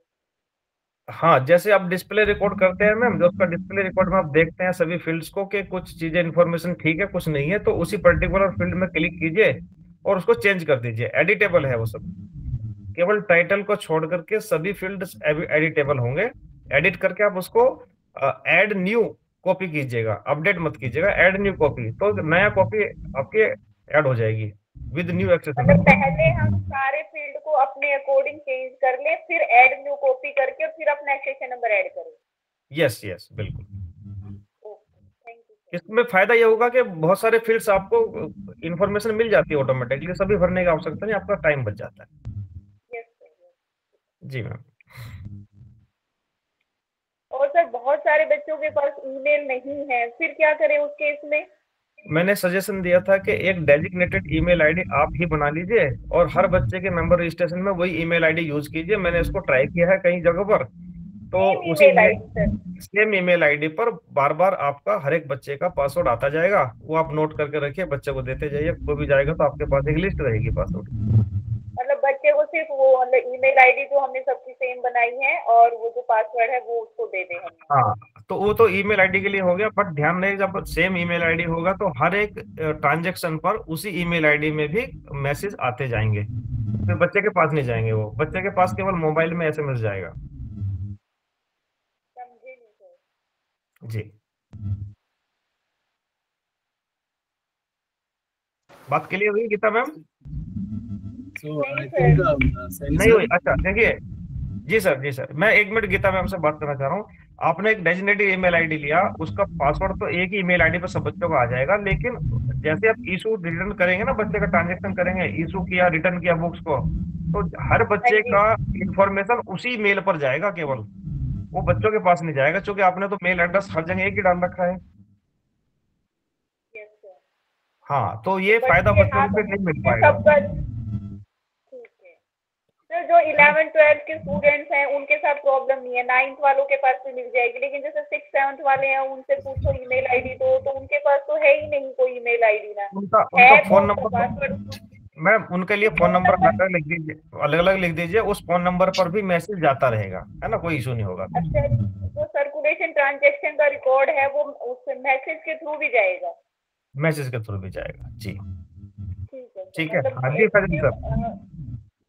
हाँ, जैसे आप डिस्प्ले रिकॉर्ड करते हैं मैम, जो उसका डिस्प्ले रिकॉर्ड में आप देखते हैं सभी फील्ड्स को कि कुछ चीजें इन्फॉर्मेशन ठीक है कुछ नहीं है, तो उसी पर्टिकुलर फील्ड में क्लिक कीजिए और उसको चेंज कर दीजिए। एडिटेबल है वो सब, केवल टाइटल को छोड़ करके सभी फील्ड्स एडिटेबल होंगे। एडिट करके आप उसको ऐड न्यू कॉपी कीजिएगा, अपडेट मत कीजिएगा, ऐड न्यू कॉपी, तो नया कॉपी आपके ऐड हो जाएगी विद न्यू एक्सेस। मतलब पहले हम सारे फील्ड को अपने अकॉर्डिंग चेंज कर ले, फिर ऐड न्यू कॉपी करके फिर अपना एक्सेशन नंबर ऐड करें। यस यस बिल्कुल। इसमें फायदा ये होगा कि बहुत सारे फील्ड्स आपको इंफॉर्मेशन मिल जाती है ऑटोमेटिकली, सभी भरने की आवश्यकता नहीं, आपका टाइम बच जाता है। जी मैम। और सर बहुत सारे बच्चों के पास ईमेल नहीं है, फिर क्या करें उस केस में? मैंने सजेशन दिया था कि एक डेजिग्नेटेड ईमेल आईडी आप ही बना लीजिए और हर बच्चे के मेंबर रजिस्ट्रेशन में वही ईमेल आईडी यूज कीजिए। मैंने इसको ट्राई किया है कई जगह पर, तो उसी सेम ईमेल आईडी पर बार बार आपका हर एक बच्चे का पासवर्ड आता जाएगा। वो आप नोट करके रखिए, बच्चे को देते जाइए, कोई भी जाएगा तो आपके पास एक लिस्ट रहेगी पासवर्ड। मतलब बच्चे को सिर्फ वो मतलब ईमेल आईडी जो हमने सबकी सेम बनाई है और वो जो पासवर्ड है वो उसको दे दें हम। हाँ, तो वो तो ईमेल आईडी के लिए हो गया, बट ध्यान रहे जब सेम ईमेल आईडी होगा तो हर एक ट्रांजैक्शन पर उसी ईमेल आईडी में भी मैसेज आते जाएंगे, फिर बच्चे के पास नहीं जाएंगे, वो बच्चे के पास केवल मोबाइल में एसएमएस जाएगा। जी, बात क्लियर हुई गीता मैम? नहीं हुई? अच्छा देखिए, जी सर, मैं 1 मिनट गीता मैम से बात करना चाह रहा हूँ। आपने एक डेजिग्नेटेड ईमेल आईडी लिया, उसका पासवर्ड तो एक ही ईमेल आईडी पर सब बच्चों का आ जाएगा, लेकिन जैसे आप इशू रिटर्न करेंगे ना, बच्चे का ट्रांजेक्शन करेंगे, इशू किया, रिटर्न किया बुक्स को, तो हर बच्चे का इंफॉर्मेशन उसी मेल पर जाएगा, केवल वो बच्चों के पास नहीं जाएगा, क्योंकि आपने तो मेल एड्रेस हर जगह एक ही डाल रखा है। हाँ, तो ये फायदा बच्चों को नहीं मिल पाएगा। तो जो 11th-12th के स्टूडेंट्स हैं उनके साथ प्रॉब्लम नहीं है, 9th वालों के पास भी मिल जाएगी, लेकिन जैसे 6th-7th वाले हैं उनसे पूछो ईमेल आईडी तो उनके पास तो है ही नहीं कोई ईमेल आईडी ना। उनका फोन नंबर मैम, उनके लिए फोन नंबर अलग अलग लिख दीजिए, उस फोन नंबर पर भी मैसेज जाता रहेगा, है ना, कोई इशू नहीं होगा। अच्छा, जो सर्कुलेशन ट्रांजैक्शन का रिकॉर्ड है वो उस मैसेज के थ्रू भी जाएगा? मैसेज के थ्रू भी जाएगा जी। ठीक है, मतलब हाँ जी फैजल सर,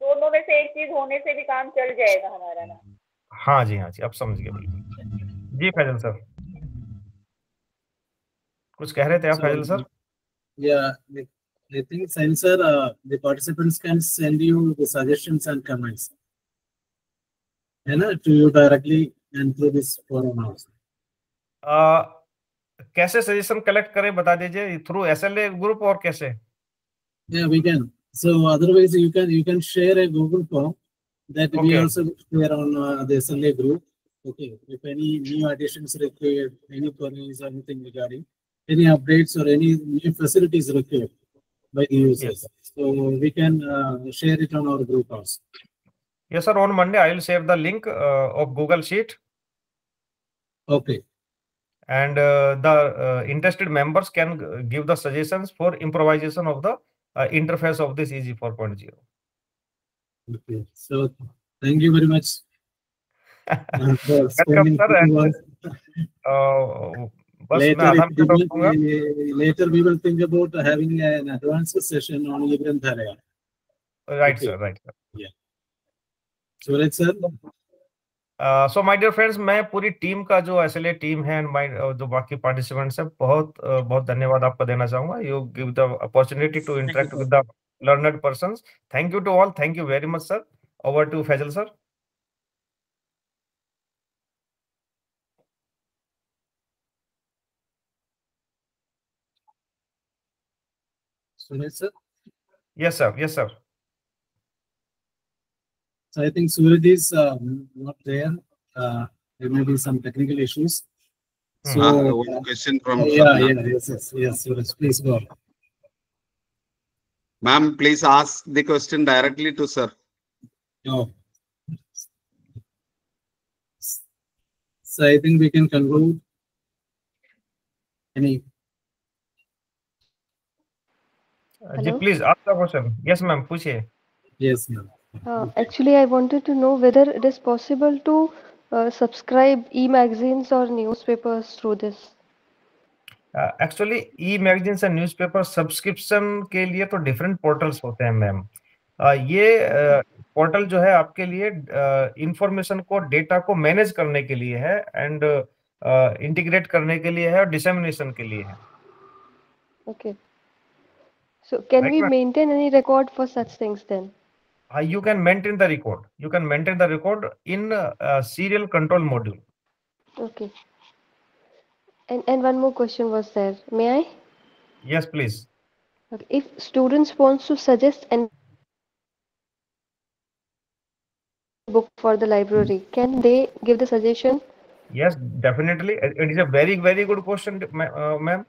दोनों में से एक चीज होने से भी काम चल जाएगा हमारा ना? हाँ जी, अब समझ गए बिल्कुल जी। फैजल सर कुछ कह रहे थे आप? Faisal sir? I think, Sensor, the participants can send you the suggestions and comments, है ना, to you directly and through this forum also. कैसे सजेशन कलेक्ट करें बता दीजिए, थ्रू SLA ग्रुप और कैसे? Yeah, we can. So otherwise you can share a Google form that we also share on the SLA group. Okay, if any new additions required, any queries or anything regarding any updates or any new facilities required by the users, so we can share it on our group also. Yes sir, on Monday I will share the link of Google Sheet. Okay. And the interested members can give the suggestions for improvisation of the interface of this EG 4.0. Okay, so thank you very much. Later we will think about having an advanced session on Libran. Right, sir. Right, sir. Yeah. Suraj sir. So my dear friends, मैं पूरी team का जो SLA team है and जो बाकी participants है, बहुत बहुत धन्यवाद आपका देना चाहूंगा. You give the opportunity to interact with the learned persons. Thank you to all. Thank you very much, sir. Over to Faisal sir. Suraj sir. Yes sir. Yes sir. So I think Suraj is not there. There may be some technical issues. So one question from yes, Suraj, please go on. Ma'am, please ask the question directly to sir. No. So I think we can conclude. Any? Please ask the question. Yes, ma'am. पूछिए. Yes, ma'am. Actually, I wanted to know whether it is possible to subscribe e-magazines or newspapers through this. Actually, e-magazines and newspaper subscription के लिए तो different portals होते हैं ma'am. ये portal जो है आपके लिए इंफॉर्मेशन को, डेटा को मैनेज करने के लिए है एंड इंटीग्रेट करने के लिए है और डिसेमिनेशन के लिए है. Okay. So can we maintain any record for such things then? You can maintain the record. You can maintain the record in serial control module. Okay. And one more question was there. May I? Yes, please. Okay. If students wants to suggest an book for the library, can they give the suggestion? Yes, definitely. It is a very, very good question, ma'am.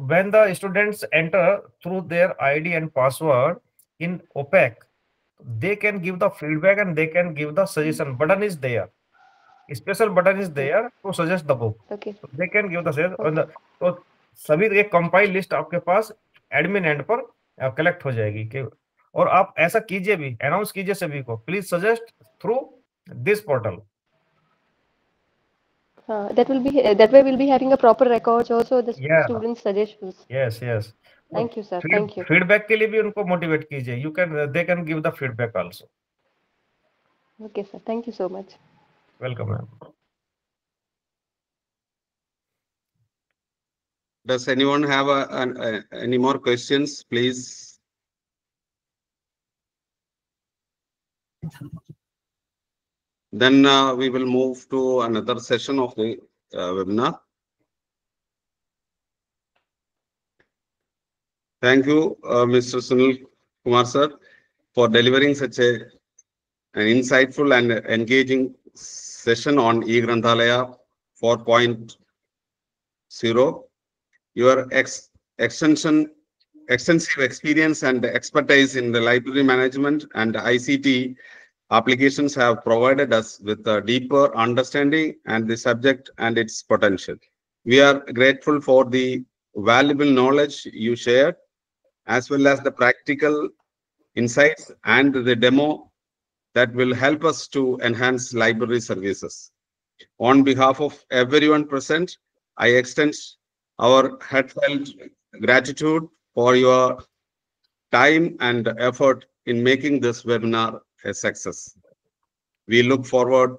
when the students enter through their ID and password in OPEC, they can give the feedback and they can give the suggestion. Button is there. A special button is there to suggest the book. Okay. So they can give the suggestion. Okay. तो सभी एक compile list आपके पास admin and पर collect हो जाएगी कि, और आप ऐसा कीजिए भी, अनाउंस कीजिए सभी को, please suggest through this portal. That way we'll be having a proper records also the students' suggestions. Yes, yes. Thank you, sir. Thank you. Feedback के लिए भी उनको मोटिवेट कीजिए. They can give the feedback also. Okay, sir. Thank you so much. Welcome, ma'am. Does anyone have any more questions, please? Then we will move to another session of the webinar. Thank you, Mr. Sunil Kumar sir, for delivering such an insightful and engaging session on eGranthalaya 4.0. Your extensive experience and expertise in the library management and ICT applications have provided us with a deeper understanding and the subject and its potential. We are grateful for the valuable knowledge you shared, as well as the practical insights and the demo that will help us to enhance library services. On behalf of everyone present, I extend our heartfelt gratitude for your time and effort in making this webinar a success. We look forward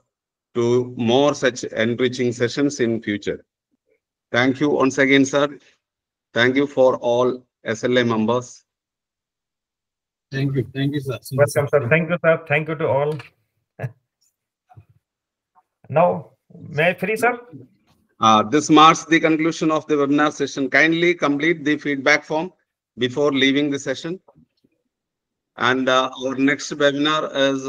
to more such enriching sessions in future. Thank you once again, sir. Thank you for all SLA members. Thank you. Thank you, sir. Welcome, sir. Thank you, sir. Thank you to all. Now, may I free, sir? This marks the conclusion of the webinar session. Kindly complete the feedback form before leaving the session. And our next webinar is